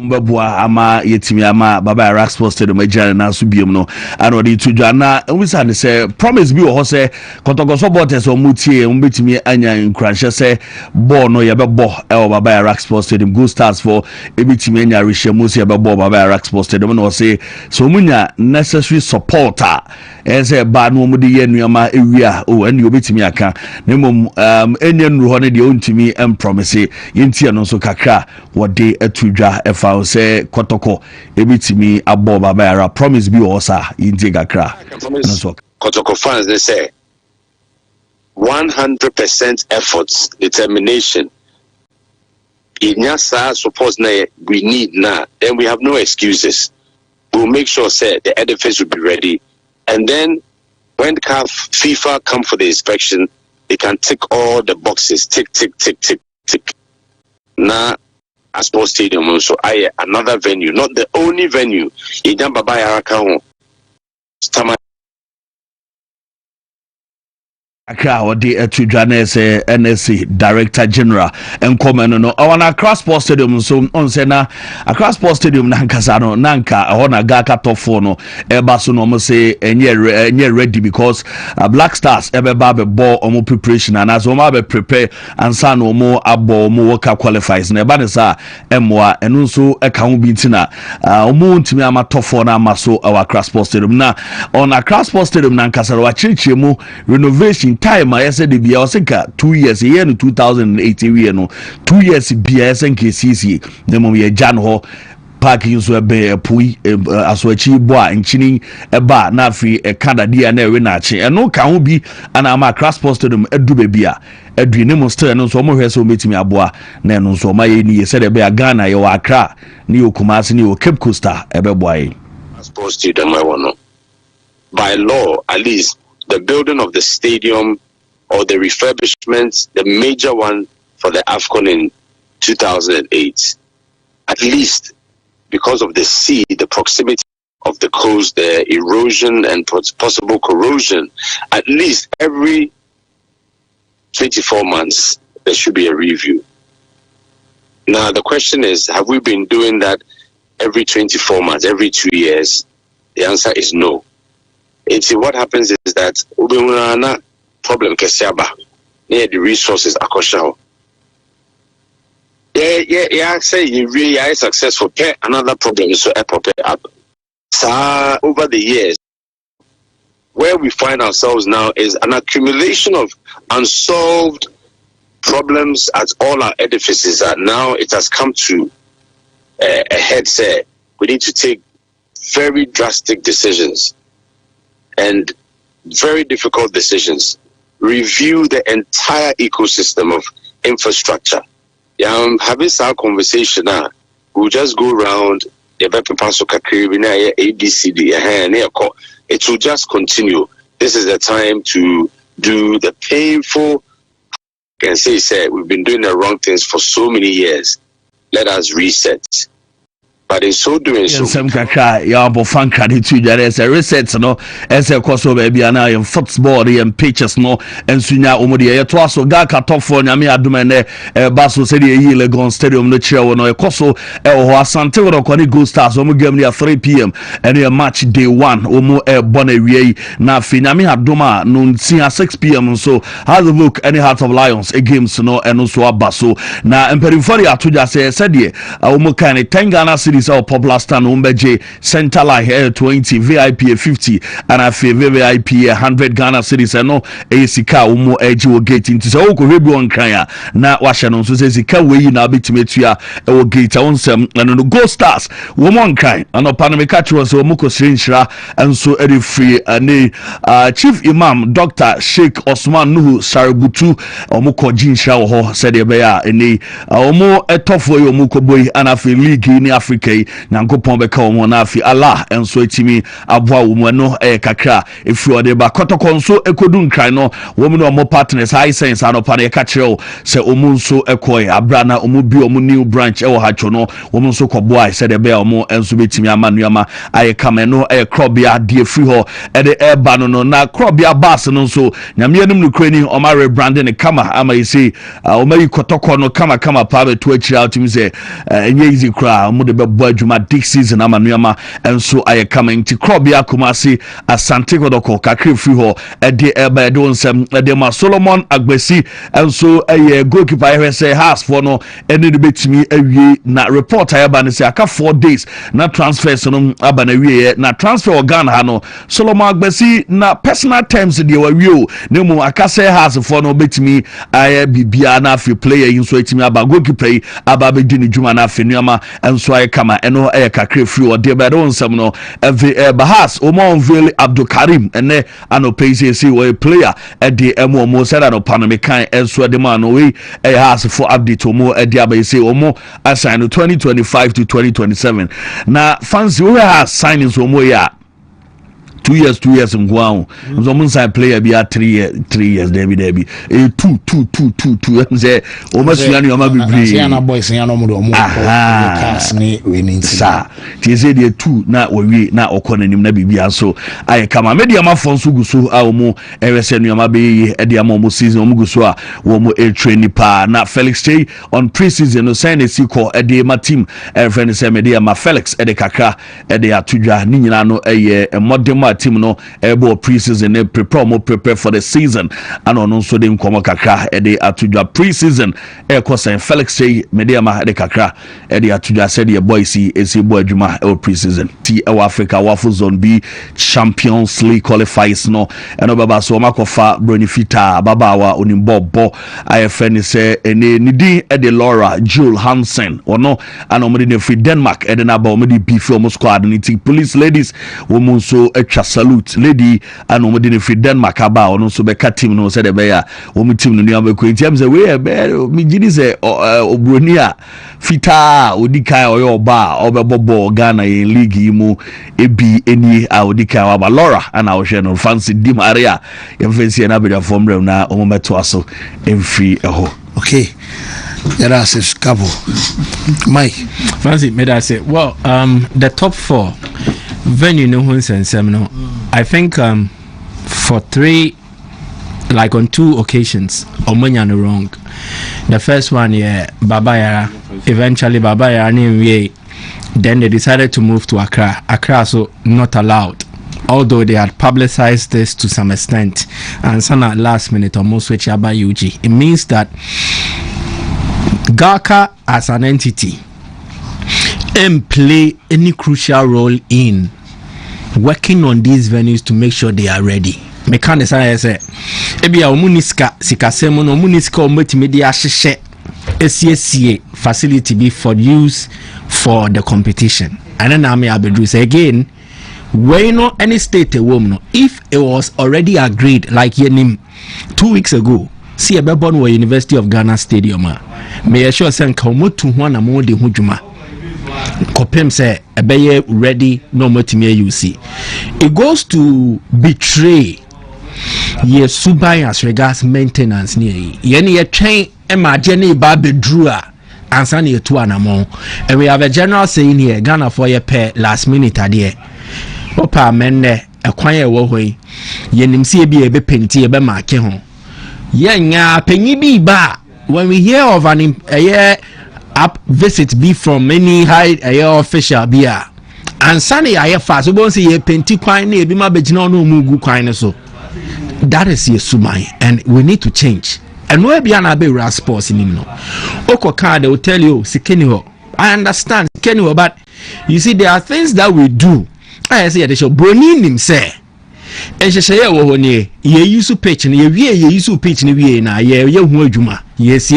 mbabua ama yetimi ama baba Iraq Sports Stadium ejana na so biem no anodi tudwa na wisa ne say promise bi wo ho say Kotoko supporters o mutie mbetimi anya nkranhye say ball no ye bebo e baba Iraq Sports Stadium go stars for ebetimi anya rehyamu say bebo baba Iraq Sports Stadium no say so munya necessary supporter say ba no mu de ye nuama ewia o ene obetimi aka na mom enye nru ho ne de ontimi promise yentie no so kakra wode atudwa efa say Kotoko ebitimi abo baba era promise bi osa yinti kakra Kotoko fans they say 100% efforts, determination. Inyasa suppose na we need now, then we have no excuses. We'll make sure say the edifice will be ready, and then when FIFA come for the inspection, they can tick all the boxes, tick tick tick tick tick. Now a sports stadium also another venue, not the only venue. Idan Baba Yaraka Accra odi etudwane say NSC Director General enkomeno no on Accra Sports Stadium so on say na Accra Sports Stadium na nkasa no nanka na ga katofo no eba so no mo say enye ready because Black Stars ebe ba be ball omo preparation and as omo be prepare ansa no omo abo omo work qualifies na eba ne sa emwa enu so eka ho bi ntina omo ntimi amatofo na amaso Accra Sports Stadium na on Accra Sports Stadium na nkasa wa chirichiremu renovation time I said the bia osika 2 years here in 2018 we no 2 years bia SNKCC the mom ye jan ho parking so be pui asoachi bo a nchini eba na afri Canada dia na ewe na achi eno ka ho bi ana ma Accra Sports Stadium edu be bia edu ne mo still no so mo hwe so metimi aboa na eno so ma ye ni said be Ghana ye wa Accra ni Kumasi ni Cape Coast ebe boy Sports Stadium I want by law at least the building of the stadium or the refurbishment, the major one for the AFCON in 2008, at least because of the sea, the proximity of the coast, the erosion and possible corrosion, at least every 24 months, there should be a review. Now, the question is, have we been doing that every 24 months, every 2 years? The answer is no. What happens is that problem near the resources are yeah, say you really are successful. Another problem is so up. So over the years, where we find ourselves now is an accumulation of unsolved problems at all our edifices. And now it has come to a head. Say we need to take very drastic decisions and very difficult decisions. Review the entire ecosystem of infrastructure. Having some conversation now, we'll just go around the ABCD. It will just continue. This is the time to do the painful. I can say we've been doing the wrong things for so many years. Let us reset. But in so doing, some kaka yabo fan credit to that as a reset no as a course of baby and I am football and pitches no and sunya omodia twaso gaka top for nyame adumene baso said ye Legon Stadium no chair no e koso asante wo ko ni Gold Stars omo game near 3 p.m. and a match day 1 omo bonawie na finyame aduma no ntia 6 p.m. so has a look any Heart of Lions a games no and so abaso na emperifori atoja said ye omo kan 10 Ghana cities our popular stand umbeje center line 20 VIP 50 and a VIP 100 Ghana cities no esika umo eji gate into so ko rebi on kan na washa no so sika we na betimetua e gate onsem no Gold Stars wo mon kan no panamika chiro so mu ko sirinhira enso eri free ani chief imam Dr. Sheikh Osman Nuhu Saributu omo ko jinhira wo ho said e be ya eni omo etofo yo mu ko boy anafi league in Africa Nankopon beka omo na afi Allah enso etimi aboa wo mu no kakra efi ode ba kotoko nso ekodu nkran no wo mu no omo partners high sense anopa na ka kire o se omo nso ekoi abra na omo bi omo new branch e wo hacho no wo mu nso koboa se de be omo enso betimi amanuama aye kame no krobia de free ho e de eba no na krobia bus no nso nyame anim no krani omo rebranding ne kama ama yisi omo yi kotoko no kama pa be to akira otimi se enye easy kra omo de be adwuma this season amanuama enso aye coming to Krobia Kumasi Asante Kodoko kakre free ho ede eba ede onsem ede ma Solomon Agbesi enso aye goalkeeper say has for no ene de betimi awie na report ayaba ne say aka 4 days na transfers no aba na wie na transfer organ ha no Solomon Agbesi na personal terms de wawie o ne mu aka say has for no betimi aye bibia na afi player enso etimi aba goalkeeper aba be di ne dwuma na afi nuama enso aye kama eno kakre free or de bedo nsem no bahas omo unveil Abdul Karim ene anopese see we player e de emo said no panamikan enso de man we has for update omo e de abese omo assign 2025 to 2027 na fans we has signings omo ya 2 years ngwao so mun sign player be 3 years David 2 say o ma suya ni o ma bibri na boys ya no mo do mo cast ni we ni sa ti say dey 2 na we na okonanim na bibia so aye kama media ma fon so guso a o mo ewese no ma be e dia mo season o mo guso a wo mo train pa na Felix Tay on pre-season no sign a call e dey ma team friend say media ma Felix e dey kakra e dey atudwa ni nyina no eye modern team no ebo pre-season e prepare for the season and on so dem komo kakra e dey atudwa pre-season e ko sen Felix Tay media ma de kakra e dey atudwa said your boys esi bo adwuma e pre-season ti e Africa wafu zone B Champions League qualifiers no eno baba so makofa Bronifita baba wa onimbobo IFN say ene nidi e de Laura Jule Hansen ono anomde ne free Denmark e de na ba omde beef omo squad ni ti police ladies womun so etwa salute lady anomde ne free Denmark aba ono so be ka team no say de be ya omo team no nua be ko ntiam say we mi gidi say obronia fita odikai oyo ba obebobo Ghana in league yimu ebi eni odikai wa ba Laura ana wo hwe no fancy dim area yemfensi na be form rem na omo meto aso emfree eho. Okay, that's a couple. Mike, Fancy, may I say? Well, the top 4 venue no one and seminal. I think for 3 like on 2 occasions, Omanyano wrong. The first one, Baba Yara. Eventually, Baba Yara named. Then they decided to move to Accra. Accra, so not allowed. Although they had publicized this to some extent, and some at last minute almost switch by UG. It means that GACA as an entity play any crucial role in working on these venues to make sure they are ready. Mechanics, I say, Ebia Omuniska, Sikasemo, Omuniska, Multimedia, SCSCA facility be for use for the competition. And then I may say again, when no any state a woman, if it was already agreed, like Yenim 2 weeks ago, see a baby on University of Ghana Stadium, may I sure send Komo to one among the Hujuma. Kopem say a baby ready, no more to me you see. It goes to betray ye subai as regards maintenance near ye train Emma Jenny Baby Drua and Sunny to Anamon. And we have a general saying here, Ghana for your pair last minute idea. Opa mende a quiet way. Yenim see be a penty a be marke home. Yenya penny be ba. When we hear of an up visit be from many high official beer. And Sunny I have fast. We won't see a penty quine be my bejino no mugu quine so. That is your sumai, and we need to change. And where be an abe sports in him no. Oko card will tell you Sikeniho. I understand Sikeniho, but you see there are things that we do. I say they should bronin him say. And she say wo ne ye use pitch ne ye use pitch ne we na ye hu adwuma. Yes.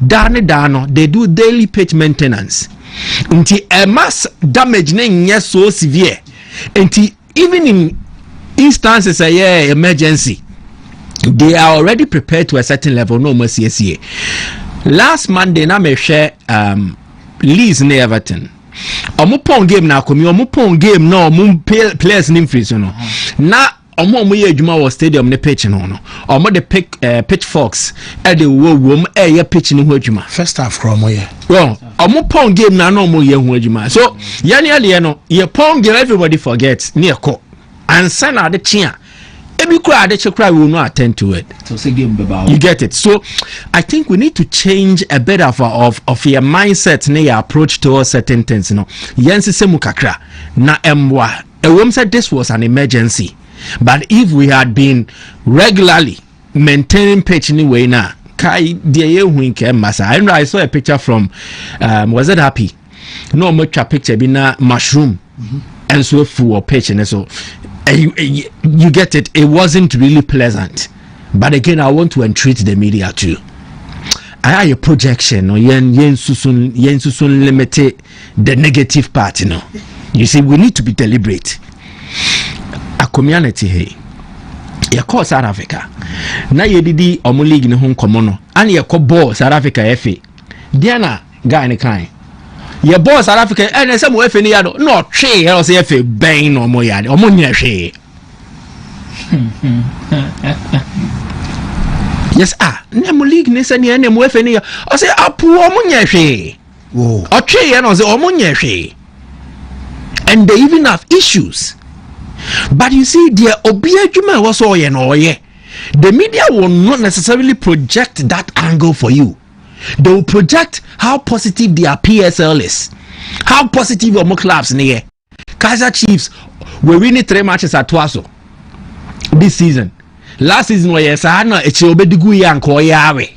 Dano they do daily pitch maintenance. Until a mass damage ne so severe. Until even in instances emergency, they are already prepared to a certain level. No more CSA. Last Monday, na me share Leeds near Everton. Omupon game na komi omupon game na omum players nim free so no. Na omo ye adwuma was stadium ne pitch no no. Omo the pitchforks e de wo ye pitch no ho adwuma. First half from here. Well, omupon game na omo ye ho adwuma. So yani no ye pon game everybody forgets near ko. And send out the chia. Every crowd that you cry will not attend to it. You get it. So I think we need to change a bit of your mindset, your approach towards certain things. You know, Yensi Semukakra na emwa. A woman said this was an emergency, but if we had been regularly maintaining pitch anyway now, I saw a picture from was it Happy? No much a picture been a mushroom and so full pitch and so. You get it. It wasn't really pleasant, but again, I want to entreat the media too. I have a projection. Yen susun limited the negative part. You know, you see, we need to be deliberate. A community here. You call South Africa. Now you did omu league in home common, and you call ball South Africa FA. Diana guy in the kind. Your boss South Africa and some way any other no tree or say if a bang or more yard or money tree. Yes, Nemo League Nissan and them with any or say a poor money tree. Or tree and or money tree. And they even have issues. But you see, dear Obiajuma was all ye. The media will not necessarily project that angle for you. They will project how positive their PSL is, how positive your clubs near. Kaiser Chiefs were winning 3 matches at Twaso this season. Last season, where yes, I know it's Obedigu and Koyawe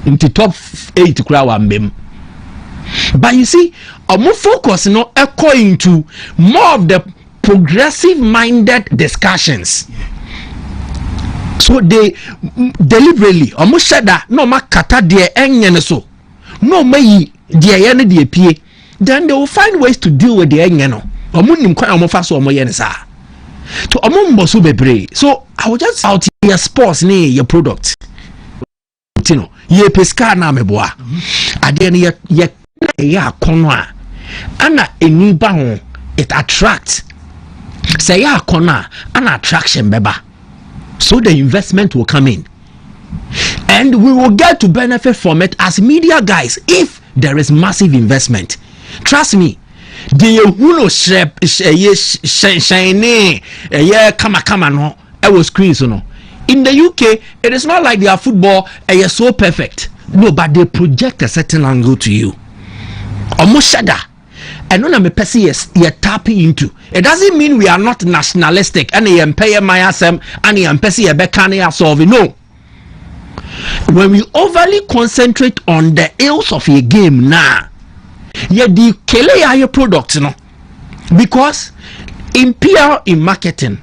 into top 8 crowd and bim. But you see, I'm more focused, according to more of the progressive-minded discussions. So they deliberately almost said that no ma kata de enye so no ma yi de ye ne de pie, then they will find ways to deal with the enye no omo nim kwan omo fa so omo ye ne sa to omo mboso bebre. So I will just out your sports ne your product tino ye pesca na meboa ade ne ye akono a ana eni ba ho it attract say ya akono an attraction beba. So the investment will come in and we will get to benefit from it as media guys if there is massive investment. Trust me, the kama no I will screen so no in the UK, it is not like their football is so perfect. No, but they project a certain angle to you. Almost shada. And when I'm a person you're tapping into, it doesn't mean we are not nationalistic and you pay my asem and you person you be solve. No. When we overly concentrate on the ills of a game now, you the kele your product, you know, because in PR, in marketing,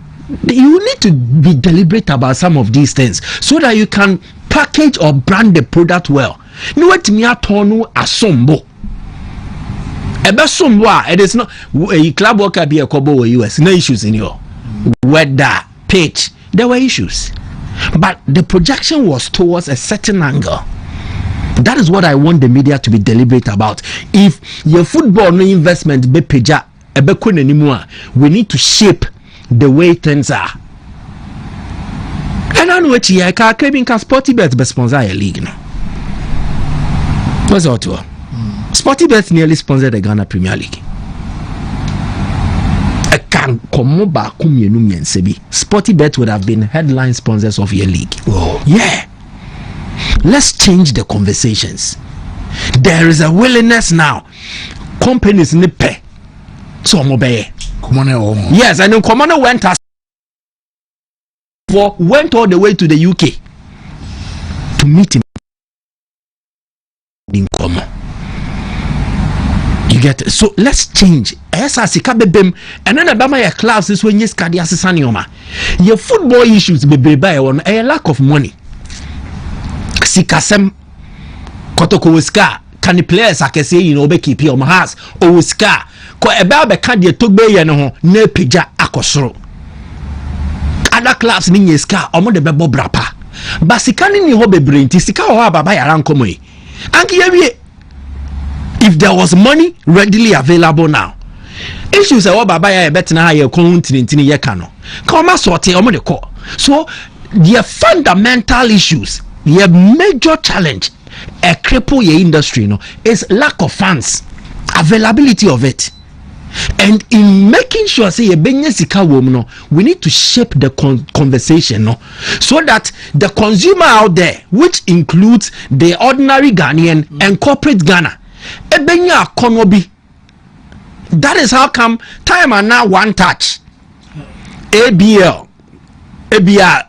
you need to be deliberate about some of these things so that you can package or brand the product well. No, what me atonu asombo. It is not a club worker be a kobo US. No issues in your weather pitch. There were issues, but the projection was towards a certain angle. That is what I want the media to be deliberate about. If your football no investment be peja ebekun anymore, we need to shape the way things are. And I know what you are craving can Sporty Bet be sponsor a league no. What's that to? Sporty Bet nearly sponsored the Ghana Premier League. I can come back Sporty Bet would have been headline sponsors of your league. Oh. Yeah. Let's change the conversations. There is a willingness now. Companies need pay. So yes, and then Commander went all the way to the UK to meet him in common. You get it? So let's change. And then about your classes when you study as your football issues be by a lack of money. Sikasem kotoko wiska can the players I can say you know be keep your house or wiska ko ebe be kan de togbe ye no ho na peja akosoro. Other clubs ni nyeska omo de bebo brapa but sika ni ho bebre nti sika ho ababa yara nkomo yi anki ye if there was money readily available now issues e wo baba ya betina ha ye kontini ye ka no ka ma sorte omo de ko so the fundamental issues your major challenge a cripple your industry no is lack of funds, availability of it. And in making sure say we need to shape the conversation no, so that the consumer out there, which includes the ordinary Ghanaian and corporate Ghana, that is how come time and now one touch ABL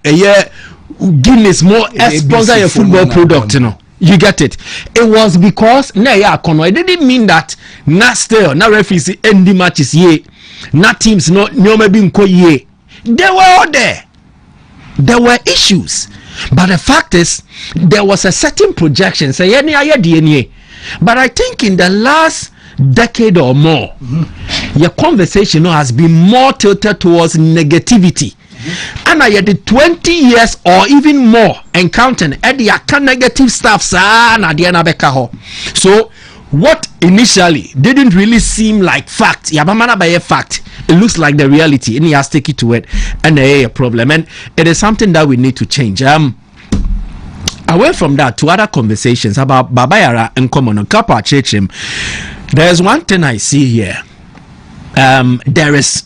a year Guinness more sponsor your football product, you know. You get it. It was because it didn't mean that not still na referees ending matches ye, not teams no maybe ye. They were all there. There were issues, but the fact is there was a certain projection. Say DNA. But I think in the last decade or more, your conversation has been more tilted towards negativity. And I had the 20 years or even more encountering the negative stuff. So what initially didn't really seem like fact, it looks like the reality, and he has to take it to it, and a problem, and it is something that we need to change. Away from that to other conversations about Babayara and Common Kapa Chechim, there's one thing I see here. There is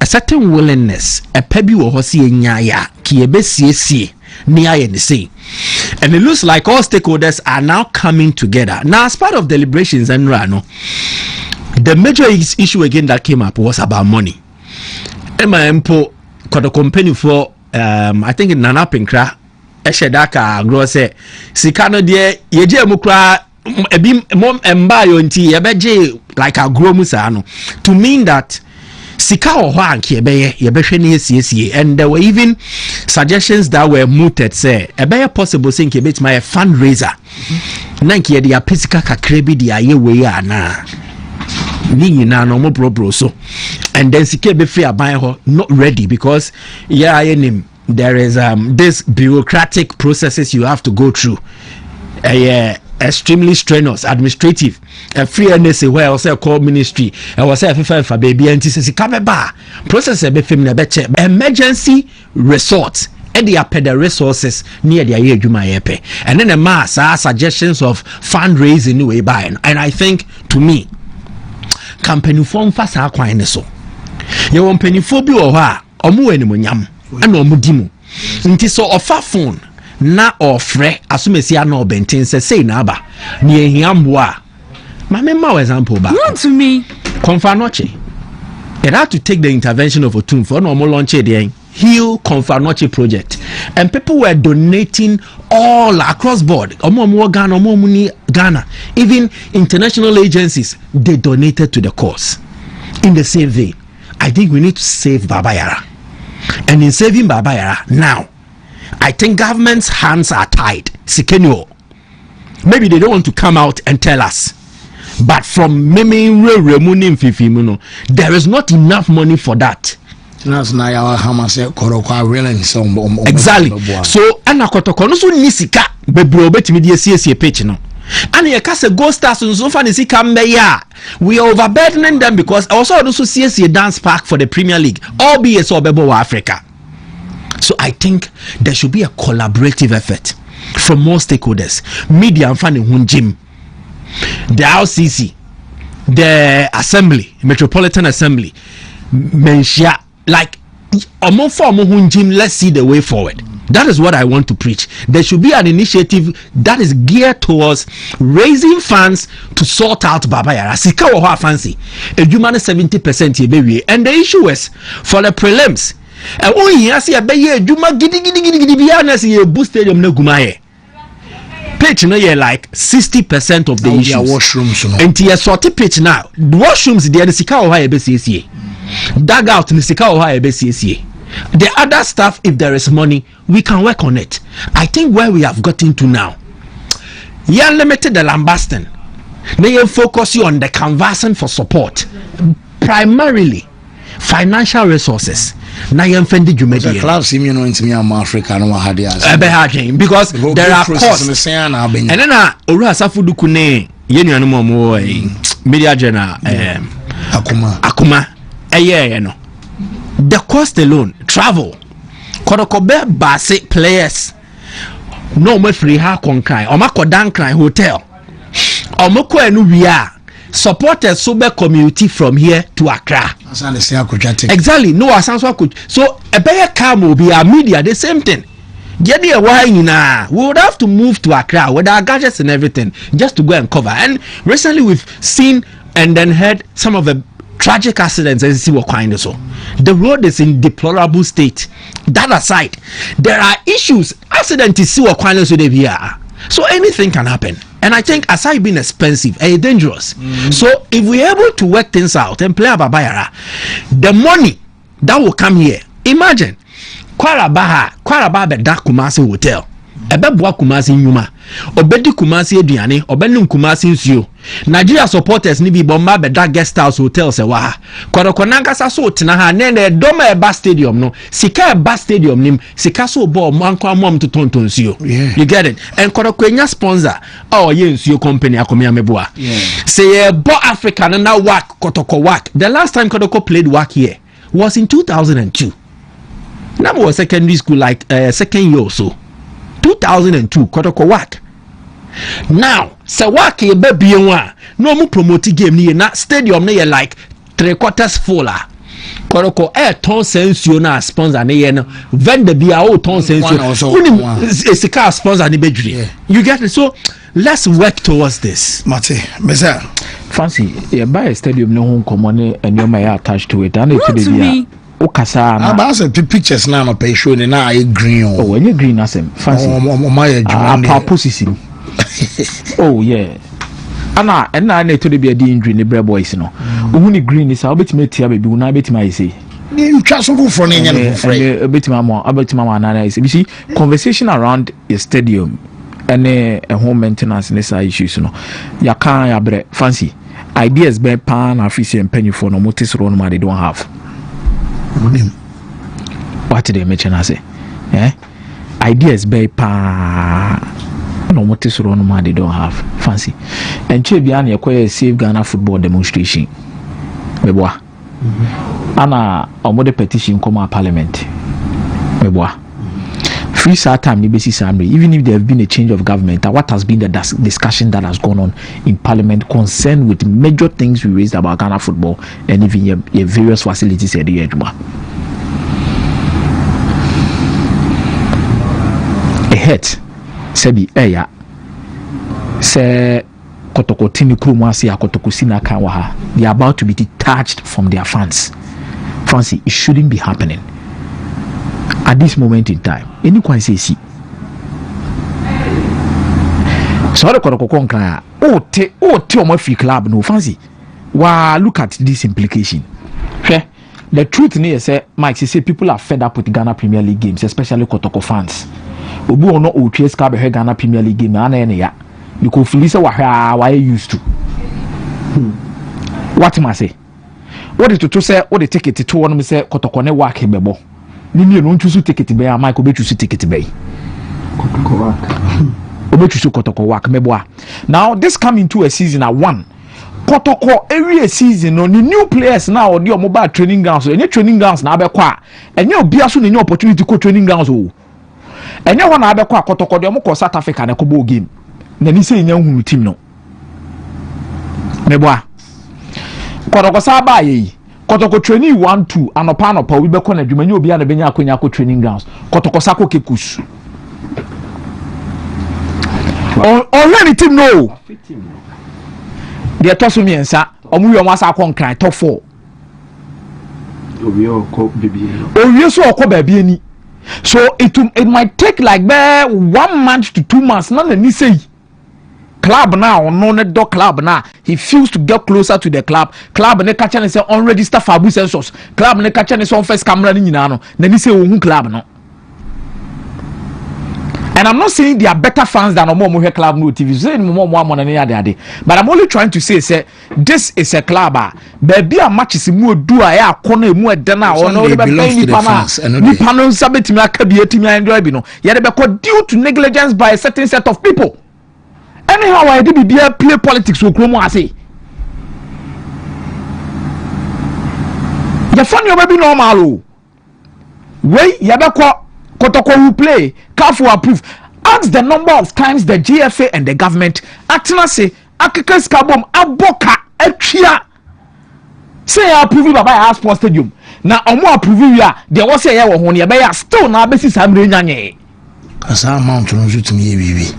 a certain willingness, a pebi wo hosi nyaya ki ebesiesie ni aye ni say, and it looks like all stakeholders are now coming together. Now, as part of deliberations and rano, the major issue again that came up was about money. Emma Empo got a company for I think in Nana Pinkra Eshedaka Grosse Sikano de Yeje Mukra ebi mom embayo nti yebeje like a gromusano to mean that Sika or Hank and there were even suggestions that were mooted say a better possible thing it's my fundraiser. Nanki the apisika kakrebi the aye way na Nini na no more bro so and then Sika be fair by her not ready because there is this bureaucratic processes you have to go through. Extremely strenuous administrative free NSA where I was a call ministry I was a for baby and this process emergency resort and they pay the resources near the yepe and then a mass suggestions of fundraising way by and I think to me company form fast so you want penny phobia or omu anyam and omudimu Nti so offer phone na ofre asumesi ana obenten say na aba na ehiamboa. Mama ma example ba. Wontumi. Confanoche. It had to take the intervention of Wontumi for normal launch the Heal Confanoche project, and people were donating all across board. Ghana, even international agencies, they donated to the cause. In the same vein, I think we need to save Baba Yara, and in saving Baba Yara now, I think government's hands are tied. Sikenyo, maybe they don't want to come out and tell us. But from there is not enough money for that. Exactly. So ana kotoko no so ni sika bebro betimi de asiesie pitch no. And ye ka se Gold Stars so fa ni sika mbeya. We are overburdening them because also so CSA dance park for the Premier League. All be so bebo Africa. So I think there should be a collaborative effort from more stakeholders. Media and fan hunjim. The RCC, the Assembly, Metropolitan Assembly, Menshia, like let's see the way forward. That is what I want to preach. There should be an initiative that is geared towards raising funds to sort out Baba Yara. Sika wa fancy. A human 70% ye baby. And the issue is for the prelims. And oh yes, ye be ye juma gidi biya si boost stadium na gumaye. Pitch no ye like 60% of the issues. Washrooms no. And ye sort pitch now. The washrooms there the sika wa ye be CCA. Dugout in the sika wa ye be CCA. The other stuff, if there is money, we can work on it. I think where we have gotten to now, you unlimited the lambasting. They focus you on the canvassing for support, primarily financial resources. Now you offended you media. Clubs into me Africa no had because there are costs. And then Ora Safudu Kune, Yenu Momo, media journal, Akuma, you know. The cost alone, travel, Kodokobe basic players, no more free ha konkai, or Mako Dankrai Hotel, or Moko and we are supported sober community from here to Accra. Exactly, no, could. So a better car will be our media, the same thing. Get a wine now. We would have to move to Accra with our gadgets and everything just to go and cover. And recently we've seen and then heard some of the tragic accidents and see what kind of so. The road is in deplorable state. That aside, there are issues. Accident is see what kind of so they are. So anything can happen. And I think aside being expensive, dangerous. So if we're able to work things out and play a Babayara, the money that will come here, imagine Kwarabaha Beda Kumasi Hotel. Ebebwa Kumasi Nyuma, Obedi Kumasi Ediane, Obenum Kumasi Nsio. Nigeria supporters ni bi bomba beda guest house hotel se wa. Korokonanga sa so tinaha nene doma eba stadium no. Sika eba stadium nim, sika so bo manko amom to tonton nsio. You get it? And korokwenya sponsor, ye nsio company akomia meboa. Say bo Africa na work kotoko work. The last time Kotoko played work here was in 2002. Now was secondary school like second year or so. 2002 Kotoko work. Now se work ye baby one no mu promote game ni na stadium na ye like 3/4 full ah. Kotoko ton sensio na sponsor na ye no vendor bia o ton sensio it's a car sponsor ni bedri. You get it? So let's work towards this. Mate Mesa fancy ye buy a stadium no hon common and you may attached to it and it to be Okasa na about pictures now no pay show na I green oh when you green as fancy my purposes. Oh yeah. Ana na to be a injury the Bray Boys no. Who green is how bit me tia baby na bit my say. You try so for no for bit mama na is. You see conversation around a stadium and a home maintenance and issues no. Ya kan ya bre fancy. Ideas be pan afisi and penny for no motis run ma they don't have. What did they mention I say? Ideas be pa no motis run ma they don't have. Fancy. And Chebian ya save Ghana football demonstration. Meboa. Ana omode petition come parliament. Meboa. Free time ni basis even if there have been a change of government, what has been the discussion that has gone on in parliament concerned with major things we raised about Ghana football and even your various facilities at the edge. hurt sebi eya se kotoko tini krumu ase akotoko sina kan wa ha. They are about to be detached from their fans. Fancy, it shouldn't be happening at this moment in time. Any can say see. So the kotoko konkra o te omo free club no fancy. Wow, look at this implication. The truth is, Mike, say people are fed up with Ghana Premier League games, especially Kotoko fans. Obu ono OTS ka be Ghana Premier League game ana ene ya. Because Felisa wa used to. What am I say? What is to say? What the ticket to one me say Kotoko ne work bebo. Ni no choose ticket be Mike obe choose ticket be. Kotoko work. Obe choose Kotoko work mebo. Now this come into a season at 1. Kotoko every season no new players now or the mobile training grounds any training grounds na abekwa enye obi aso any opportunity ko training grounds o enye ho na abekwa Kotoko de mo South Africa na ko ball game na ni say enya hunu team no meboa Kotoko sa ba yi Kotoko training 1-2 anopa obi beko na dwuma nya obi na benya akonya ko training grounds Kotoko sa ko kekus on team no the tosu miensa omu yo masa kon top 4 owie so okọ baabi ani so it might take like 1 month to 2 months na ni say club now no ne do club now he feels to get closer to the club ne catch and say unregister fabu census club ne catch and say on first camera ni nyina no na ni say ohun club no. And I'm not saying they are better fans than Omo Club no TV. But I'm only trying to say this is a club. Baby a match is more do a corner more than or no belongs to the fans. Ni panel sabet me akabi etimi enjoy bi no. Ye dey due to negligence by a certain set of people. Anyhow I did be play politics wo kromo ase. Ya fan yo baby normal o. Wey ye be Kotoko who play, careful approve. Ask the number of times the GFA and the government acting say Akikes Kabom Aboka Etria say approve Baba House Sports Stadium. Now omo approve ya there was say ya wo ya still na basis amre nyanye. Asa amount no shoot me bibi.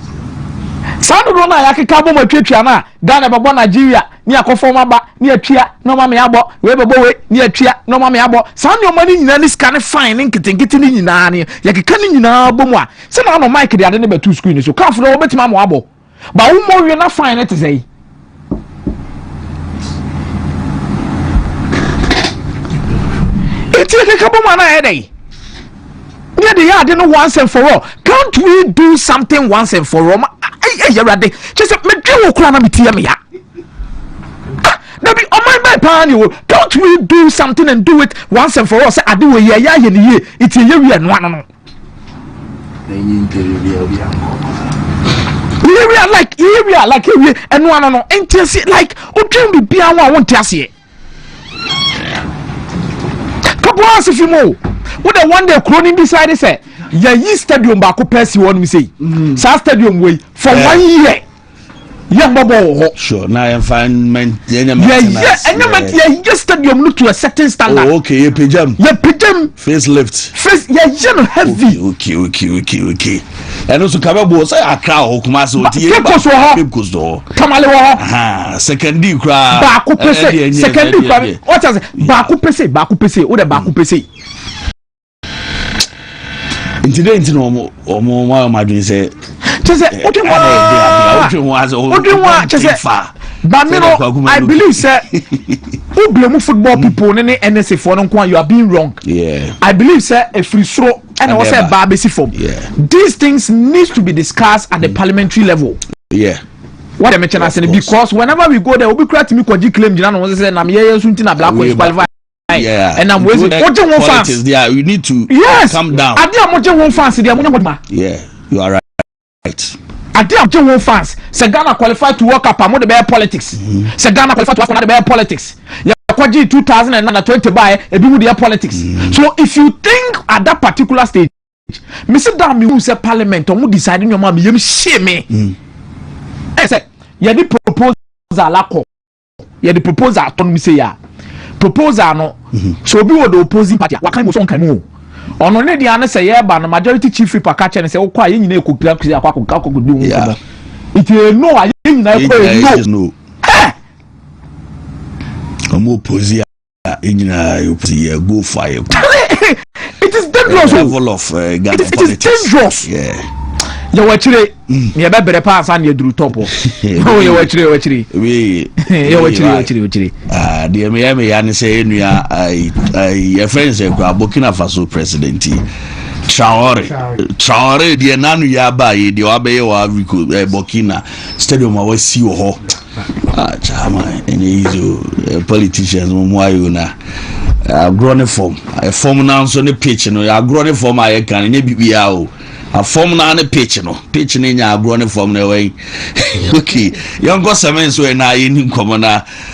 Sando do na ya Kabom atwatwa na Ghana babo Nigeria ni akofo maba ni atwa no ma me abo we babo we ni atwa no ma me abo sando mani nyina ni scan fine nkitenkite ni nyina ni ya keka ni nyina bomu a se na no mic de ade ne betu screen so ka fro obetima mo abo ba wo mo we na fine it say eti keka bomu na edai ni de ya de no once and for all. Can't we do something once and for all? You ready? Just me do okura na metia me ya. Nabi on my plan you. Can't we do something and do it once and for all? Say ade we ya ye ni ye. It ye we no no. Area like area and one no. Enti like o dream be bia one won tiase. Couple hours if you more. What the one day croning beside it say, ye stadium back person one me say. Sa stadium way for 1 year. Yeah, Bobo. Sure, now I'm fine. Yeah, and you stadium look to a certain standard. Oh, okay, pijam. Yeah, pijam. Facelift. Face, yeah, heavy. Okay. And also, Kababo say a crowd, Kumaso, Kamale, secondary crowd. Baku pese, secondary crowd. What is it? Baku pese, what a Baku pese. Incident no more Madrid say just say what I believe say who blame football people any NSA for no you are being wrong. Yeah, I believe say a free throw and also a barbecue form. Yeah, these things needs to be discussed at the parliamentary level. Yeah, what I mentioned because whenever we go there we be create me claim you say na me sunti na black boys qualify. Yeah, and I'm waiting. Yeah, you need to calm down. Yeah, you are right. I did fans. Say Ghana qualified to work up among the bear politics. Say Ghana qualified to work on the bear politics. Yeah, 2020 by a big politics. So if you think at that particular stage, Mr. Dami who said parliament or who deciding your mom, you shame me. I said, yeah, the proposal lako. Yeah, the proposal autonomy say ya. Proposal no so be what the opposing party what kind of song can ono ne dia ne say ba no majority chief whip aka che ne say wo kwa ye nyina ekokira kwisi akwa di wo ko it no aye nyina ekwa no omo pozia nyina you go fire. It is dangerous. Level of Ghana it is dangerous. Yeah. You watch it. Me be better pass and you do top. Oh, you watch it. We. You watch it. The me yan say nua your friends say Burkina Faso president Traore the nanu ya ba ye the obey wa Burkina stadium wa si wo ho. Chama any politicians mo ayo na agrone form now so ne pitch no agrone form aye kan nye bibia o a form na ne pitch no nya agrone form na we okay yon go semen so na aye ni komo na